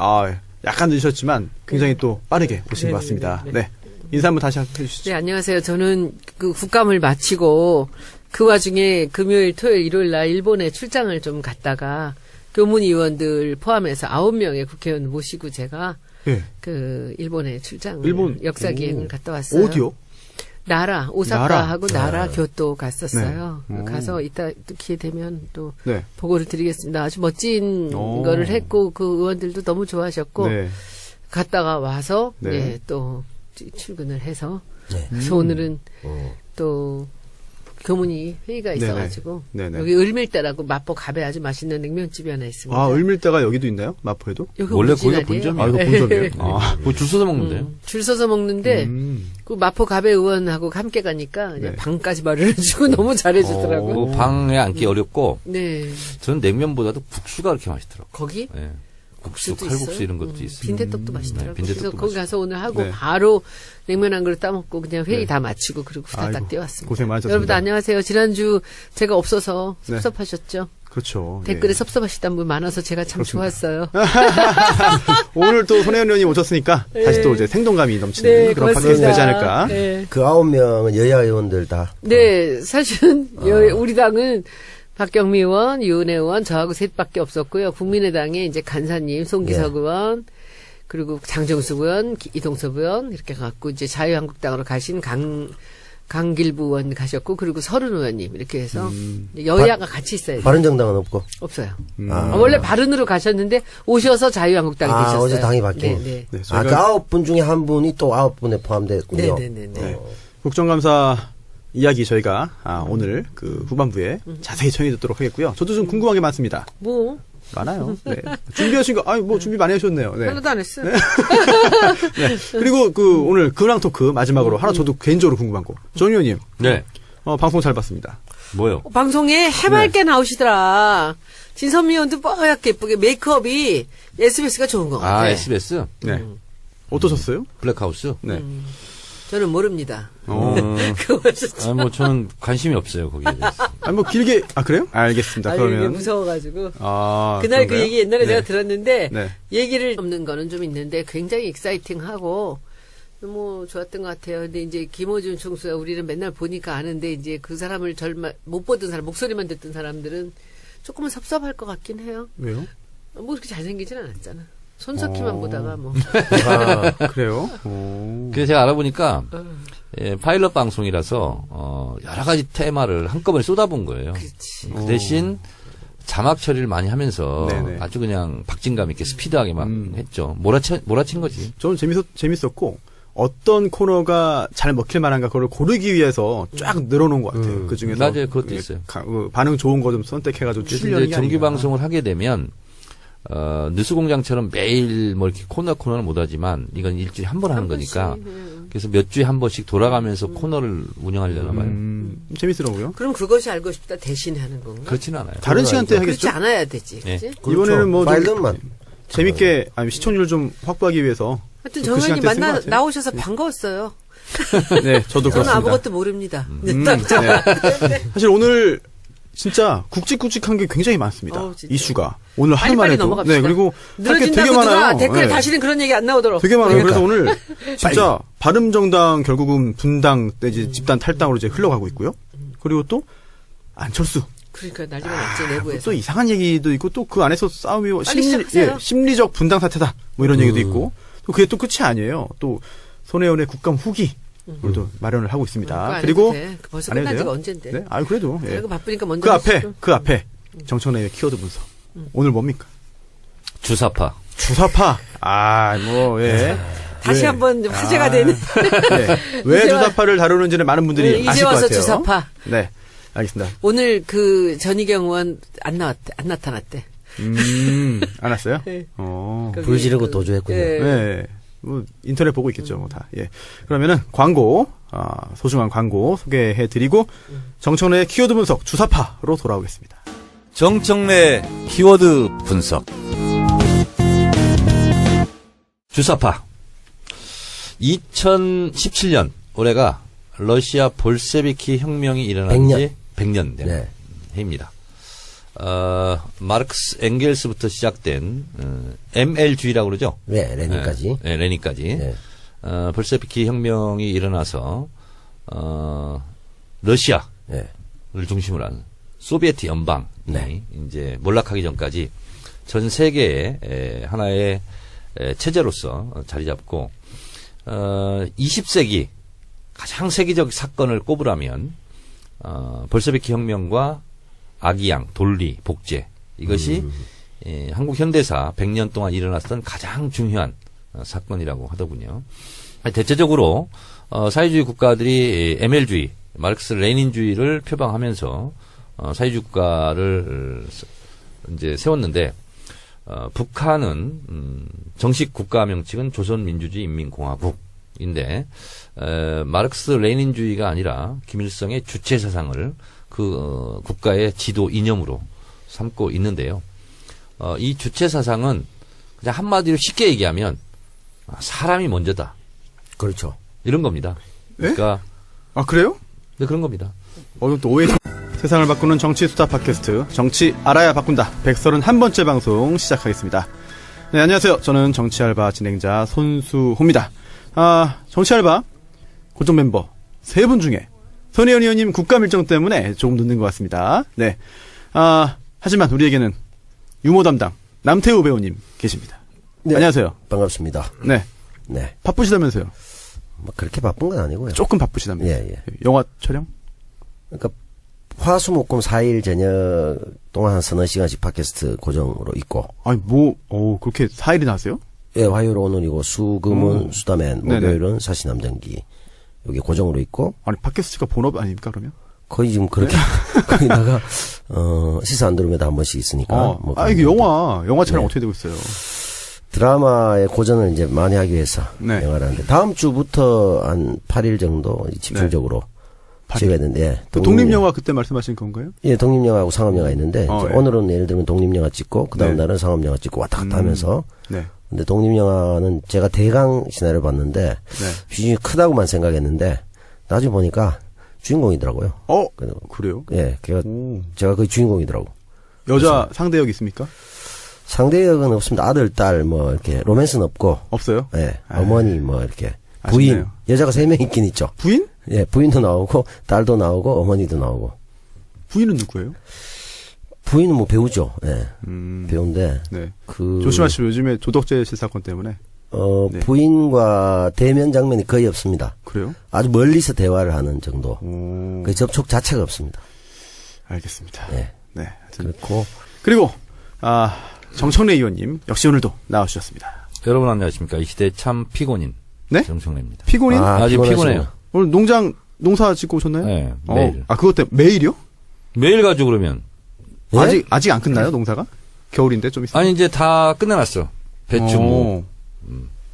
약간 늦으셨지만 굉장히 또 빠르게 오신 것 같습니다. 네, 인사 한번 다시 해주시죠. 네, 안녕하세요. 저는 그 국감을 마치고 그 와중에 금요일, 토요일, 일요일 날 일본에 출장을 좀 갔다가 교문의원들 포함해서 9명의 국회의원 모시고 제가 예. 그 일본에 출장을 일본? 역사기행을 오. 갔다 왔어요. 어디요? 나라, 오사카하고 나라 네. 교토 갔었어요. 네. 오. 가서 이따 또 기회 되면 또 네. 보고를 드리겠습니다. 아주 멋진 오. 거를 했고 그 의원들도 너무 좋아하셨고 네. 갔다가 와서 네. 예, 또 출근을 해서 네. 그래서 오늘은 또 교문이 회의가 네네. 있어가지고 네네. 여기 을밀대라고 마포 갑에 아주 맛있는 냉면집이 하나 있습니다. 아, 을밀대가 여기도 있나요? 마포에도? 여기 원래 오리지널이에요. 거기가 본점이에요. 아, 이거 본점이에요? 아, 그거 줄 서서 먹는데. 줄 서서 먹는데 그 마포 갑의 의원하고 함께 가니까 그냥 네. 방까지 마련해주고 너무 잘해주더라고요. 그 방에 앉기 어렵고 네, 저는 냉면보다도 국수가 그렇게 맛있더라고. 거기 예. 국수, 수도 칼국수 있어요. 이런 것도 있어요. 빈대떡도 맛있더라고요. 네, 빈대떡도 그래서 거기 가서 오늘 하고 네. 바로 냉면 한 그릇 따먹고 그냥 회의 네. 다 마치고 그리고 후다닥 아이고, 뛰어왔습니다. 고생 많으셨습니다. 여러분 안녕하세요. 지난주 제가 없어서 네. 섭섭하셨죠? 그렇죠. 댓글에 예. 섭섭하시던 분 많아서 제가 참 그렇습니다. 좋았어요. 오늘 또 손혜원 의원님 오셨으니까 다시 또 이제 생동감이 넘치는 네, 그런 고맙습니다. 팟캐스트 되지 않을까. 네. 그 9명은 여야 의원들 다. 네, 사실은 우리 당은 박경미 의원, 유은혜 의원, 저하고 셋밖에 없었고요. 국민의당에 이제 간사님, 송기석 의원, 그리고 장정숙 의원, 이동섭 의원 이렇게 갖고 이제 자유한국당으로 가신 강길부 의원 가셨고 그리고 서른 의원님 이렇게 해서 여야가 같이 있어야 돼요. 바른정당은 없고. 없어요. 아. 원래 바른으로 가셨는데 오셔서 자유한국당에 아, 계셨어요. 어제 당이 바뀌고. 네, 네. 네, 아, 그 저희가 9분 중에 한 분이 또 9분에 포함됐군요. 네, 네, 네. 네. 국정감사 이야기 저희가 오늘 그 후반부에 자세히 청해 듣도록 하겠고요. 저도 좀 궁금한 게 많습니다. 뭐 많아요. 네. 준비하신 거, 뭐 준비 많이 하셨네요. 네. 하나도 안 했어요. 네. 그리고 그 오늘 근황 토크 마지막으로 하나 저도 개인적으로 궁금한 거. 정 의원님, 네. 방송 잘 봤습니다. 뭐요? 방송에 해맑게 나오시더라. 진선미 의원도 뽀얗게 예쁘게 메이크업이 SBS가 좋은 것 같아요. 아, SBS? 네. 어떠셨어요? 블랙하우스? 네. 저는 모릅니다. 아, 뭐, 저는 관심이 없어요, 거기에 대해서. 뭐 길게, 그래요? 알겠습니다. 아니, 이게 그러면. 무서워가지고. 아, 그날 그 그런가요? 얘기 옛날에 네. 내가 들었는데, 네. 얘기를 없는 거는 좀 있는데, 굉장히 익사이팅하고, 너무 좋았던 것 같아요. 근데 이제 김호준 총수가 우리는 맨날 보니까 아는데, 이제 그 사람을 못 보던 사람, 목소리만 듣던 사람들은 조금은 섭섭할 것 같긴 해요. 왜요? 뭐 그렇게 잘생기진 않았잖아. 손석희만 보다가 뭐. 아, 그래요? 오. 그래서 제가 알아보니까, 파일럿 방송이라서, 여러 가지 테마를 한꺼번에 쏟아본 거예요. 그렇지. 그 대신, 자막 처리를 많이 하면서 네네. 아주 그냥 박진감 있게 스피드하게 막 했죠. 몰아친 거지. 저는 재밌었고, 어떤 코너가 잘 먹힐 만한가 그걸 고르기 위해서 쫙 늘어놓은 것 같아요. 그 중에서. 맞아요. 그것도 있어요. 반응 좋은 거 좀 선택해가지고 그래서 출연이 이제 정규 방송을 하게 되면 뉴스공장처럼 매일 뭐 이렇게 코너는 못하지만 이건 일주일에 한 번 하는 거니까 그래서 몇 주에 한 번씩 돌아가면서 코너를 운영하려나 봐요. 재밌더라고요. 그럼 그것이 알고 싶다 대신 하는 건가? 그렇지는 않아요. 다른 시간대 그렇지 하겠죠? 않아야 되지. 네. 그렇지? 이번에는 뭐 좀 파일럿만. 재밌게 시청률 좀 확보하기 위해서 하여튼 그 정 의원님 시간대 쓴것 같아요. 나오셔서 반가웠어요. 네, 저도 저는 그렇습니다. 아무것도 모릅니다. 네. 사실 오늘 진짜 굵직굵직한 게 굉장히 많습니다. 진짜. 이슈가 오늘 하루만 빨리빨리 해도 넘어갑시다. 네, 그리고 할 게 되게 늘어진다고 누가 많아요. 댓글에 네. 다시는 그런 얘기 안 나오도록. 되게 많아요. 그러니까. 그래서 오늘 진짜 바른정당 결국은 분당 내지 집단 탈당으로 이제 흘러가고 있고요. 그리고 또 안철수 그러니까 난리가 났지 내부에서. 또 이상한 얘기도 있고 또 그 안에서 싸움이 빨리 시작하세요. 심리적 분당 사태다 뭐 이런 얘기도 있고 또 그게 또 끝이 아니에요. 또 손혜원의 국감 후기 또 마련을 하고 있습니다. 그리고 벌써 안 해도 끝난 지가 돼요? 언젠데. 네, 그래도 예. 그리고 바쁘니까 먼저 그 앞에 정청래의 키워드 분석 오늘 뭡니까? 주사파. 주사파. 예. 다시 왜? 한번 화제가 되는. 네. 왜 이제 주사파를 다루는지는 많은 분들이 이제 아실 것 와서 같아요. 주사파. 네, 알겠습니다. 오늘 그 전희경 의원 안 나타났대. 안 왔어요? 네. 거기 불 지르고 도주했군요. 예. 네. 뭐 인터넷 보고 있겠죠, 뭐 다. 예. 그러면은 광고, 소중한 광고 소개해드리고 정청래의 키워드 분석 주사파로 돌아오겠습니다. 정청래 키워드 분석. 주사파. 2017년 올해가 러시아 볼셰비키 혁명이 일어난 지 100년 된 네. 해입니다. 마르크스 엥겔스부터 시작된 ML주의라고 그러죠. 네, 레닌까지. 네, 레닌까지. 네. 볼셰비키 혁명이 일어나서 러시아를 네. 중심으로 하는 소비에트 연방이 네. 이제 몰락하기 전까지 전 세계의 하나의 체제로서 자리 잡고 20세기 가장 세계적 사건을 꼽으라면 볼셰비키 혁명과 아기양, 돌리, 복제 이것이 한국 현대사 100년 동안 일어났던 가장 중요한 사건이라고 하더군요. 대체적으로 사회주의 국가들이 ML주의, 마르크스 레닌주의를 표방하면서 사회주의 국가를 이제 세웠는데 북한은 정식 국가 명칭은 조선민주주의 인민공화국인데 마르크스 레닌주의가 아니라 김일성의 주체 사상을 그 국가의 지도 이념으로 삼고 있는데요. 이 주체 사상은 그냥 한마디로 쉽게 얘기하면 사람이 먼저다. 그렇죠. 이런 겁니다. 네? 그러니까 아, 그래요? 네, 그런 겁니다. 이건 또 오해. 세상을 바꾸는 정치 수다 팟캐스트 정치 알아야 바꾼다 131번째 방송 시작하겠습니다. 네, 안녕하세요. 저는 정치 알바 진행자 손수호입니다. 정치 알바 고정 멤버 3분 중에 손혜원 의원님 국감 일정 때문에 조금 늦는 것 같습니다. 네. 하지만 우리에게는 유머 담당 남태우 배우님 계십니다. 네. 안녕하세요. 반갑습니다. 네. 네. 바쁘시다면서요? 뭐 그렇게 바쁜 건 아니고요. 조금 바쁘시다면서요? 예, 예. 영화 촬영? 그러니까 화수목금 4일 저녁 동안 한 서너 시간씩 팟캐스트 고정으로 있고. 아니, 그렇게 4일이나 하세요? 예, 화요일 오늘이고 수금은 수다맨, 네네. 목요일은 사시남전기. 여기 고정으로 있고. 아니, 팟캐스트가 본업 아닙니까, 그러면? 거의 지금 그렇게 거기다가 시사 안드로메다 한 번씩 있으니까. 이게 영화 촬영 네. 어떻게 되고 있어요? 드라마의 고전을 이제 많이 하기 위해서 네. 영화를 하는데 다음 주부터 한 8일 정도 집중적으로 찍어야 되는데 예, 그 독립영화 그때 말씀하신 건가요? 예, 독립영화하고 상업영화 있는데 이제 예. 오늘은 예를 들면 독립영화 찍고 그 다음 네. 날은 상업영화 찍고 왔다 갔다 하면서 네. 근데 독립영화는 제가 대강 시나리오를 봤는데 네. 비중이 크다고만 생각했는데 나중에 보니까 주인공이더라고요. 그래요? 예, 제가 거의 주인공이더라고. 여자 상대역 있습니까? 상대역은 없습니다. 아들, 딸, 뭐, 이렇게, 로맨스는 없고. 없어요? 예, 어머니, 뭐, 이렇게. 아쉽네요. 부인. 여자가 3명 있긴 있죠. 부인? 예, 부인도 나오고, 딸도 나오고, 어머니도 나오고. 부인은 누구예요? 부인은 뭐 배우죠. 예, 배우인데. 네. 그. 조심하시오. 요즘에 도덕제 실사건 때문에. 네. 부인과 대면 장면이 거의 없습니다. 그래요? 아주 멀리서 대화를 하는 정도. 오. 그 접촉 자체가 없습니다. 알겠습니다. 예. 네. 하여튼. 그렇고. 그리고, 정청래 의원님, 역시 오늘도 나와주셨습니다. 여러분 안녕하십니까. 이 시대 참 피곤인. 네? 정청래입니다. 피곤인? 아주 피곤하시구나. 피곤해요. 오늘 농사 짓고 오셨나요? 네, 매일. 그것 때문에 매일이요? 매일 가지고 그러면. 예? 아직 안 끝나요, 농사가? 겨울인데 좀 있어요. 아니, 이제 다 끝내놨어. 배추, 무.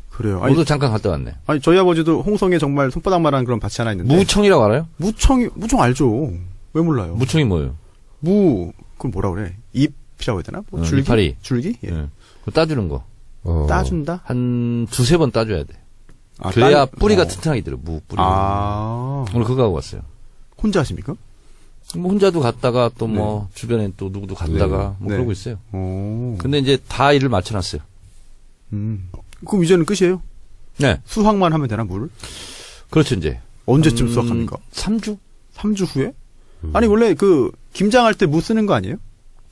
그래요. 아니, 모두 잠깐 갔다 왔네. 저희 아버지도 홍성에 정말 손바닥만한 그런 밭이 하나 있는데. 무청이라고 알아요? 무청 알죠. 왜 몰라요? 무청이 뭐예요? 그건 뭐라 그래? 잎이라고 해야 되나? 뭐 줄기? 이파리. 줄기? 예. 예. 그거 따주는 거. 따준다? 한 2-3번 따줘야 돼. 그래야 뿌리가 튼튼하게 들어, 무 뿌리. 오늘 그거 하고 왔어요. 혼자 하십니까? 뭐 혼자도 갔다가 또 뭐 주변에 또 누구도 갔다가 뭐 네. 그러고 있어요. 오. 근데 이제 다 일을 맞춰놨어요. 그럼 이제는 끝이에요? 네. 수확만 하면 되나, 물? 그렇죠, 이제. 언제쯤 수확합니까? 3주? 3주 후에? 아니, 원래 김장할 때 무 쓰는 거 아니에요?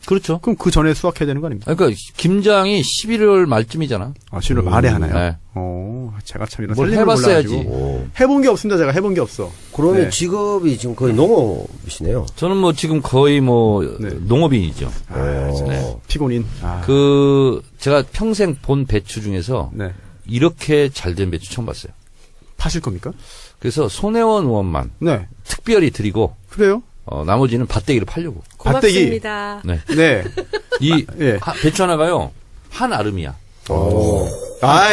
그렇죠. 그럼 그 전에 수확해야 되는 거 아닙니까? 그러니까 김장이 11월 말쯤이잖아. 10월 말에 하나요? 네. 제가 참 이런 뭘 살림을 해봤어야지. 몰라가지고. 해본 게 없습니다, 제가 해본 게 없어. 그러면 네. 직업이 지금 거의 농업이시네요. 저는 뭐 지금 거의 뭐 네. 농업인이죠. 네. 피곤인. 제가 평생 본 배추 중에서 네. 이렇게 잘 된 배추 처음 봤어요. 파실 겁니까? 그래서 손혜원 의원만 네. 특별히 드리고 그래요? 나머지는 밭대기를 팔려고. 고맙습니다. 네. 네. 예. 배추 하나가요. 한 아름이야.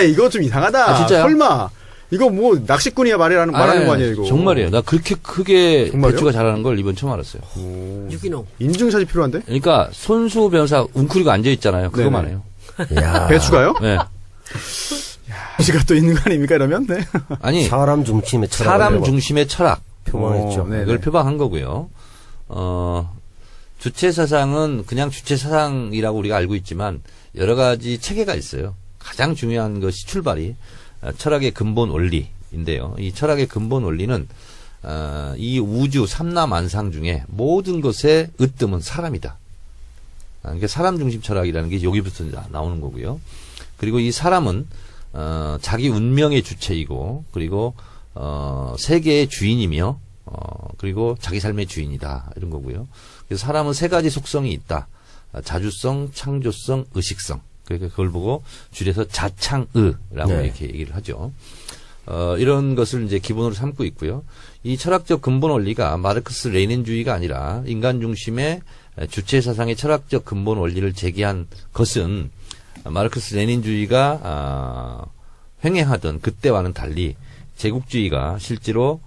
이거 좀 이상하다. 아, 진짜요? 설마. 이거 뭐, 낚시꾼이야 말하는 거 아니에요, 이거. 정말이에요. 나 그렇게 크게 정말요? 배추가 자라는 걸 이번 처음 알았어요. 유기농. 인증샷이 필요한데? 그러니까 손수 변호사 웅크리고 앉아있잖아요. 그거만 네네. 해요. 야. 배추가요? 네. 배추가 또 있는 거 아닙니까, 이러면? 네. 아니, 사람 중심의 철학. 사람 중심의 철학. 표방했죠. 네네. 이걸 표방한 거고요. 주체 사상은 그냥 주체 사상이라고 우리가 알고 있지만 여러 가지 체계가 있어요. 가장 중요한 것이 출발이 철학의 근본 원리인데요. 이 철학의 근본 원리는 이 우주 삼라만상 중에 모든 것의 으뜸은 사람이다. 그러니까 사람 중심 철학이라는 게 여기부터 나오는 거고요. 그리고 이 사람은 자기 운명의 주체이고 그리고 세계의 주인이며 그리고 자기 삶의 주인이다 이런 거고요. 그래서 사람은 세 가지 속성이 있다. 자주성, 창조성, 의식성. 그러니까 그걸 보고 줄여서 자창의라고 네. 이렇게 얘기를 하죠. 이런 것을 이제 기본으로 삼고 있고요. 이 철학적 근본 원리가 마르크스 레닌주의가 아니라 인간 중심의 주체 사상의 철학적 근본 원리를 제기한 것은 마르크스 레닌주의가 횡행하던 그때와는 달리 제국주의가 실제로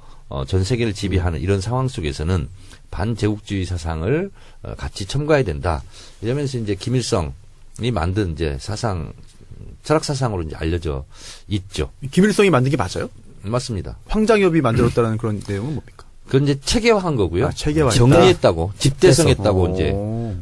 전 세계를 지배하는 이런 상황 속에서는 반제국주의 사상을 같이 첨가해야 된다. 이러면서 이제 김일성이 만든 이제 사상 철학 사상으로 이제 알려져 있죠. 김일성이 만든 게 맞아요? 맞습니다. 황장엽이 만들었다는 그런 내용은 뭡니까? 그건 이제 체계화한 거고요. 아, 체계화했다. 정리했다고, 집대성했다고 오. 이제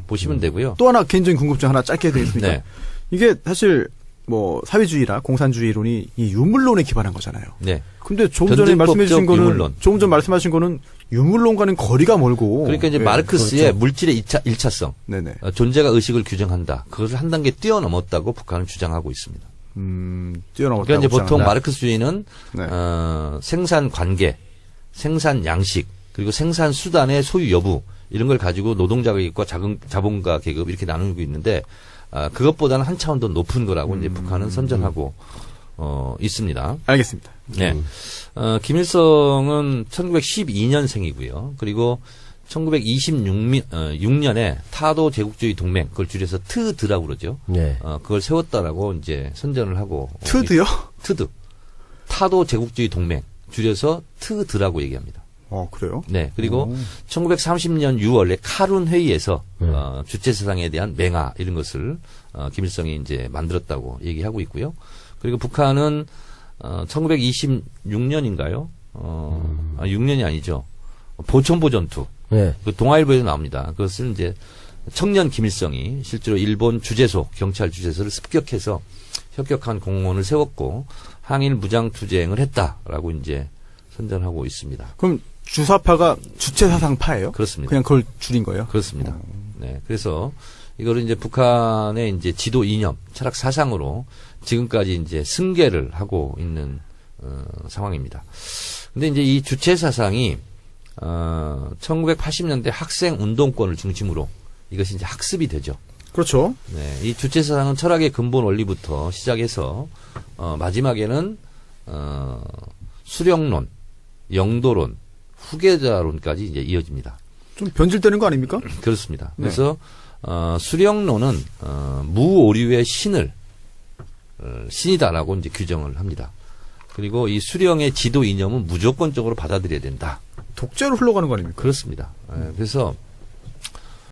보시면 되고요. 또 하나 개인적인 궁금증 하나 짧게 드리겠습니다. 네. 이게 사실 뭐 사회주의라 공산주의론이 이 유물론에 기반한 거잖아요. 네. 근데 조금 전에 변증법적 말씀해 주신 거는 유물론. 조금 전 말씀하신 거는 유물론과는 거리가 멀고 그러니까 이제 예, 마르크스의 그렇죠. 물질의 1차성, 네네. 존재가 의식을 규정한다. 그것을 한 단계 뛰어넘었다고 북한은 주장하고 있습니다. 뛰어넘었다고 그러니까 이제 보통 주장한다. 마르크스주의는 네. 생산 관계, 생산 양식, 그리고 생산 수단의 소유 여부 이런 걸 가지고 노동자 계급과 자본가 계급 이렇게 나누고 있는데 그것보다는 한 차원 더 높은 거라고 이제 북한은 선전하고 있습니다. 알겠습니다. 네. 김일성은 1912년생이고요. 그리고 1926년에 타도 제국주의 동맹, 그걸 줄여서 트드라고 그러죠. 네. 그걸 세웠다라고 이제 선전을 하고. 트드요? 트드. 타도 제국주의 동맹, 줄여서 트드라고 얘기합니다. 그래요? 네. 그리고 1930년 6월에 카룬 회의에서 주체 사상에 대한 맹화 이런 것을 김일성이 이제 만들었다고 얘기하고 있고요. 그리고 북한은 1926년인가요? 6년이 아니죠. 보천보 전투. 네. 그 동아일보에서 나옵니다. 그것을 이제 청년 김일성이 실제로 일본 주재소, 경찰 주재소를 습격해서 혁혁한 공원을 세웠고 항일 무장 투쟁을 했다라고 이제 선전하고 있습니다. 그럼 주사파가 주체사상파예요? 그렇습니다. 그냥 그걸 줄인 거예요? 그렇습니다. 네. 그래서 이거를 이제 북한의 이제 지도 이념, 철학 사상으로 지금까지 이제 승계를 하고 있는 상황입니다. 근데 이제 이 주체 사상이 1980년대 학생 운동권을 중심으로 이것이 이제 학습이 되죠. 그렇죠. 네. 이 주체 사상은 철학의 근본 원리부터 시작해서 마지막에는 수령론, 영도론, 후계자론까지 이제 이어집니다. 좀 변질되는 거 아닙니까? 그렇습니다. 네. 그래서 수령론은 무오류의 신이다라고 이제 규정을 합니다. 그리고 이 수령의 지도 이념은 무조건적으로 받아들여야 된다. 독재로 흘러가는 거 아닙니까? 그렇습니다. 그래서